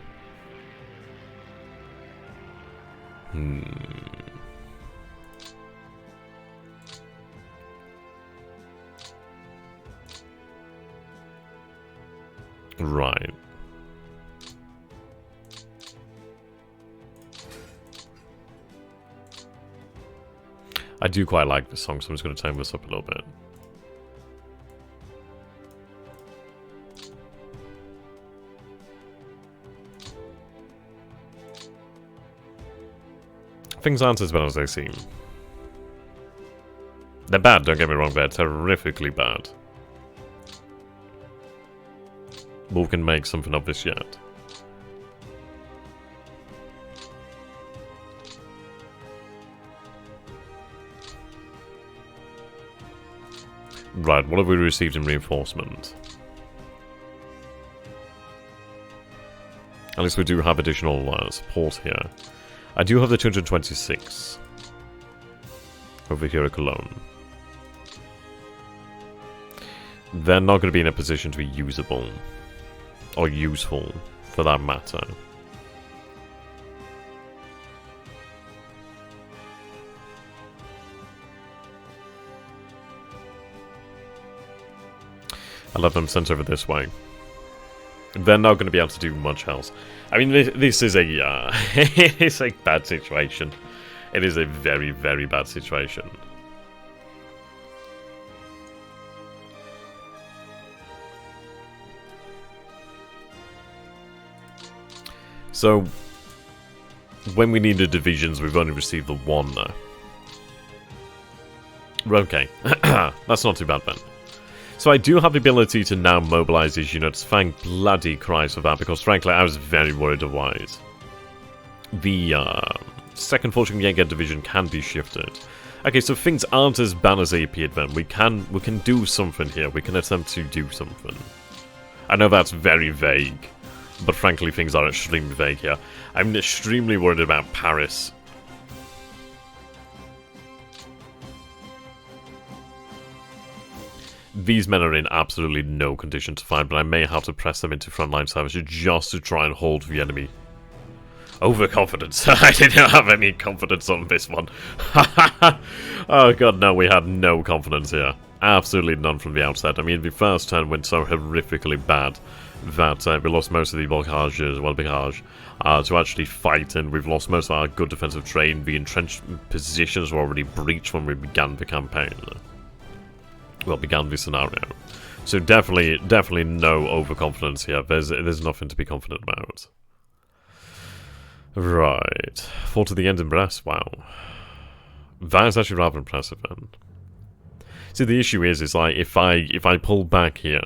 Right. I do quite like this song, so I'm just going to turn this up a little bit. Things aren't as bad as they seem. They're bad, don't get me wrong, they're terrifically bad. But we can make something of this yet. Right, what have we received in reinforcement? At least we do have additional support here. I do have the 226 over here at Cologne. They're not going to be in a position to be usable. Or useful, for that matter. I'll have them sent over this way. They're not going to be able to do much else. I mean, this is a it's a bad situation. It is a very, very bad situation. So, when we needed divisions, we've only received the one now. Okay, that's not too bad then. So I do have the ability to now mobilize these units. Thank bloody Christ for that, because frankly I was very worried otherwise. The 2nd Fortune Jaeger division can be shifted. Okay, so things aren't as bad as they appeared then. We can do something here. We can attempt to do something. I know that's very vague, but frankly things are extremely vague here. I'm extremely worried about Paris. These men are in absolutely no condition to fight, but I may have to press them into frontline service just to try and hold the enemy. Overconfidence. I didn't have any confidence on this one. Oh god, no, we had no confidence here. Absolutely none from the outset. I mean, the first turn went so horrifically bad that we lost most of the barrage to actually fight, and we've lost most of our good defensive terrain. The entrenched positions were already breached when we began the campaign. Well, began the scenario. So definitely no overconfidence here. There's nothing to be confident about. Right. Fought to the end in Brest. Wow. That is actually rather impressive then. See, the issue is like, if I pull back here,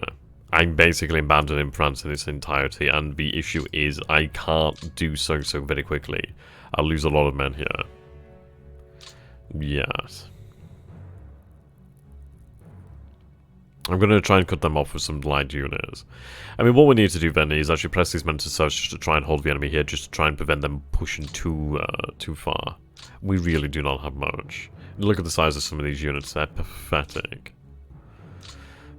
I'm basically abandoning France in its entirety, and the issue is I can't do so very quickly. I'll lose a lot of men here. Yes. I'm going to try and cut them off with some light units. I mean, what we need to do then is actually press these men to search just to try and hold the enemy here, just to try and prevent them pushing too far. We really do not have much. Look at the size of some of these units, they're pathetic.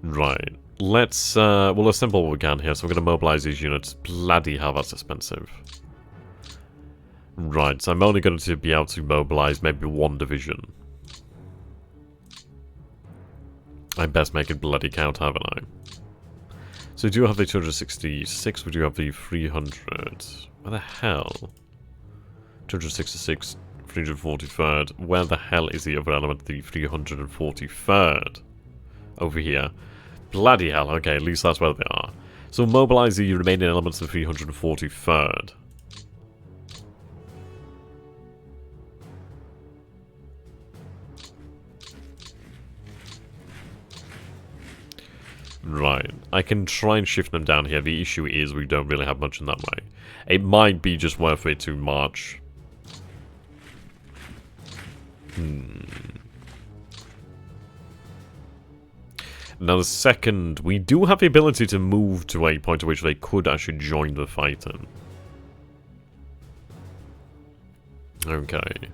Right, let's, we'll assemble what we can here, so we're going to mobilize these units. Bloody hell, that's expensive. Right, so I'm only going to be able to mobilize maybe one division. I best make it bloody count, haven't I? So we do have the 266, we do have the 300. Where the hell? 266, 343rd. Where the hell is the other element, the 343rd? Over here. Bloody hell, okay, at least that's where they are. So mobilize the remaining elements of the 343rd. Right, I can try and shift them down here. The issue is we don't really have much in that way. It might be just worth it to march. Now the second, we do have the ability to move to a point at which they could actually join the fighting. Okay.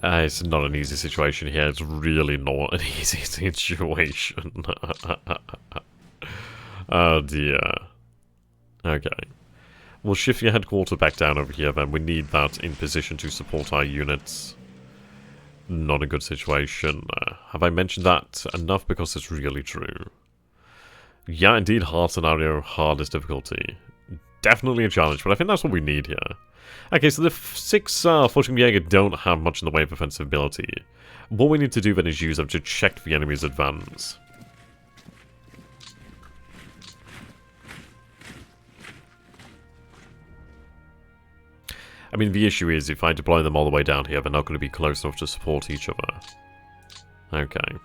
It's not an easy situation here. It's really not an easy situation. Oh dear. Okay. We'll shift your headquarters back down over here then. We need that in position to support our units. Not a good situation. Have I mentioned that enough? Because it's really true. Yeah, indeed, hard scenario, hardest difficulty. Definitely a challenge, but I think that's what we need here. Okay, so the 6 Fortune Jaeger don't have much in the way of offensive ability. What we need to do then is use them to check the enemy's advance. I mean, the issue is, if I deploy them all the way down here, they're not going to be close enough to support each other. Okay.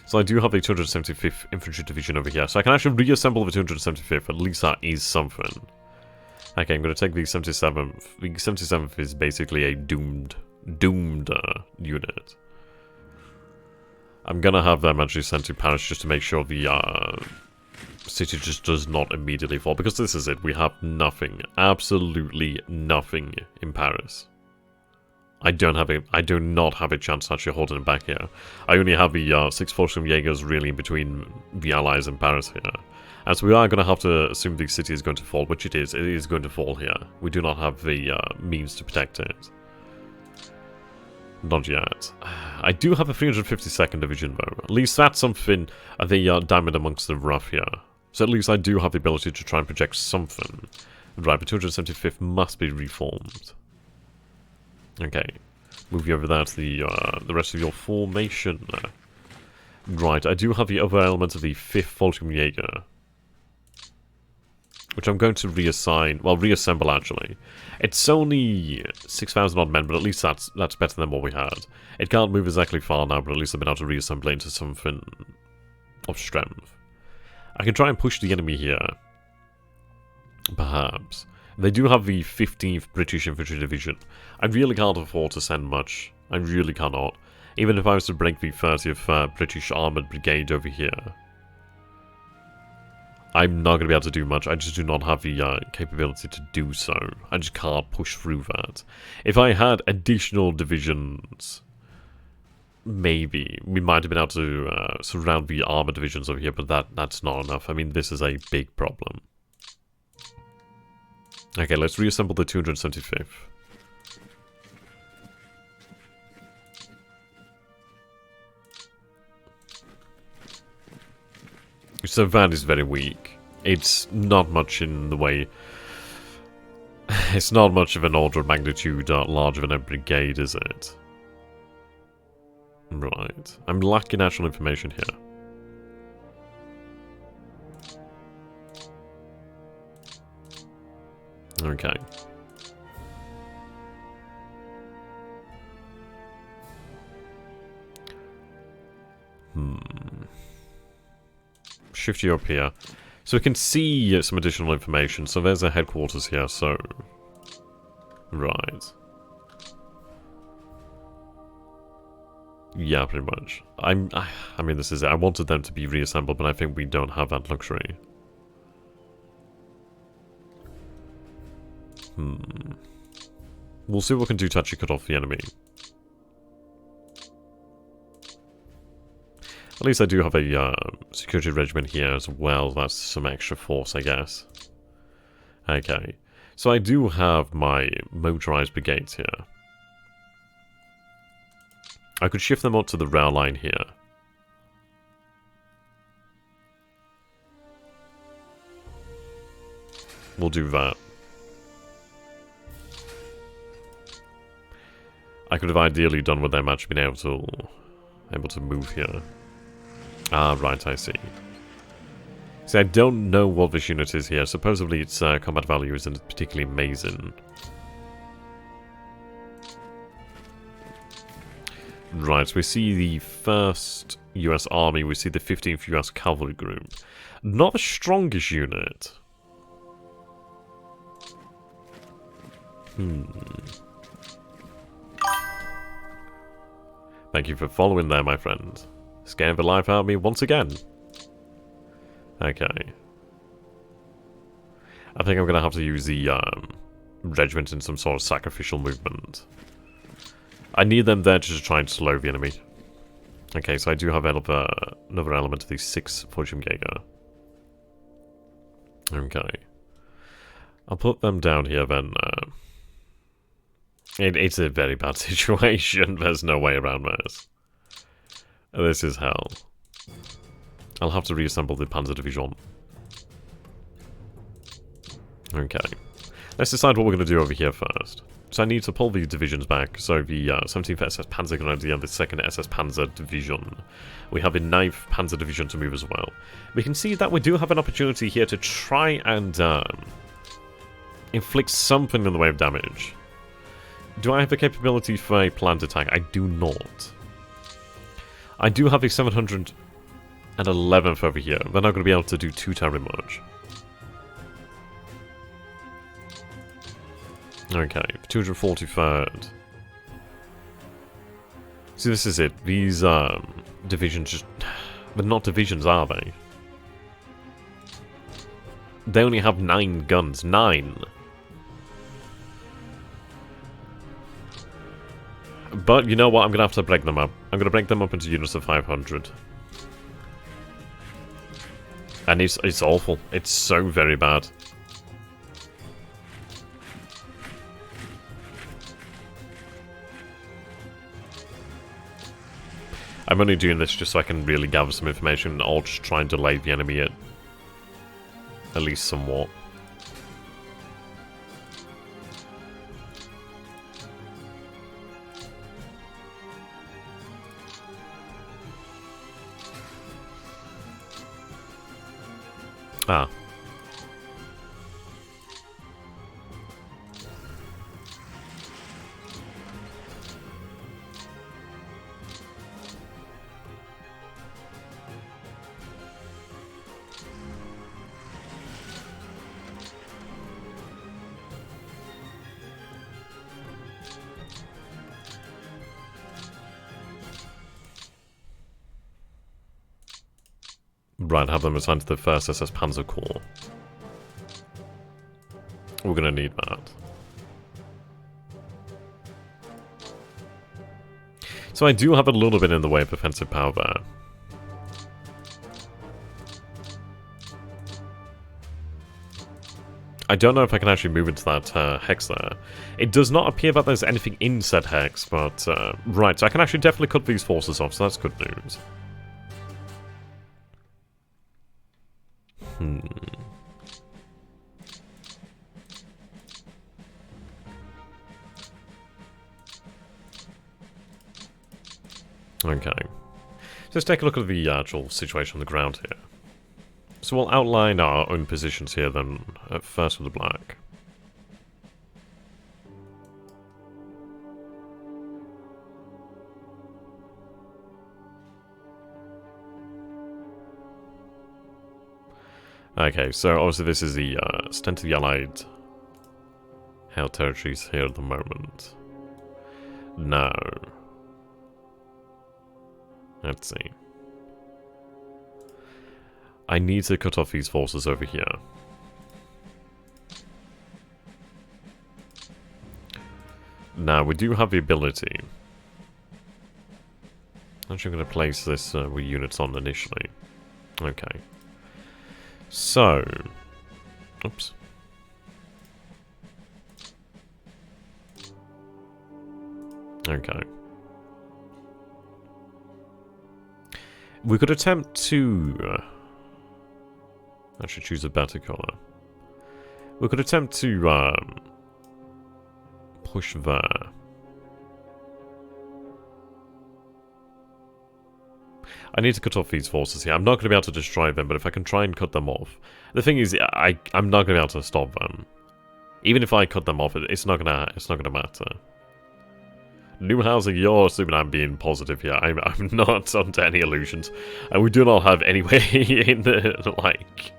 So I do have the 275th Infantry Division over here, so I can actually reassemble the 275th, at least that is something. Okay, I'm going to take the 77th. The 77th is basically a doomed unit. I'm going to have them actually sent to Paris just to make sure the city just does not immediately fall, because this is it. We have nothing, absolutely nothing in Paris. I do not have a chance actually holding it back here. I only have the 6 Fortune Jaegers really in between the Allies and Paris here. As we are going to have to assume the city is going to fall, which it is going to fall here. We do not have the means to protect it. Not yet. I do have a 352nd Division though. At least that's something, the diamond amongst the rough here. So at least I do have the ability to try and project something. Right, but 275th must be reformed. Okay. Move you over there to the rest of your formation. Right, I do have the other elements of the 5th Fortune Jaeger. which I'm going to reassign, well, reassemble actually. It's only 6,000 odd men, but at least that's better than what we had. It can't move exactly far now, but at least I've been able to reassemble it into something of strength. I can try and push the enemy here, perhaps. They do have the 15th British Infantry Division. I really can't afford to send much. I really cannot. Even if I was to break the 30th British Armoured Brigade over here, I'm not going to be able to do much. I just do not have the capability to do so. I just can't push through that. If I had additional divisions, maybe we might have been able to surround the armor divisions over here, but that's not enough. I mean, this is a big problem. Okay, let's reassemble the 275th. So that is very weak. It's not much in the way... It's not much of an order of magnitude larger than a brigade, is it? Right. I'm lacking actual information here. Okay. Shift you up here. So we can see some additional information. So there's a headquarters here, so... Right. Yeah, pretty much. I mean, this is it. I wanted them to be reassembled, but I think we don't have that luxury. We'll see what we can do to actually cut off the enemy. At least I do have a security regiment here as well. That's some extra force, I guess. Okay. So I do have my motorized brigades here. I could shift them up to the rail line here. We'll do that. I could have ideally done with them actually being able to move here. Ah, right, I see. See, I don't know what this unit is here. Supposedly its combat value isn't particularly amazing. Right, so we see the 1st US Army, we see the 15th US Cavalry Group. Not the strongest unit. Thank you for following there, my friend. Scaring the life out of me once again. Okay. I think I'm going to have to use the regiment in some sort of sacrificial movement. I need them there to just try and slow the enemy. Okay, so I do have another element of the 6th Fallschirmjäger. Okay. I'll put them down here then. It's a very bad situation. There's no way around this. This is hell. I'll have to reassemble the Panzer Division. Okay. Let's decide what we're going to do over here first. So I need to pull the divisions back. So the 17th SS Panzer Grenadier and the 2nd SS Panzer Division. We have a 9th Panzer Division to move as well. We can see that we do have an opportunity here to try and inflict something in the way of damage. Do I have the capability for a planned attack? I do not. I do have a 711th over here. They're not going to be able to do too terribly much. Okay, 243rd. See, this is it. These divisions just... They're not divisions, are they? They only have 9 guns. 9! But you know what? I'm going to have to break them up. I'm going to break them up into units of 500. And it's awful. It's so very bad. I'm only doing this just so I can really gather some information, or just try and delay the enemy at least somewhat. Ah. Right, have them assigned to the 1st SS Panzer Corps. We're gonna need that. So I do have a little bit in the way of offensive power there. I don't know if I can actually move into that hex there. It does not appear that there's anything in said hex, but... right, so I can actually definitely cut these forces off, so that's good news. Okay. So let's take a look at the actual situation on the ground here. So we'll outline our own positions here then, first with the black. Okay, so obviously this is the extent of the Allied held territories here at the moment. Now, let's see. I need to cut off these forces over here. Now, we do have the ability. Actually, I'm going to place this with units on initially. Okay. So, oops. Okay. We could attempt to... actually choose a better color. We could attempt to push there. I need to cut off these forces here. I'm not going to be able to destroy them, but if I can try and cut them off... The thing is, I'm not going to be able to stop them. Even if I cut them off, it's not gonna matter. New housing, you're assuming I'm being positive here. I'm not under any illusions. And we do not have any way in the, like...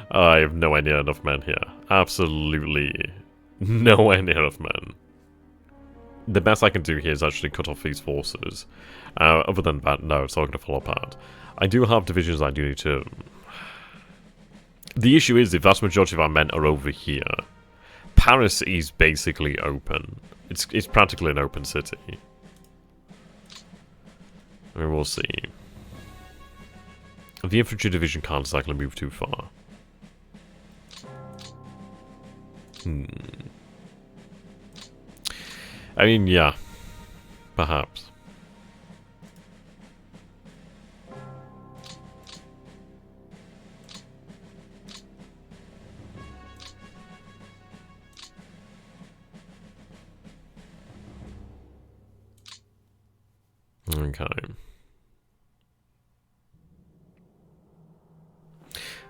I have nowhere near enough men here. Absolutely nowhere near enough men. The best I can do here is actually cut off these forces. Other than that, no, it's all going to fall apart. I do have divisions I do need to... The issue is the vast majority of our men are over here. Paris is basically open. It's practically an open city. I mean, we'll see. The infantry division can't exactly move too far. I mean, yeah. Perhaps. Okay.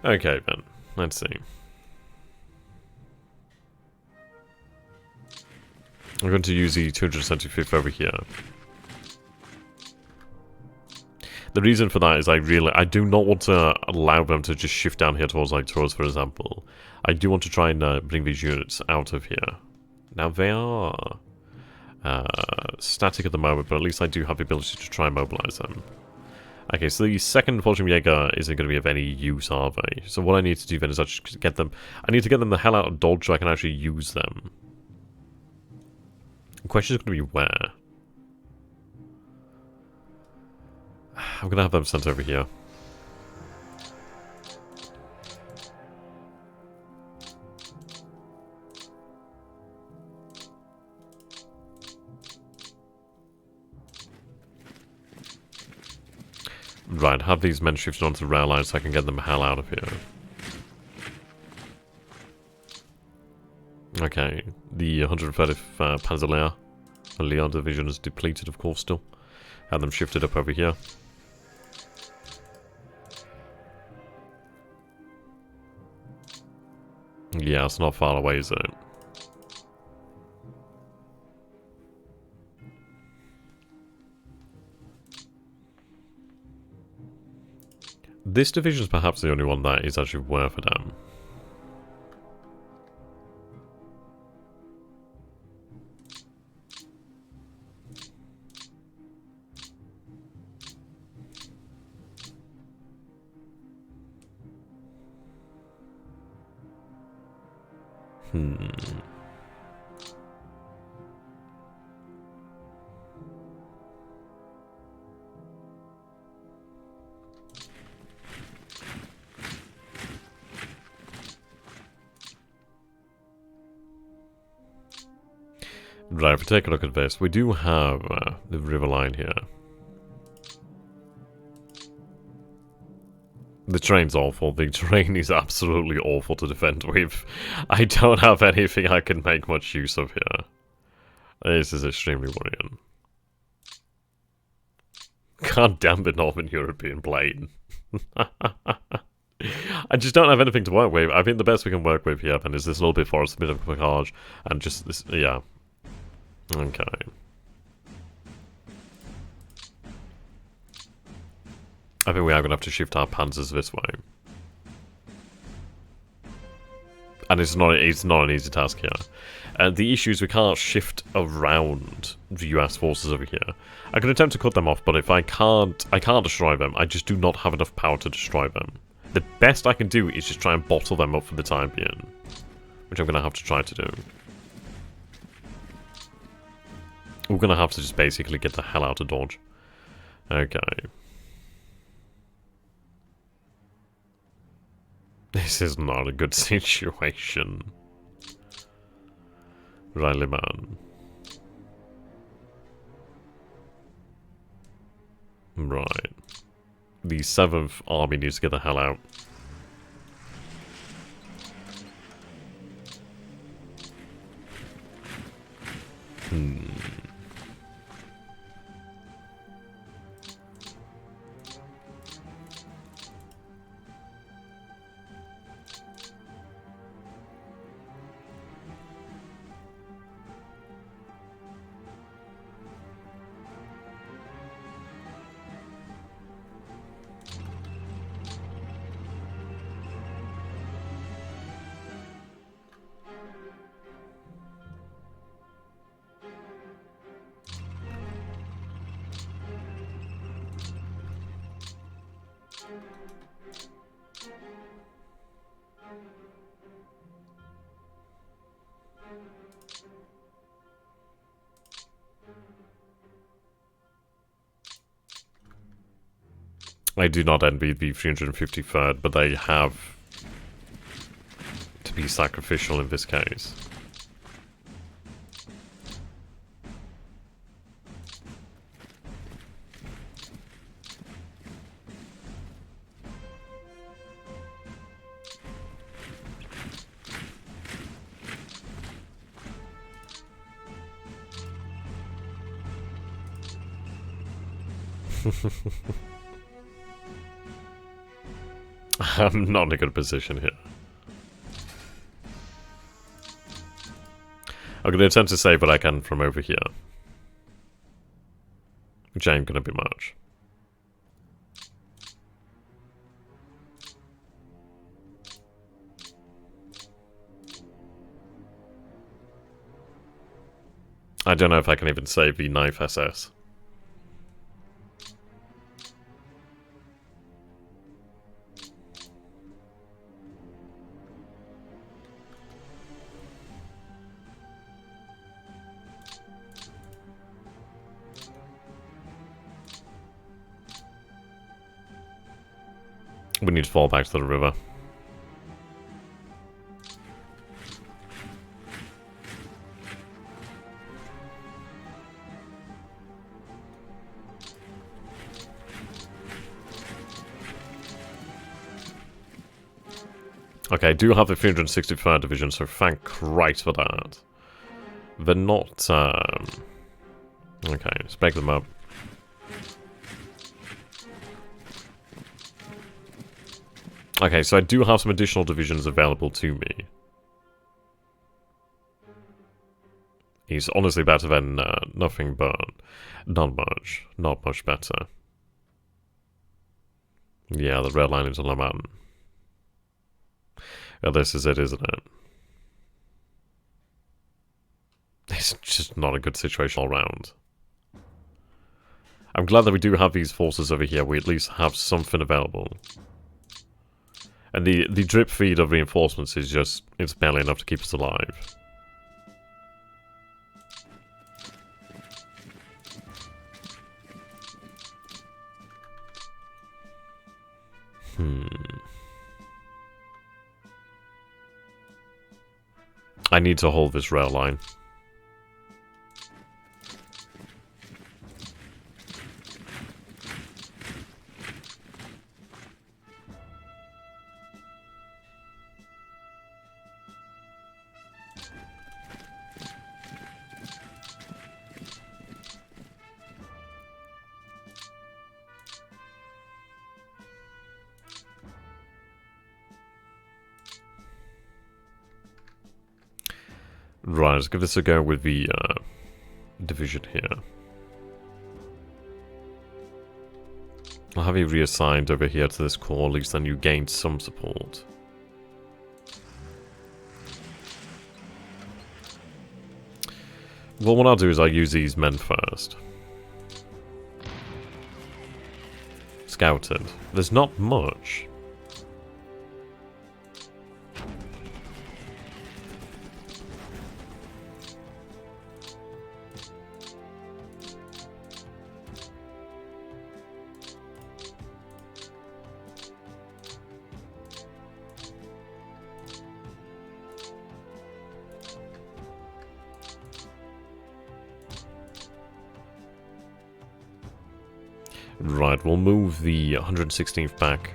Okay, then. Let's see. I'm going to use the 275th over here. The reason for that is I do not want to allow them to just shift down here towards like Taurus, for example. I do want to try and bring these units out of here. Now they are static at the moment, but at least I do have the ability to try and mobilize them. Okay, so the second Jäger isn't going to be of any use, are they? So what I need to do then is actually get them... I need to get them the hell out of Dodge so I can actually use them. The question is going to be where? I'm going to have them sent over here. Right, have these men shifted onto the rail line so I can get them the hell out of here. Okay, the 130th Panzer Leon division is depleted, of course, still. Have them shifted up over here. Yeah, it's not far away, is it? This division is perhaps the only one that is actually worth a damn. Right, if we take a look at this, we do have the river line here. The terrain's awful. The terrain is absolutely awful to defend with. I don't have anything I can make much use of here. This is extremely worrying. God damn the Northern European plane. I just don't have anything to work with. I think the best we can work with here then is this little bit forest, a bit of placage, and just this, yeah. Okay. I think we are going to have to shift our panzers this way. And it's not an easy task here. And the issue is we can't shift around the US forces over here. I can attempt to cut them off, but if I can't destroy them. I just do not have enough power to destroy them. The best I can do is just try and bottle them up for the time being. Which I'm going to have to try to do. We're going to have to just basically get the hell out of Dodge. Okay. This is not a good situation. Riley man. Right. The 7th Army needs to get the hell out. I do not envy the 353rd, but they have to be sacrificial in this case. I'm not in a good position here. I'm going to attempt to save what I can from over here. Which ain't going to be much. I don't know if I can even save the 9th SS. We need to fall back to the river. Okay, I do have the 363rd Division, so thank Christ for that. They're not, okay, let's break them up. Okay, so I do have some additional divisions available to me. He's honestly better than nothing, but not much. Not much better. Yeah, the red line is on the mountain. Well, this is it, isn't it? It's just not a good situation all round. I'm glad that we do have these forces over here. We at least have something available. And the drip feed of reinforcements is just, it's barely enough to keep us alive. I need to hold this rail line. Right, let's give this a go with the division here. I'll have you reassigned over here to this core, at least then you gained some support. Well, what I'll do is I'll use these men first. Scouted. There's not much. Right, we'll move the 116th back.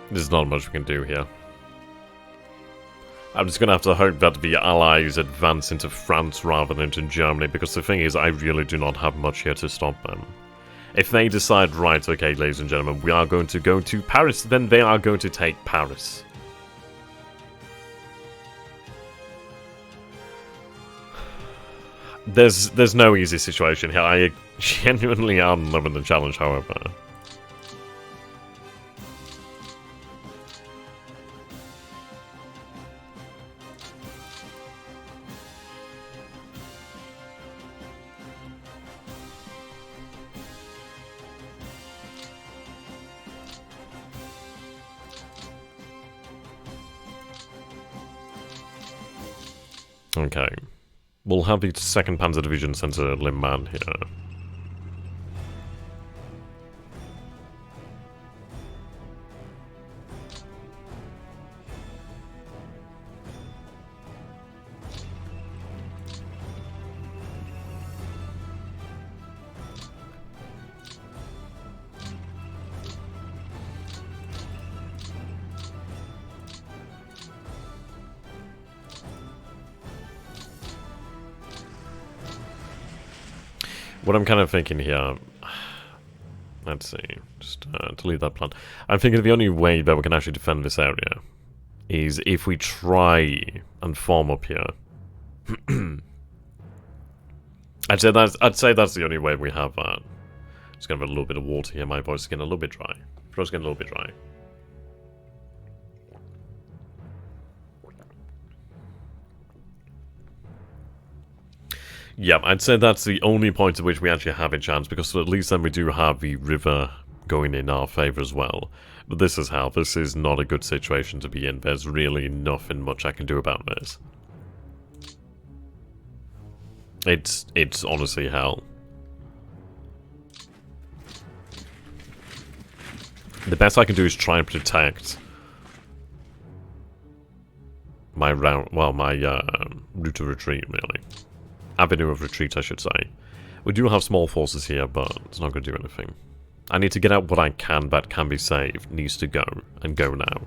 There's not much we can do here. I'm just going to have to hope that the Allies advance into France rather than into Germany, because the thing is, I really do not have much here to stop them. If they decide, right, okay, ladies and gentlemen, we are going to go to Paris, then they are going to take Paris. There's no easy situation here. I genuinely am loving the challenge, however. Okay. We'll have the 2nd Panzer Division sent to Liman here. What I'm kind of thinking here, let's see, just to leave that plan. I'm thinking the only way that we can actually defend this area is if we try and form up here. I'd say that's the only way we have that. Just gonna have a little bit of water here. My voice is getting a little bit dry. Throat's getting a little bit dry. Yeah, I'd say that's the only point at which we actually have a chance, because at least then we do have the river going in our favour as well. But this is how. This is not a good situation to be in. There's really nothing much I can do about this. It's honestly hell. The best I can do is try and protect my route, well, my route of retreat, really. Avenue of retreat, I should say. We do have small forces here, but it's not going to do anything. I need to get out what I can that can be saved. Needs to go, and go now.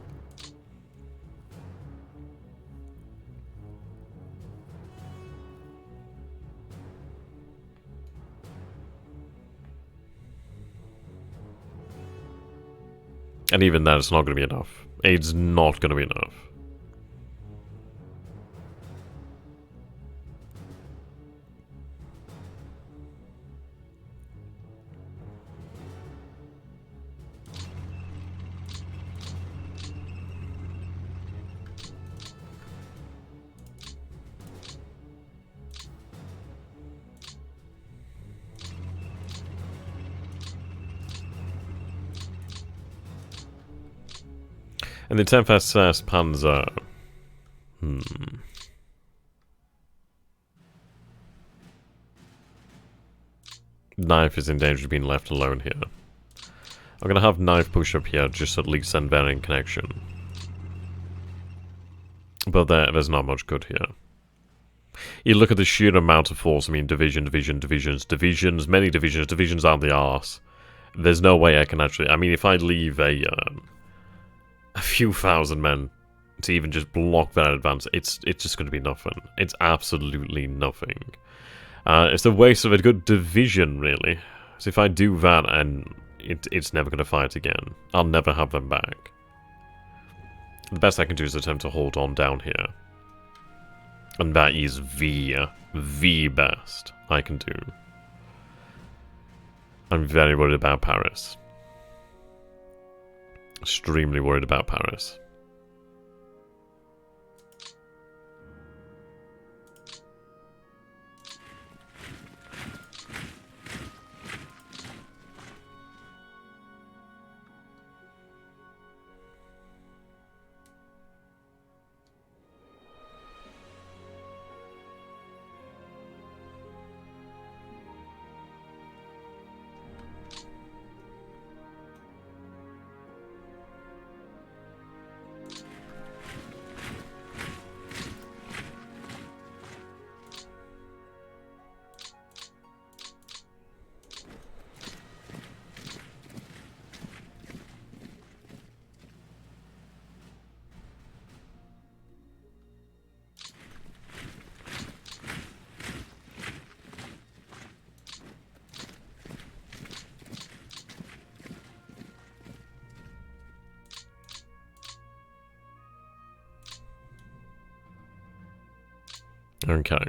And even then, it's not going to be enough. It's not going to be enough. And the 10th SS Panzer... Knife is in danger of being left alone here. I'm going to have Knife push up here, just at least send that in connection. But there's not much good here. You look at the sheer amount of force, I mean, divisions, many divisions, divisions out the arse. There's no way I can actually... I mean, if I leave a few thousand men to even just block that advance, it's just going to be nothing. It's absolutely nothing. It's a waste of a good division, really. So if I do that, and it's never going to fight again. I'll never have them back. The best I can do is attempt to hold on down here. And that is the best I can do. I'm very worried about Paris. Extremely worried about Paris. Okay.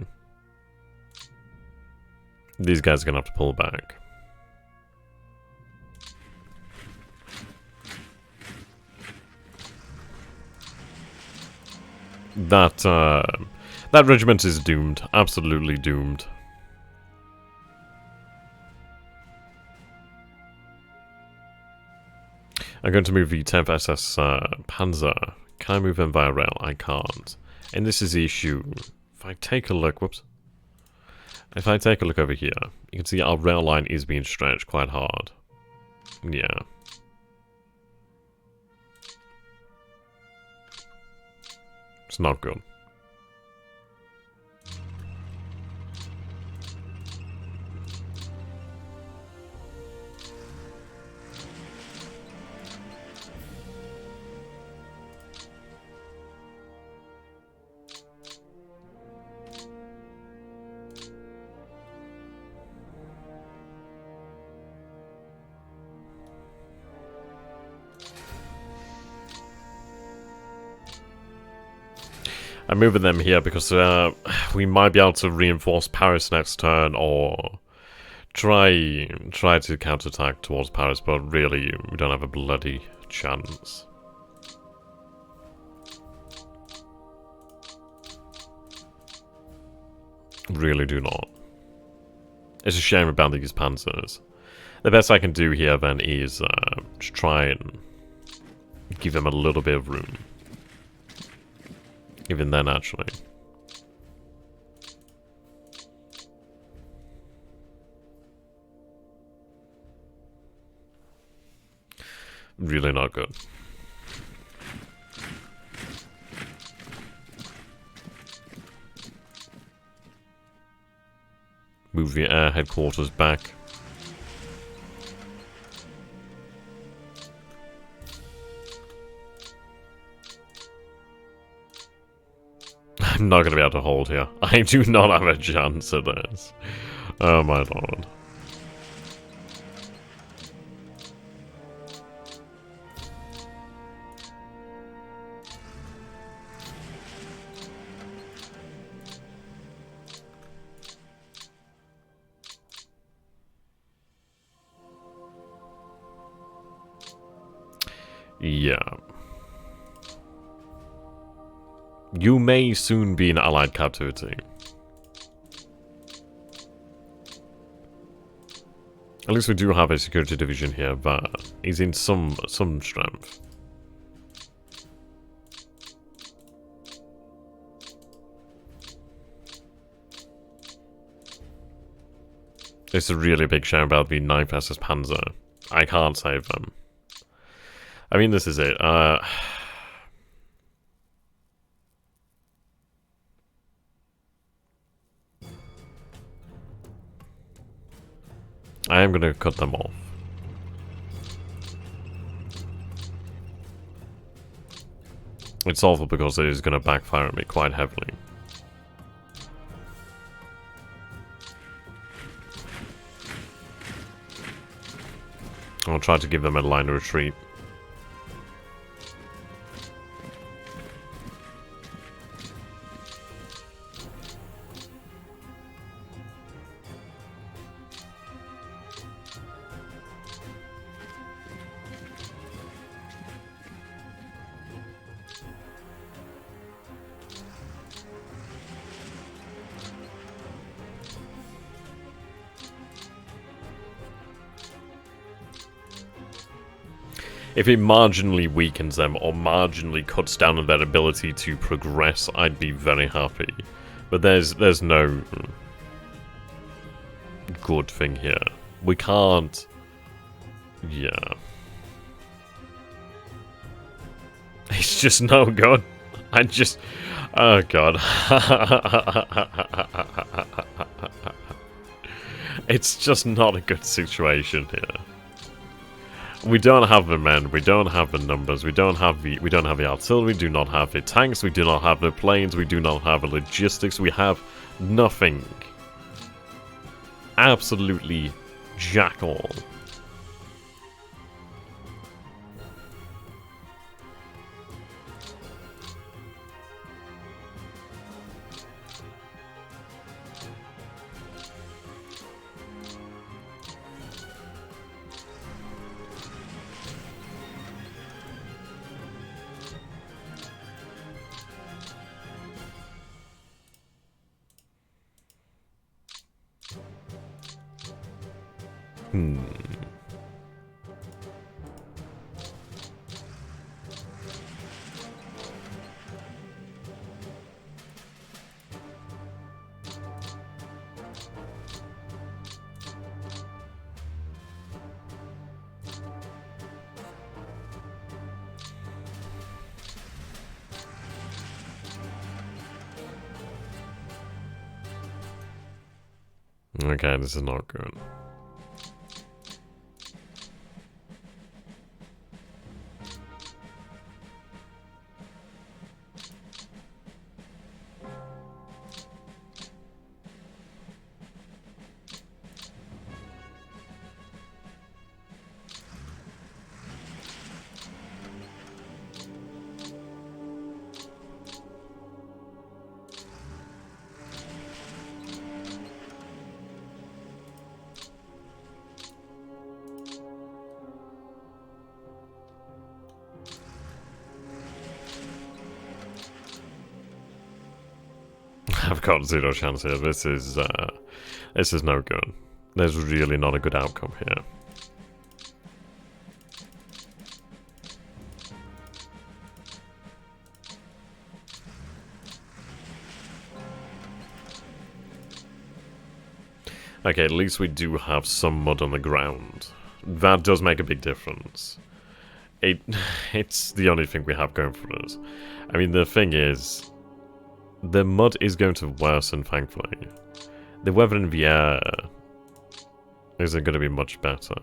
These guys are going to have to pull back. That regiment is doomed. Absolutely doomed. I'm going to move the 10th SS Panzer. Can I move them via rail? I can't. And this is the issue. If I take a look, whoops. If I take a look over here, you can see our rail line is being stretched quite hard. Yeah. It's not good. I'm moving them here because we might be able to reinforce Paris next turn, or try to counterattack towards Paris, but really, we don't have a bloody chance. Really do not. It's a shame about these panzers. The best I can do here then is try and give them a little bit of room. Even then, actually. Really not good. Move the air headquarters back. I'm not going to be able to hold here. I do not have a chance at this. Oh my lord. Yeah. You may soon be in Allied captivity. At least we do have a security division here that is in some strength. It's a really big shame about the 9th SS Panzer. I can't save them. I mean, this is it. I am going to cut them off. It's awful because it is going to backfire at me quite heavily. I'll try to give them a line of retreat. If it marginally weakens them or marginally cuts down on their ability to progress, I'd be very happy. But there's no good thing here. We can't... Yeah. It's just no good. I just... Oh god. It's just not a good situation here. We don't have the men, we don't have the numbers, we don't have the artillery, we do not have the tanks, we do not have the planes, we do not have the logistics, we have nothing. Absolutely jack all. Okay, this is not good. have got zero chance here. This is no good. There's really not a good outcome here. Okay, at least we do have some mud on the ground. That does make a big difference. It's the only thing we have going for us. I mean, the thing is, the mud is going to worsen, thankfully. The weather in the air isn't going to be much better.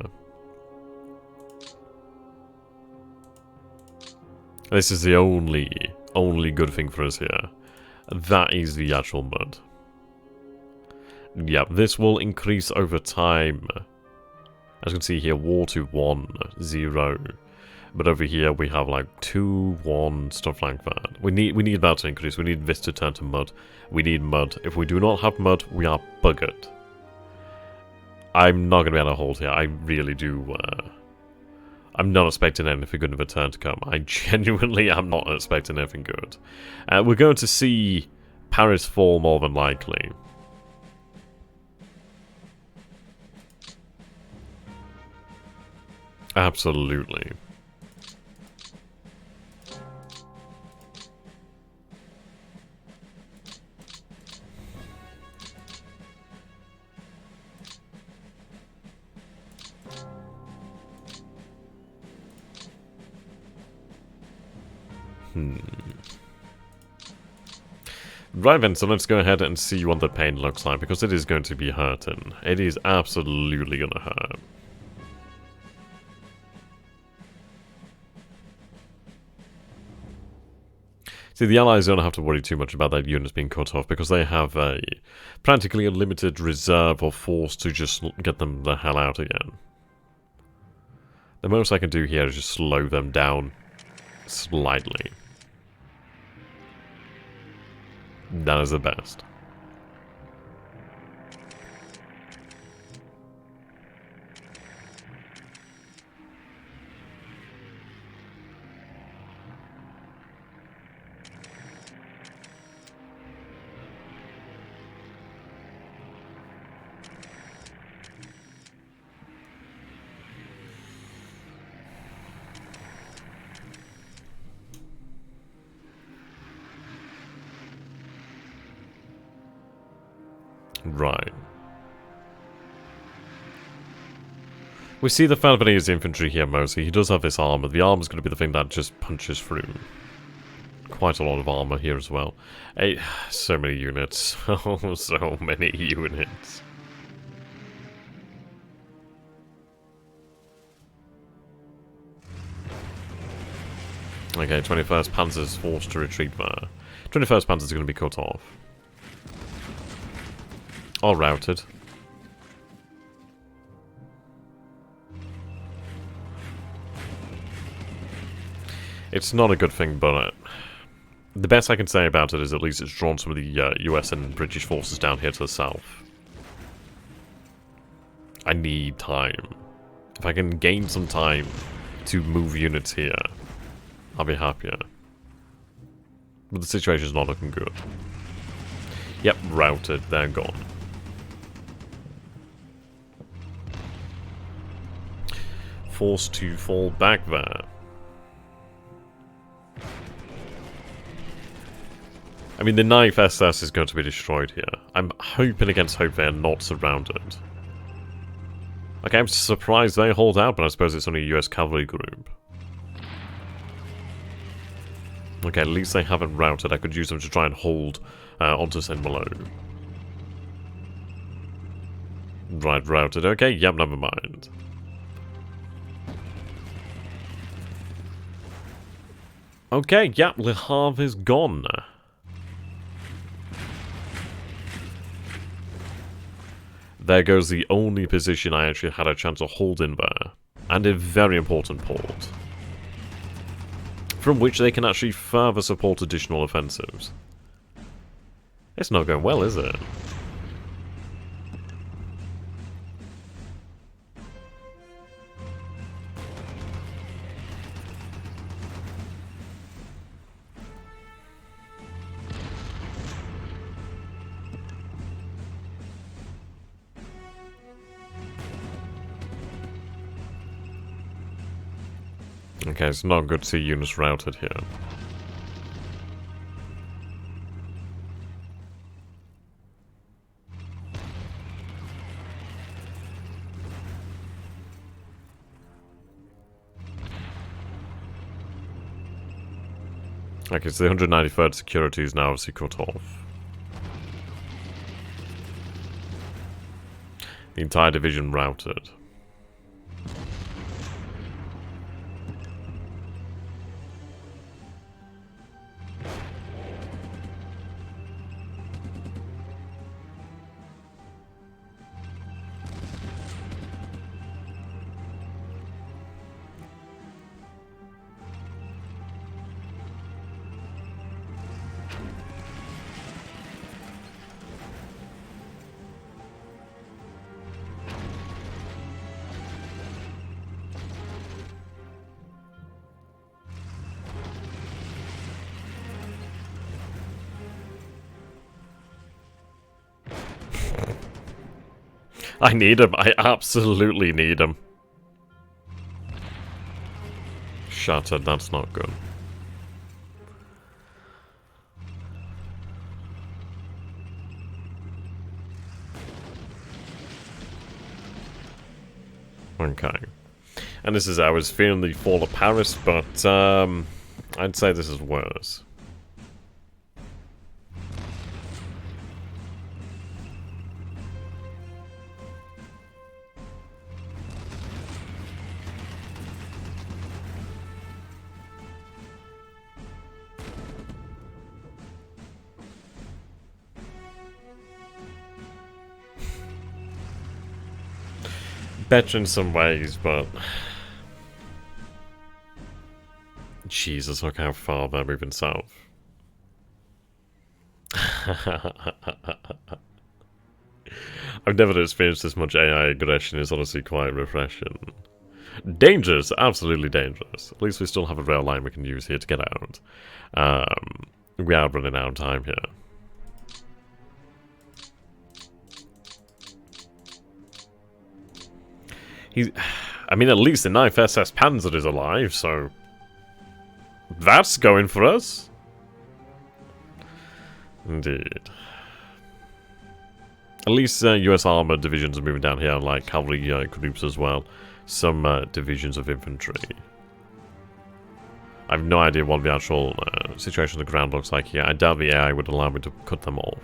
This is the only good thing for us here. That is the actual mud. Yeah, this will increase over time. As you can see here, water 1, 0. But over here we have like 2, 1, stuff like that. We need that to increase. We need this to turn to mud. We need mud. If we do not have mud, we are buggered. I'm not going to be able to hold here. I really do. I'm not expecting anything good of a turn to come. I genuinely am not expecting anything good. We're going to see Paris fall more than likely. Absolutely. Right then, so let's go ahead and see what the pain looks like, because it is going to be hurting. It is absolutely gonna hurt. See, the Allies don't have to worry too much about their units being cut off, because they have a practically unlimited reserve of force to just get them the hell out again. The most I can do here is just slow them down slightly. That is the best. Right. We see the Falconer's infantry here mostly. He does have this armor. The armor is going to be the thing that just punches through. Quite a lot of armor here as well. So many units. Oh, so many units. Okay, 21st Panzer is forced to retreat there. 21st Panzer is going to be cut off. Or routed. It's not a good thing, but the best I can say about it is at least it's drawn some of the US and British forces down here to the south. I need time. If I can gain some time to move units here, I'll be happier. But the situation's not looking good. Yep, routed. They're gone. Forced to fall back there. I mean, the 9th SS is going to be destroyed here. I'm hoping against hope they're not surrounded. Okay, I'm surprised they hold out, but I suppose it's only a US cavalry group. Okay, at least they haven't routed. I could use them to try and hold onto Saint-Malo. Right, routed. Okay, yep, never mind. Okay, yeah, Le Havre is gone. There goes the only position I actually had a chance of holding there. And a very important port. From which they can actually further support additional offensives. It's not going well, is it? Okay, it's not good to see units routed here. Okay, so the 193rd security is now obviously cut off. The entire division routed. I need him. I absolutely need him. Shattered, that's not good. Okay. And this is, I was fearing the fall of Paris, but I'd say this is worse. Better in some ways, but... Jesus, look how far they're moving south. I've never experienced this much AI aggression. It's honestly quite refreshing. Dangerous, absolutely dangerous. At least we still have a rail line we can use here to get out. We are running out of time here. I mean, at least the 9th SS Panzer is alive, so... That's going for us. Indeed. At least US armored divisions are moving down here, like cavalry groups as well. Some divisions of infantry. I have no idea what the actual situation on the ground looks like here. I doubt the AI would allow me to cut them off.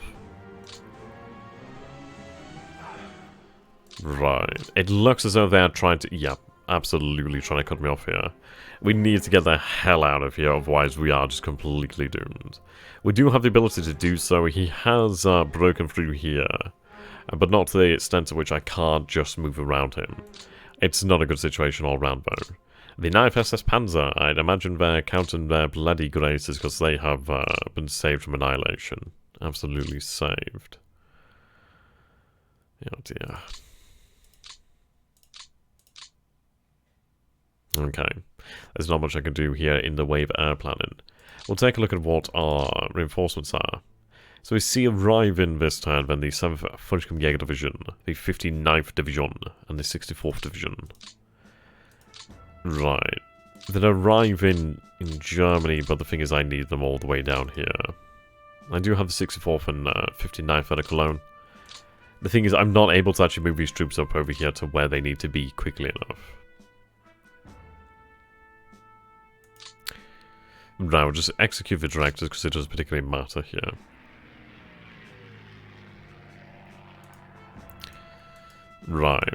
Right. It looks as though they're trying to... Yeah, absolutely trying to cut me off here. We need to get the hell out of here, otherwise we are just completely doomed. We do have the ability to do so. He has broken through here, but not to the extent to which I can't just move around him. It's not a good situation all round, though. The 9th SS Panzer, I'd imagine they're counting their bloody graces because they have been saved from annihilation. Absolutely saved. Oh dear. Okay, there's not much I can do here in the way of air planning. We'll take a look at what our reinforcements are. So we see arriving this turn then the 7th French-Jäger Division, the 59th Division, and the 64th Division. Right. They're arriving in Germany, but the thing is I need them all the way down here. I do have the 64th and 59th at Cologne. The thing is I'm not able to actually move these troops up over here to where they need to be quickly enough. Right, we'll just execute the directives because it doesn't particularly matter here. Right.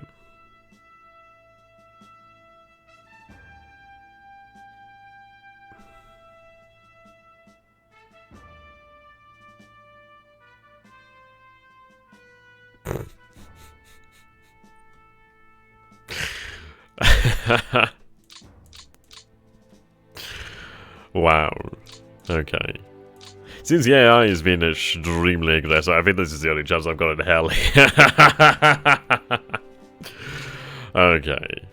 Wow. Okay. Since the AI has been extremely aggressive, I think this is the only chance I've got in hell. Okay.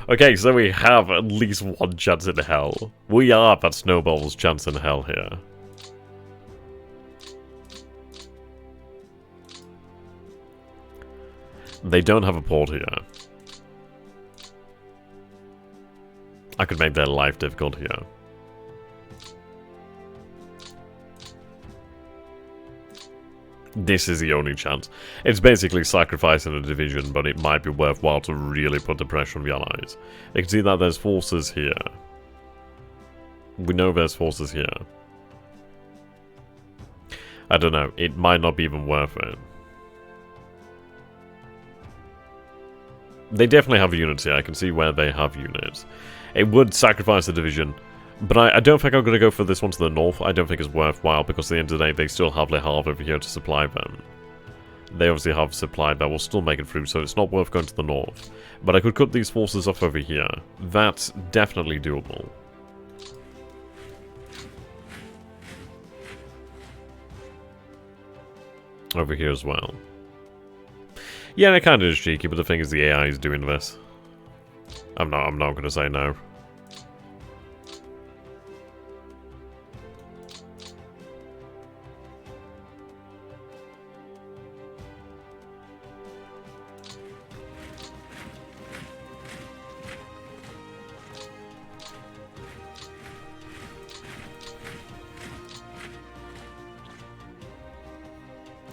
Okay, so we have at least one chance in hell. We are that snowball's chance in hell here. They don't have a port here. I could make their life difficult here. This is the only chance. It's basically sacrificing a division, but it might be worthwhile to really put the pressure on the allies. You can see that there's forces here. We know there's forces here. I don't know, it might not be even worth it. They definitely have units here, I can see where they have units. It would sacrifice the division, but I don't think I'm going to go for this one to the north. I don't think it's worthwhile, because at the end of the day, they still have Le Havre over here to supply them. They obviously have supply that will still make it through, so it's not worth going to the north. But I could cut these forces off over here. That's definitely doable. Over here as well. Yeah, it kind of is cheeky, but the thing is the AI is doing this. I'm not going to say no.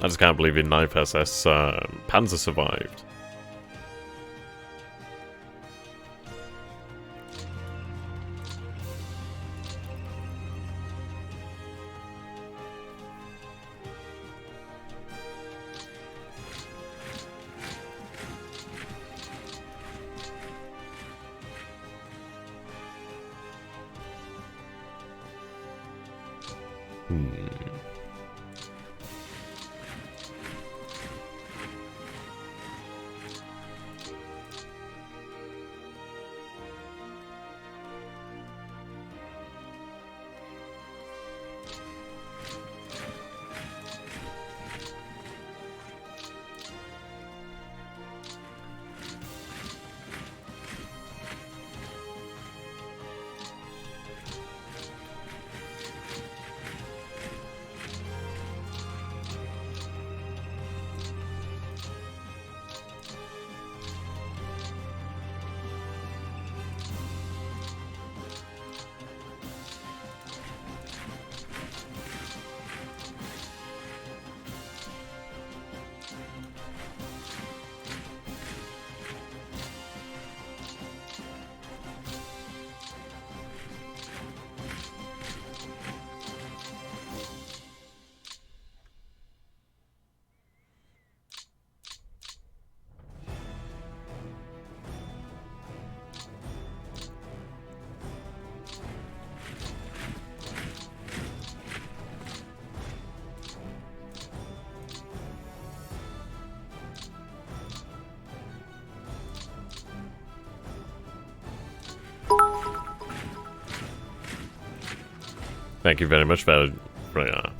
I just can't believe in 9th SS Panzer survived. Thank you very much, Freya.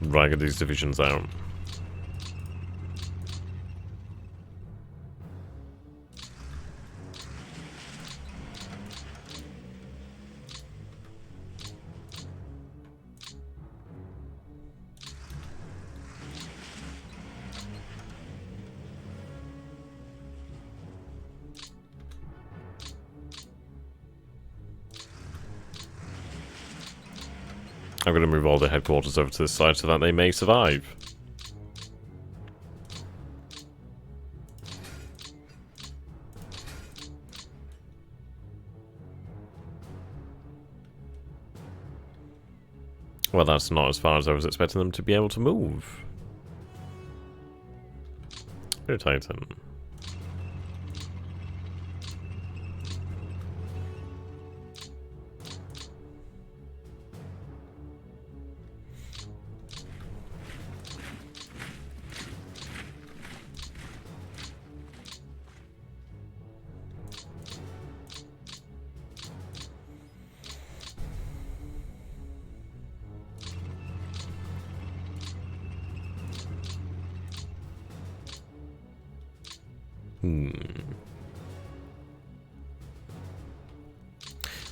Right, get these divisions out. I'm going to move all the headquarters over to this side so that they may survive. Well, that's not as far as I was expecting them to be able to move. Go Titan.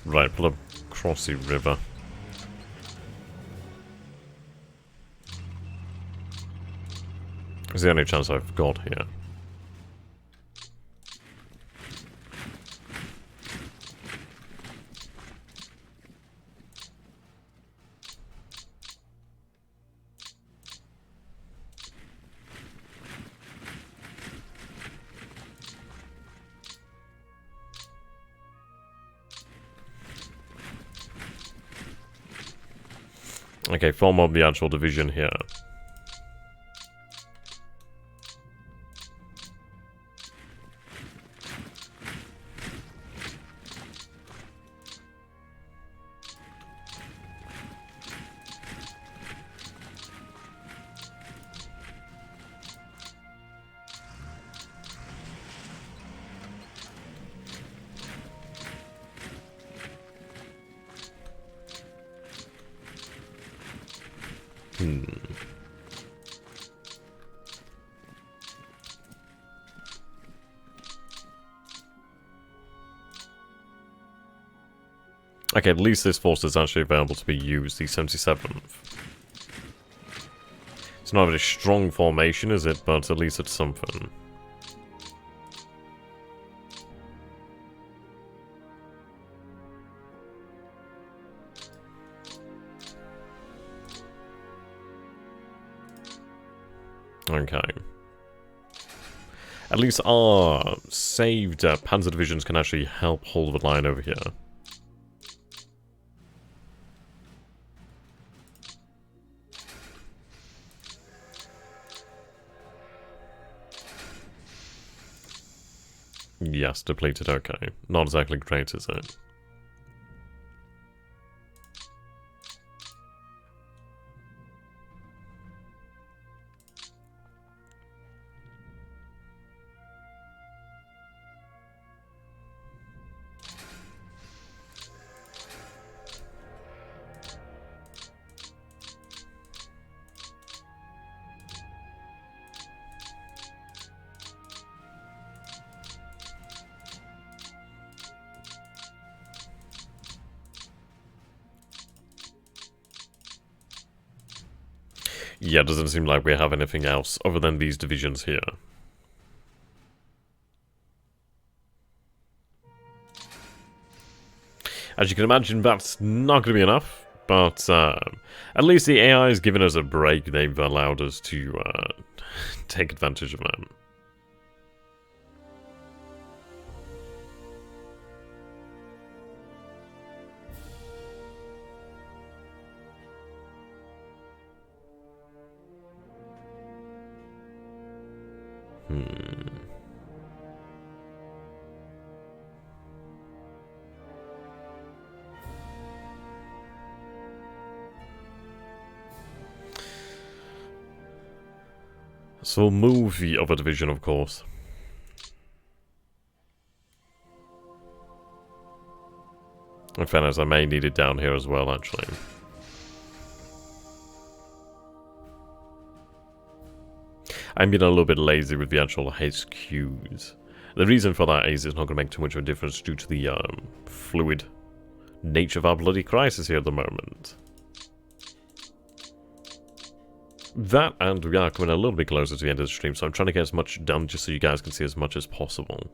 Right, pull up across the river. It's the only chance I've got here. Okay, form up the actual division here. Okay, at least this force is actually available to be used, the 77th. It's not a very strong formation, is it? But at least it's something. Okay. At least our saved panzer divisions can actually help hold the line over here. Yes, depleted, okay. Not exactly great, is it? Yeah, it doesn't seem like we have anything else other than these divisions here. As you can imagine, that's not going to be enough, but at least the AI has given us a break. They've allowed us to take advantage of them. So we'll move the other division, of course. In fairness, I may need it down here as well, actually. I'm being a little bit lazy with the actual HQs. The reason for that is it's not going to make too much of a difference due to the fluid nature of our bloody crisis here at the moment. That, and we are coming a little bit closer to the end of the stream, so I'm trying to get as much done just so you guys can see as much as possible.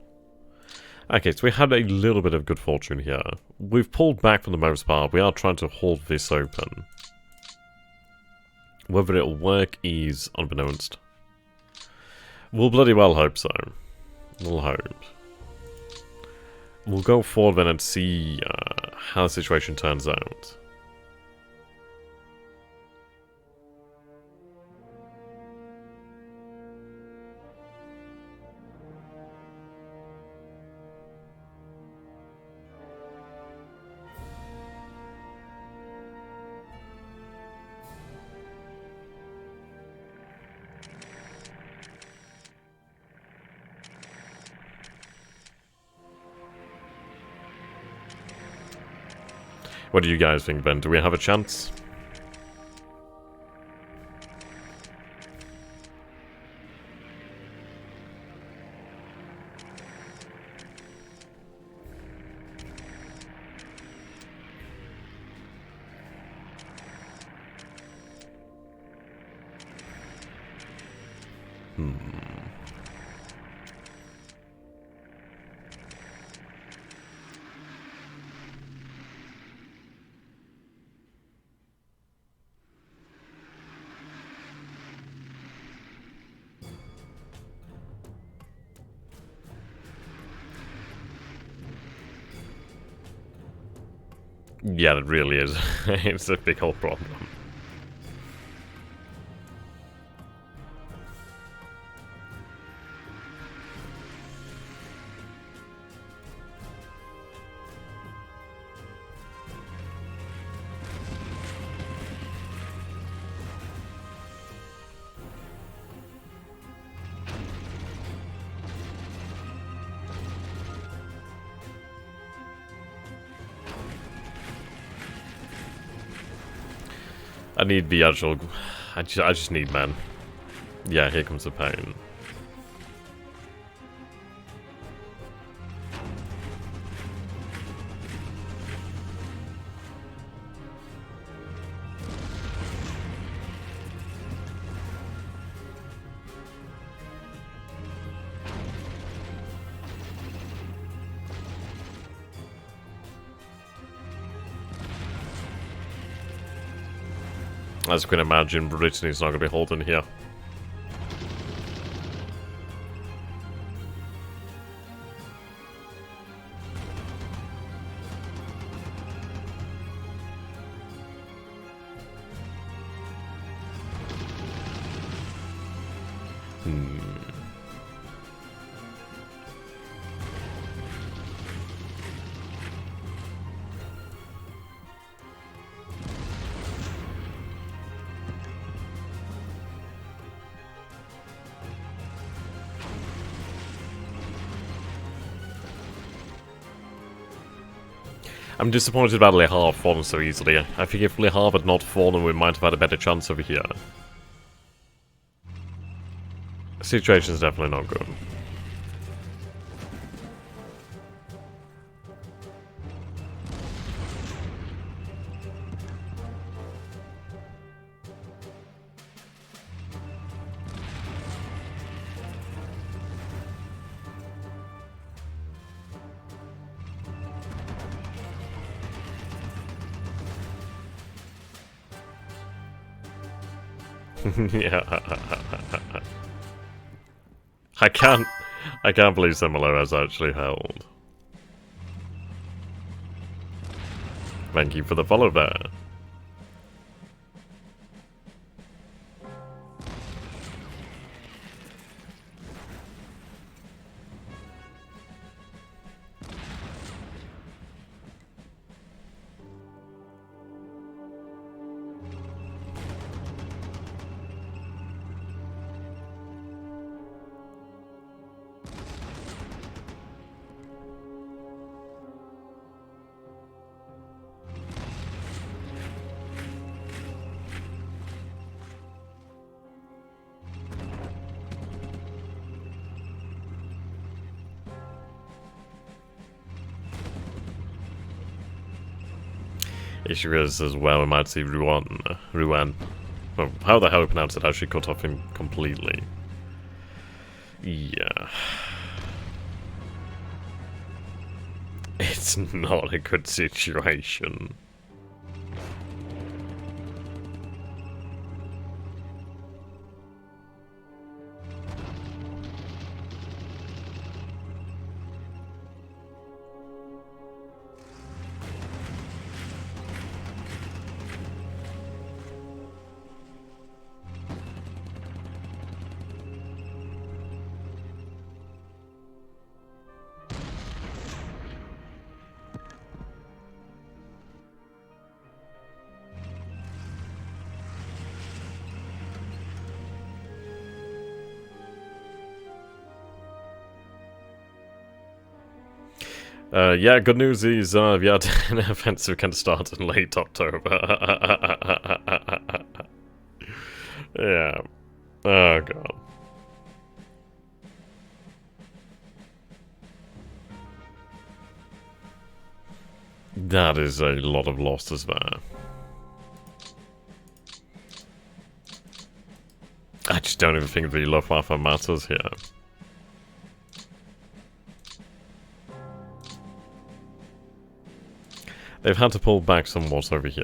Okay, so we had a little bit of good fortune here. We've pulled back for the most part. We are trying to hold this open. Whether it'll work is unbeknownst. We'll bloody well hope so. We'll hope. We'll go forward then and see how the situation turns out. What do you guys think, Ben? Do we have a chance? Yeah, it really is. It's a big old problem. I need the actual... I just need men. Yeah, here comes the pain. As you can imagine, Brittany's not going to be holding here. I'm disappointed about Le Havre falling so easily. I think if Le Havre had not fallen, we might have had a better chance over here. The situation's definitely not good. Yeah. I can't believe Semelo has actually held. Thank you for the follow there. Issue is as well, we might see Rouen. Well, how the hell we pronounce it actually cut off him completely. Yeah. It's not a good situation. Yeah, good news is, yeah, an offensive can start in late October. Yeah. Oh, God. That is a lot of losses there. I just don't even think the Luftwaffe matters here. They've had to pull back somewhat over here.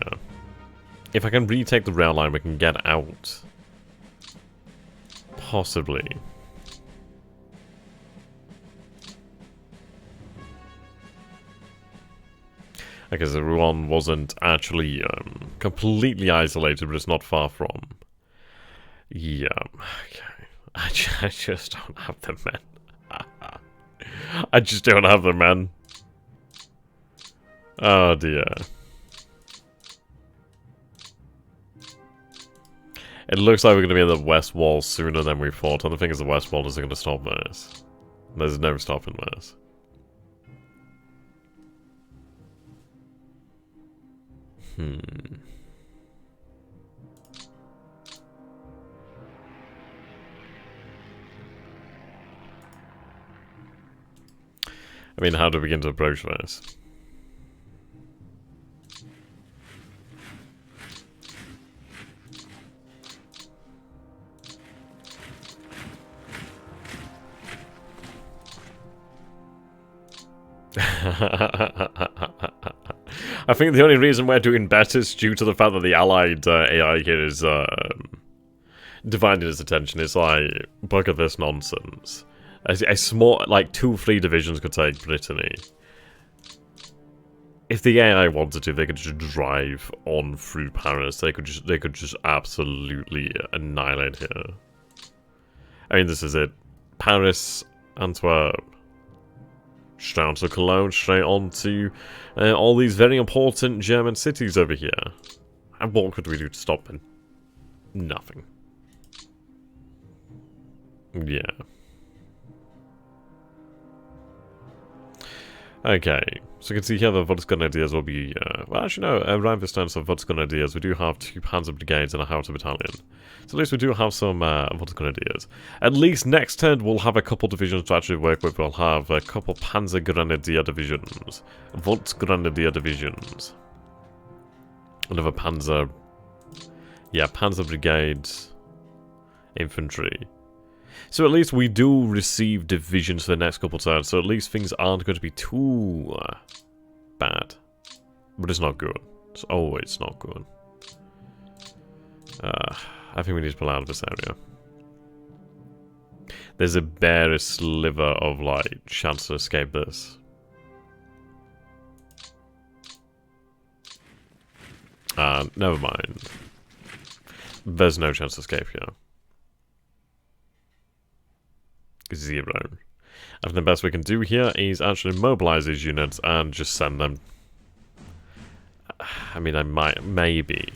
If I can retake the rail line, we can get out. Possibly. Because everyone wasn't actually completely isolated, but it's not far from. Yeah, okay. I just don't have the men. I just don't have the men. Oh dear. It looks like we're going to be at the west wall sooner than we thought, and the thing is the west wall isn't going to stop this. There's no stopping this. I mean, how do we begin to approach this? I think the only reason we're doing better is due to the fact that the allied AI here is dividing his attention. It's like, look at this nonsense. A small, like 2-3 divisions could take Brittany. If the AI wanted to, they could just drive on through Paris. They could just absolutely annihilate here. I mean, this is it. Paris, Antwerp, straight on to Cologne, straight on to all these very important German cities over here. And what could we do to stop them? Nothing. Yeah. Okay, so you can see here the Volksgrenadiers will be, well actually no, around this time, so Volksgrenadiers, we do have 2 Panzer Brigades and a Howitzer Battalion. So at least we do have some Volksgrenadiers. At least next turn we'll have a couple divisions to actually work with. We'll have a couple Panzer Grenadier divisions, Volksgrenadier divisions. Another Panzer, yeah, Panzer Brigade infantry. So at least we do receive divisions for the next couple turns, so at least things aren't going to be too bad. But it's not good. It's always not good. I think we need to pull out of this area. There's a bare sliver of, like, chance to escape this. Never mind. There's no chance to escape here. 0. I think the best we can do here is actually mobilize these units and just send them. I mean, I might, maybe.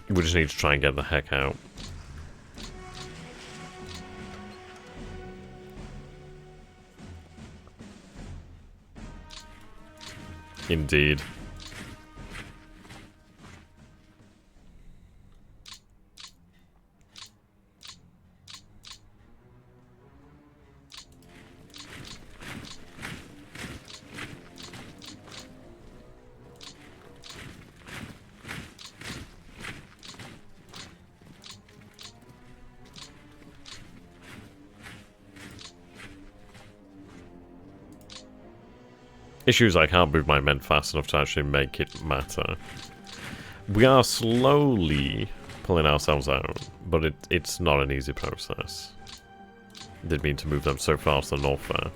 We just need to try and get the heck out. Indeed. Issues I can't move my men fast enough to actually make it matter. We are slowly pulling ourselves out, but it's not an easy process. Didn't mean to move them so far to the north there.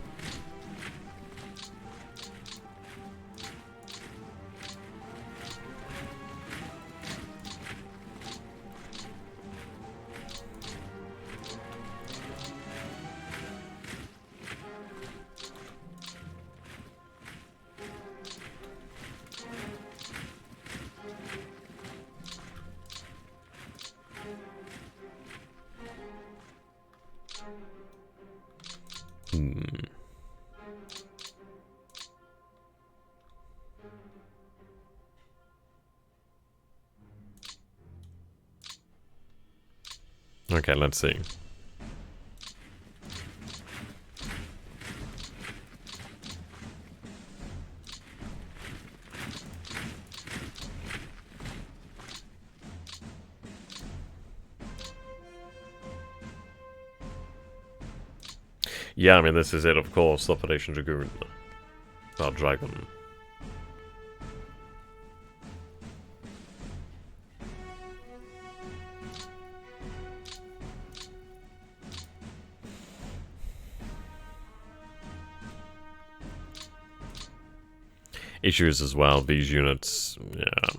Okay, let's see. Yeah, I mean, this is it, of course, Operation Dragoon. Not Dragon. Issues as well, these units, yeah.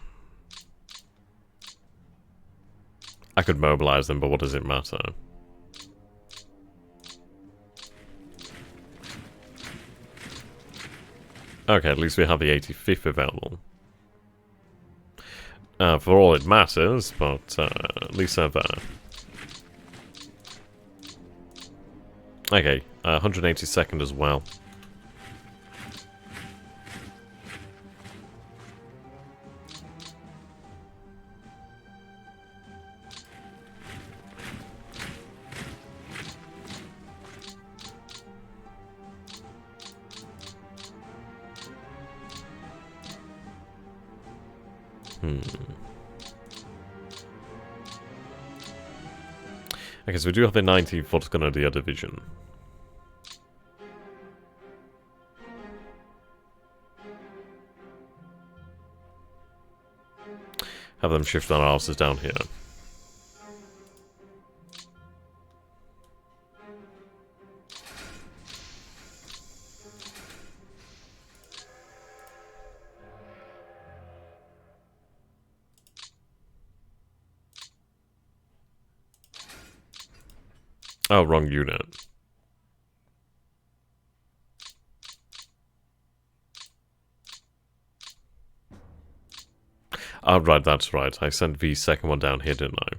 I could mobilize them, but what does it matter? Okay, at least we have the 85th available. For all it matters, but at least they're there. Okay, 182nd as well. Okay, so we do have the 19th Grenadier Division. Have them shift their asses down here. Oh, wrong unit. Oh, right, that's right. I sent the second one down here, didn't I?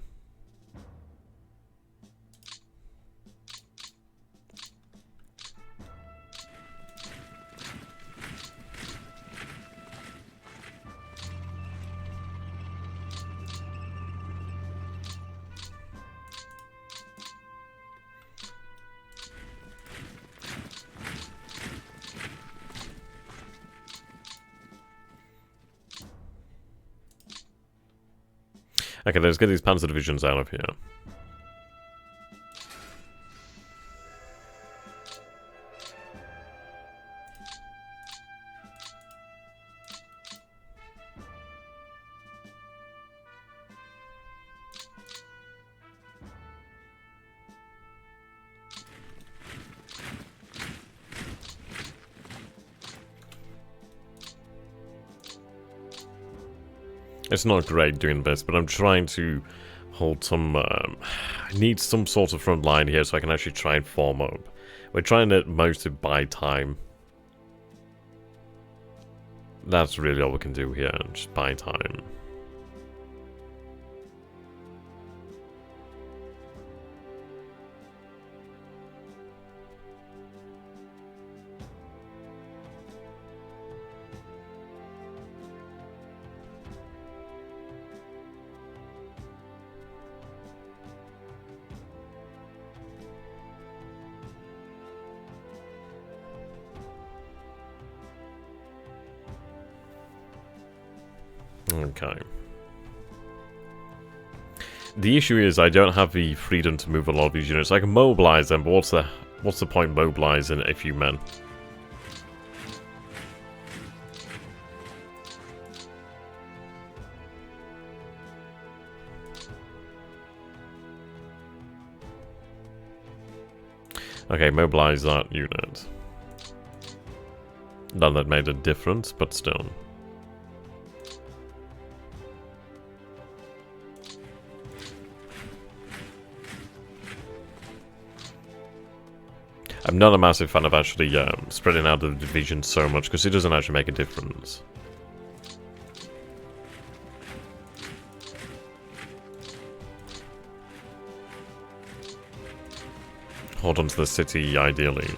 Okay, let's get these Panzer divisions out of here. It's not great doing this, but I'm trying to hold some... I need some sort of front line here so I can actually try and form up. We're trying to mostly buy time. That's really all we can do here, just buy time. Okay. The issue is I don't have the freedom to move a lot of these units. I can mobilize them, but what's the point mobilizing a few men? Okay, mobilize that unit. None that made a difference, but still. I'm not a massive fan of actually spreading out the division so much, because it doesn't actually make a difference. Hold on to the city, ideally.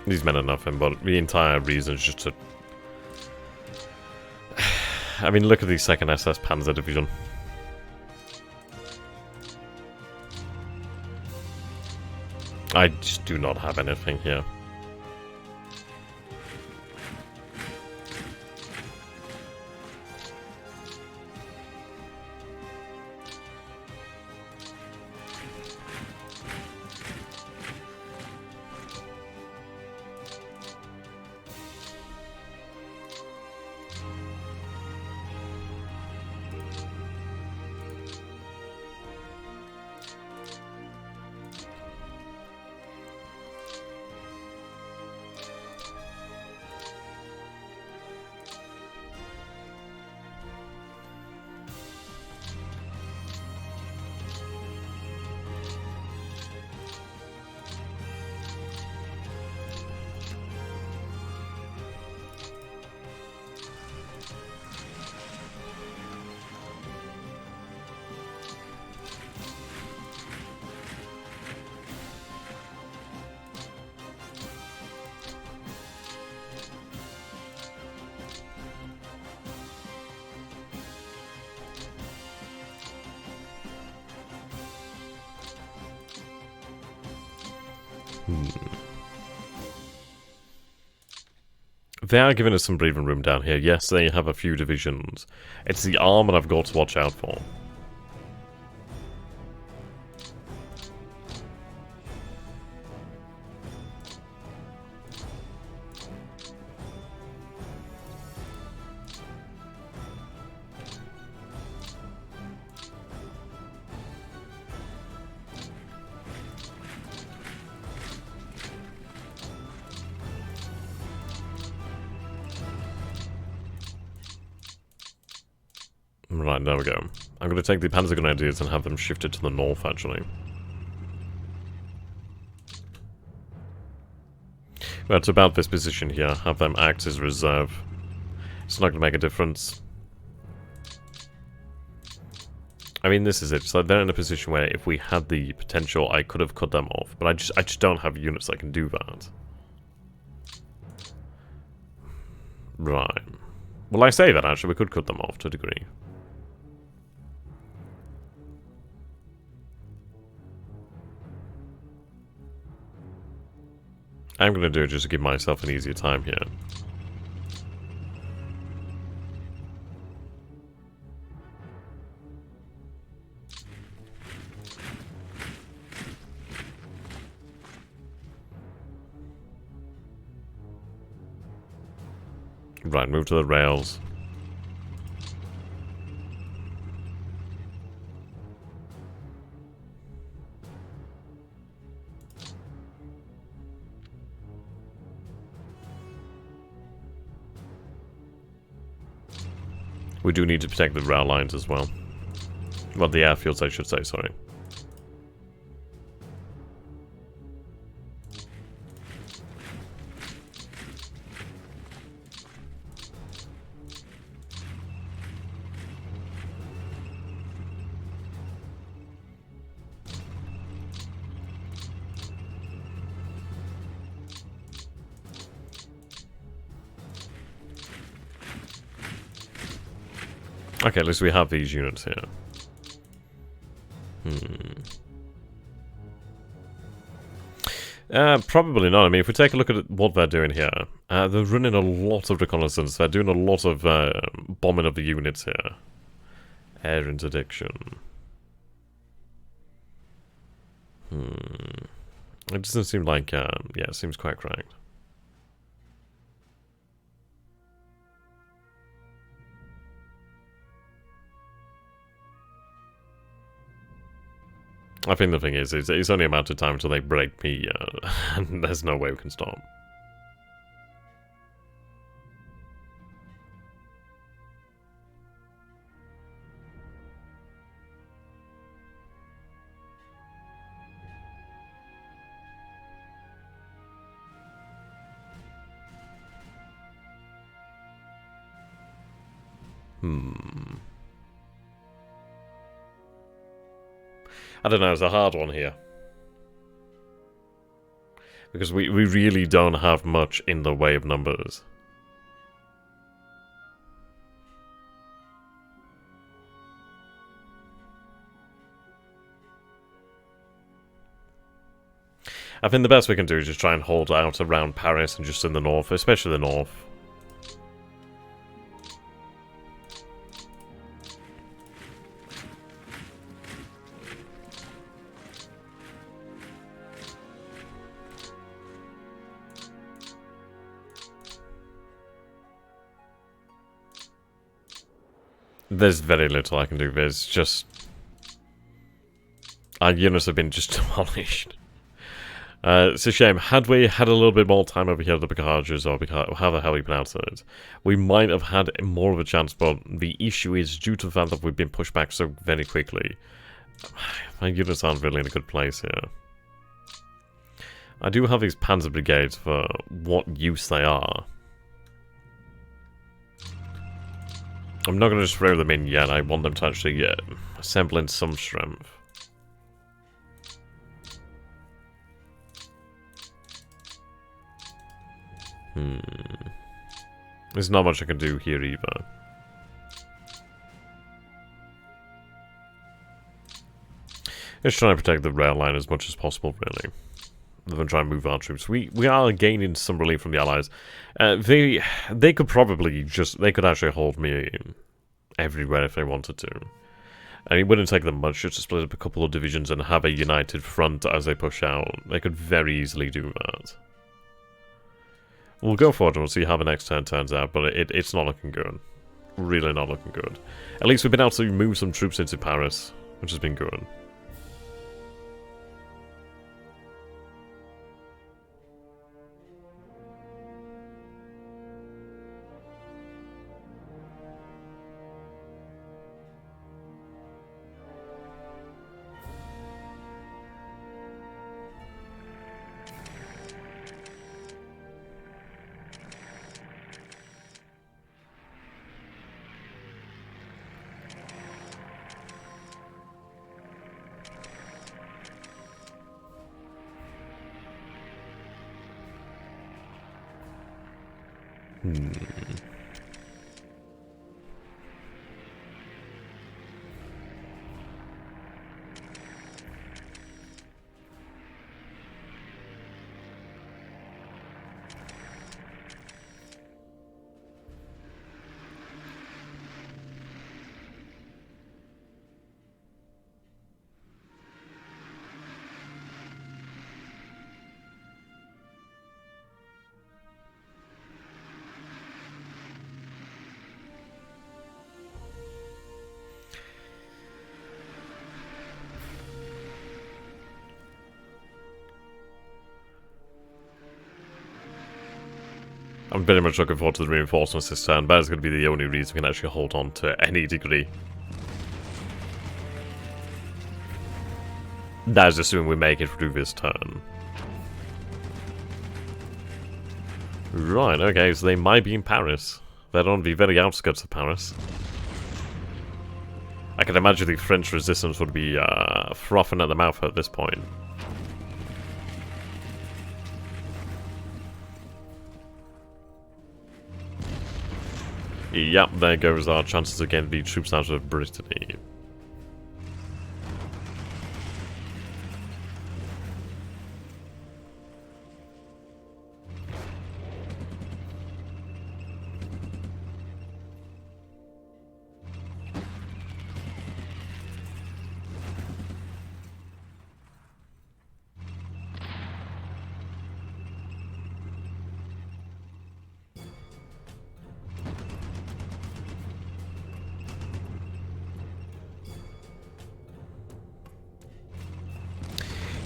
These men are nothing, but the entire reason is just to... I mean, look at the 2nd SS Panzer Division. I just do not have anything here. They are giving us some breathing room down here. Yes, they have a few divisions. It's the armor I've got to watch out for. Right, there we go. I'm going to take the Panzer Grenadiers and have them shifted to the north, actually. Well, it's about this position here. Have them act as reserve. It's not going to make a difference. I mean, this is it. So they're in a position where if we had the potential, I could have cut them off. But I just don't have units that can do that. Right. Well, I say that, actually. We could cut them off to a degree. I'm going to do it just to give myself an easier time here. Right, move to the rails. We do need to protect the rail lines as well. Well, the airfields, I should say, sorry. Okay, at least we have these units here. Probably not. I mean, if we take a look at what they're doing here, they're running a lot of reconnaissance. They're doing a lot of bombing of the units here. Air interdiction. It doesn't seem like, yeah, it seems quite cracked. I think the thing is, it's only a matter of time until they break me, and there's no way we can stop. I don't know, it's a hard one here. Because we really don't have much in the way of numbers. I think the best we can do is just try and hold out around Paris and just in the north, especially the north. There's very little I can do. There's just... our units have been just demolished. It's a shame. Had we had a little bit more time over here at the Picarges, or how the hell you pronounce it, we might have had more of a chance, but the issue is, due to the fact that we've been pushed back so very quickly, my units aren't really in a good place here. I do have these Panzer Brigades for what use they are. I'm not going to just throw them in yet. I want them to actually assemble in some strength. There's not much I can do here either. Just trying to protect the rail line as much as possible, really. than try and move our troops. We are gaining some relief from the allies. They could probably they could actually hold me everywhere if they wanted to. And it wouldn't take them much just to split up a couple of divisions and have a united front as they push out. They could very easily do that. We'll go forward and we'll see how the next turn turns out, but it's not looking good. Really not looking good. At least we've been able to move some troops into Paris, which has been good. I'm very much looking forward to the reinforcements this turn. That is going to be the only reason we can actually hold on to any degree. That is assuming we make it through this turn. Right, okay, so they might be in Paris. They're on the very outskirts of Paris. I can imagine the French resistance would be frothing at the mouth at this point. Yep, there goes our chances of getting the troops out of Brittany.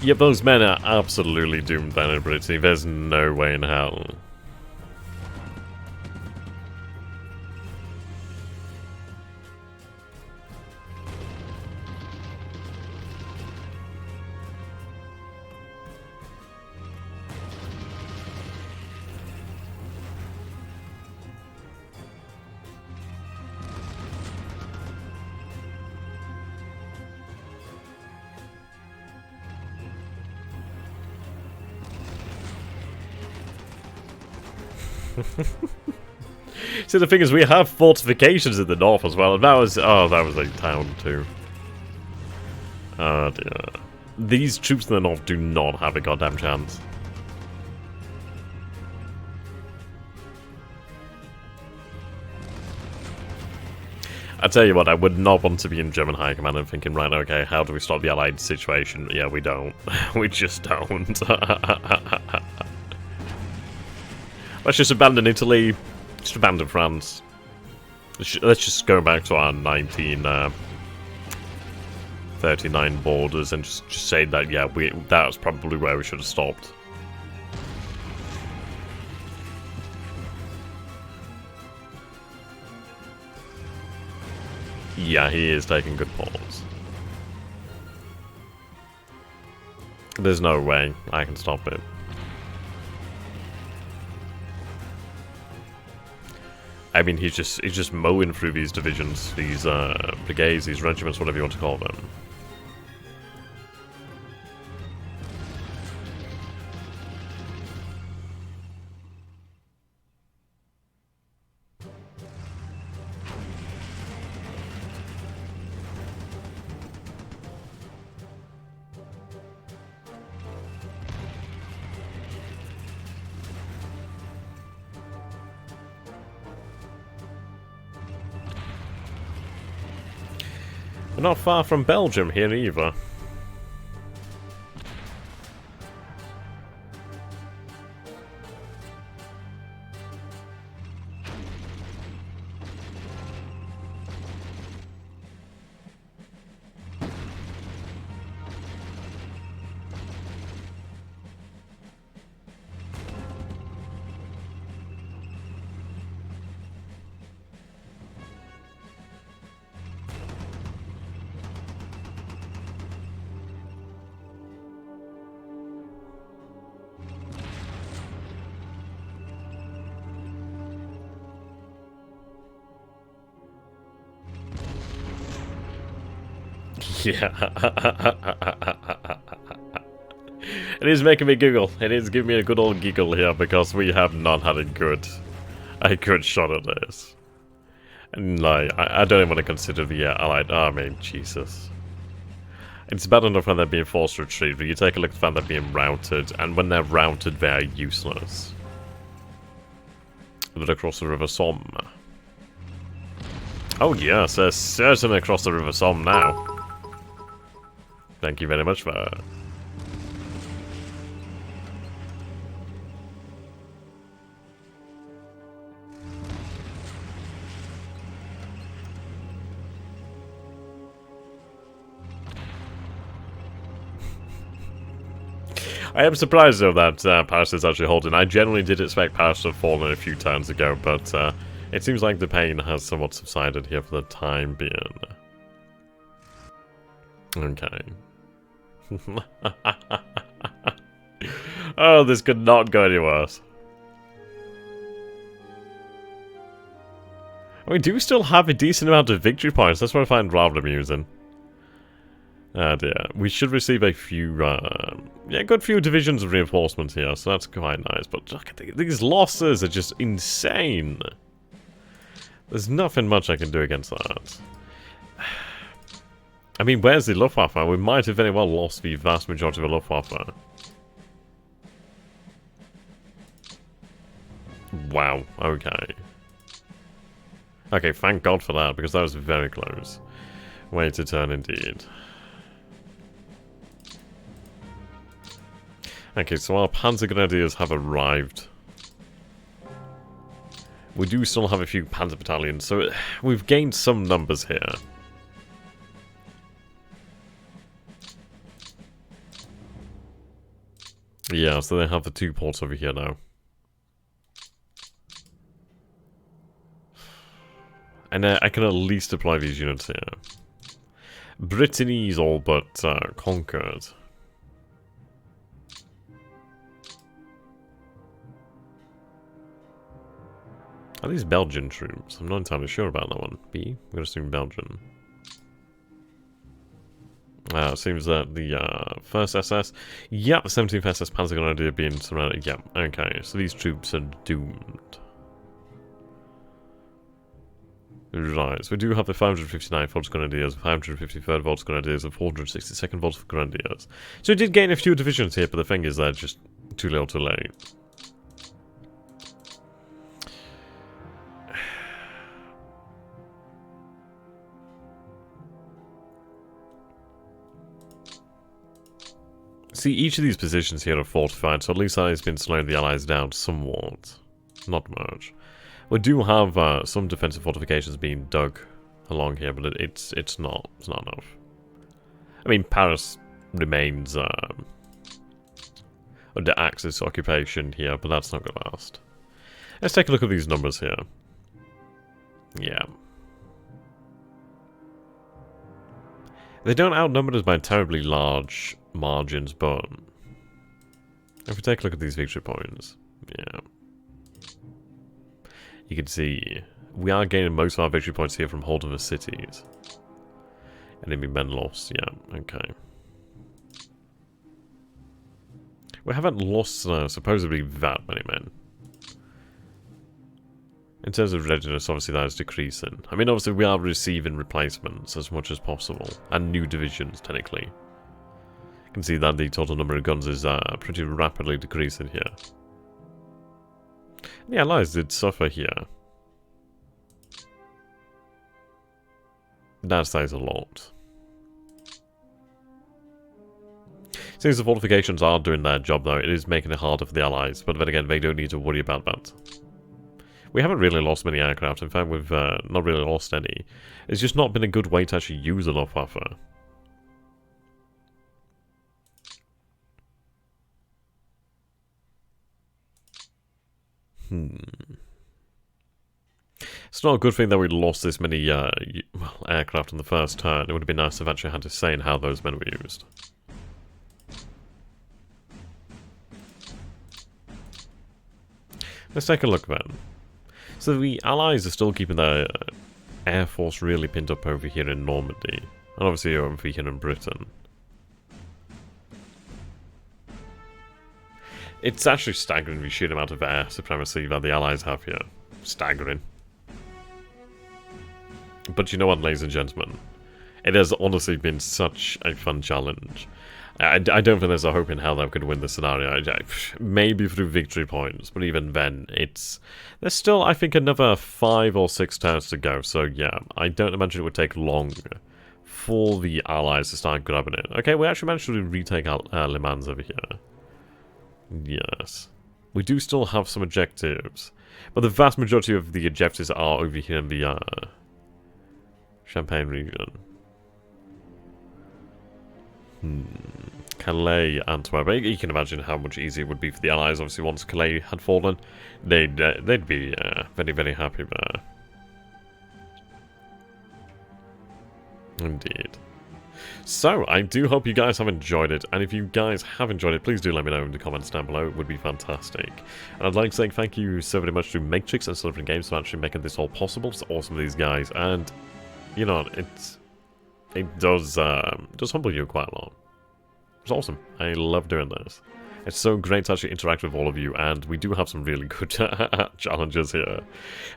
Yeah, those men are absolutely doomed then in Brittany. There's no way in hell. See, the thing is, we have fortifications in the north as well, and that was a town too. Oh dear. These troops in the north do not have a goddamn chance. I tell you what, I would not want to be in German high command and thinking, right, okay, how do we stop the Allied situation? Yeah, we don't. We just don't. Let's just abandon Italy. Just abandon France. Let's just go back to our 1939 borders and just say that, yeah, that's probably where we should have stopped. Yeah, he is taking good pause. There's no way I can stop it. I mean, he's just mowing through these divisions, these brigades, these regiments, whatever you want to call them. We're not far from Belgium here either. Yeah. It is making me giggle. It is giving me a good old giggle here because we have not had a good shot at this. And like, I don't even want to consider the Allied army. Jesus. It's bad enough when they're being forced retreat, but you take a look at the fact they're being routed, and when they're routed, they're useless. But across the River Somme. Oh yes, they're certainly across the River Somme now. Thank you very much for that. I am surprised though that Paris is actually holding. I generally did expect Paris to have fallen a few turns ago, but it seems like the pain has somewhat subsided here for the time being. Okay. Oh, this could not go any worse. We do still have a decent amount of victory points. That's what I find rather amusing. Oh dear. We should receive a few, yeah, good few divisions of reinforcements here, so that's quite nice. But look at these losses are just insane. There's nothing much I can do against that. I mean, where's the Luftwaffe? We might have very well lost the vast majority of the Luftwaffe. Wow, okay. Okay, thank God for that, because that was very close. Way to turn indeed. Okay, so our Panzer Grenadiers have arrived. We do still have a few Panzer battalions, so we've gained some numbers here. Yeah, so they have the 2 ports over here now. And I can at least deploy these units here. Brittany's all but conquered. Are these Belgian troops? I'm not entirely sure about that one. B? I'm going to assume Belgian. It seems that the 1st SS... Yep, the 17th SS Panzer Grenadier being surrounded. Yep, okay. So these troops are doomed. Right, so we do have the 559th Volks Grenadiers, 553rd Volks Grenadiers, and 462nd Volks Grenadiers. So we did gain a few divisions here, but the thing is they're just too little too late. See, each of these positions here are fortified, so at least that has been slowing the Allies down somewhat. Not much. We do have some defensive fortifications being dug along here, but it's not enough. I mean, Paris remains under Axis occupation here, but that's not going to last. Let's take a look at these numbers here. Yeah. They don't outnumber us by terribly large margins, but if we take a look at these victory points, yeah. You can see we are gaining most of our victory points here from holding the cities. Enemy men lost, yeah, okay. We haven't lost supposedly that many men. In terms of readiness, obviously that is decreasing. I mean, obviously we are receiving replacements as much as possible, and new divisions, technically. You can see that the total number of guns is pretty rapidly decreasing here. The Allies did suffer here. That says a lot. Since the fortifications are doing their job, though, it is making it harder for the Allies, but then again, they don't need to worry about that. We haven't really lost many aircraft. In fact, we've not really lost any. It's just not been a good way to actually use a Luftwaffe. It's not a good thing that we lost this many aircraft on the first turn. It would have been nice if I actually had to say in how those men were used. Let's take a look then. So the Allies are still keeping their air force really pinned up over here in Normandy. And obviously over here in Britain. It's actually staggering the sheer amount of air supremacy that the Allies have here. Staggering. But you know what, ladies and gentlemen? It has honestly been such a fun challenge. I don't think there's a hope in hell that we could win this scenario. Maybe through victory points, but even then, there's still, I think, another 5 or 6 turns to go. So yeah, I don't imagine it would take long for the Allies to start grabbing it. Okay, we actually managed to retake Le Mans over here. Yes. We do still have some objectives, but the vast majority of the objectives are over here in the Champagne region. Calais, Antwerp. You can imagine how much easier it would be for the Allies. Obviously, once Calais had fallen, they'd be very, very happy there. Indeed. So, I do hope you guys have enjoyed it, and if you guys have enjoyed it, please do let me know in the comments down below. It would be fantastic. And I'd like to say thank you so very much to Matrix and XTRG for actually making this all possible. It's awesome, these guys, and you know, it does humble you quite a lot. It's awesome. I love doing this. It's so great to actually interact with all of you, and we do have some really good challenges here.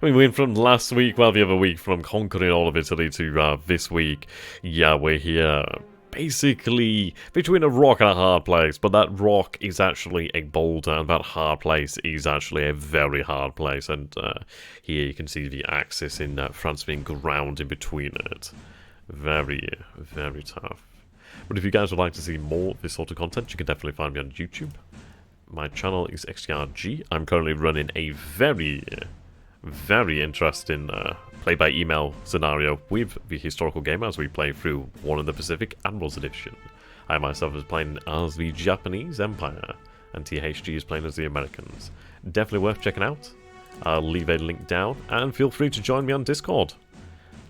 I mean, we went from last week, well, the other week, from conquering all of Italy to this week. Yeah, we're here basically between a rock and a hard place, but that rock is actually a boulder, and that hard place is actually a very hard place. And here you can see the axis in France being ground in between it. Very, very tough. But if you guys would like to see more of this sort of content, you can definitely find me on YouTube. My channel is XTRG. I'm currently running a very, very interesting play-by-email scenario with the historical game as we play through War in the Pacific Admirals Edition. I myself is playing as the Japanese Empire, and THG is playing as the Americans. Definitely worth checking out. I'll leave a link down, and feel free to join me on Discord.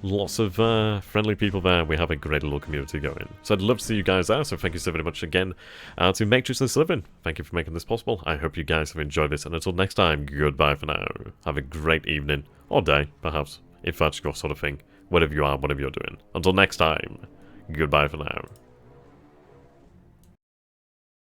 Lots of friendly people there. We have a great little community going. So I'd love to see you guys there. So thank you so very much again to Matrix and Slytherin. Thank you for making this possible. I hope you guys have enjoyed this. And until next time, goodbye for now. Have a great evening. Or day, perhaps. If that's your sort of thing. Whatever you are, whatever you're doing. Until next time, goodbye for now.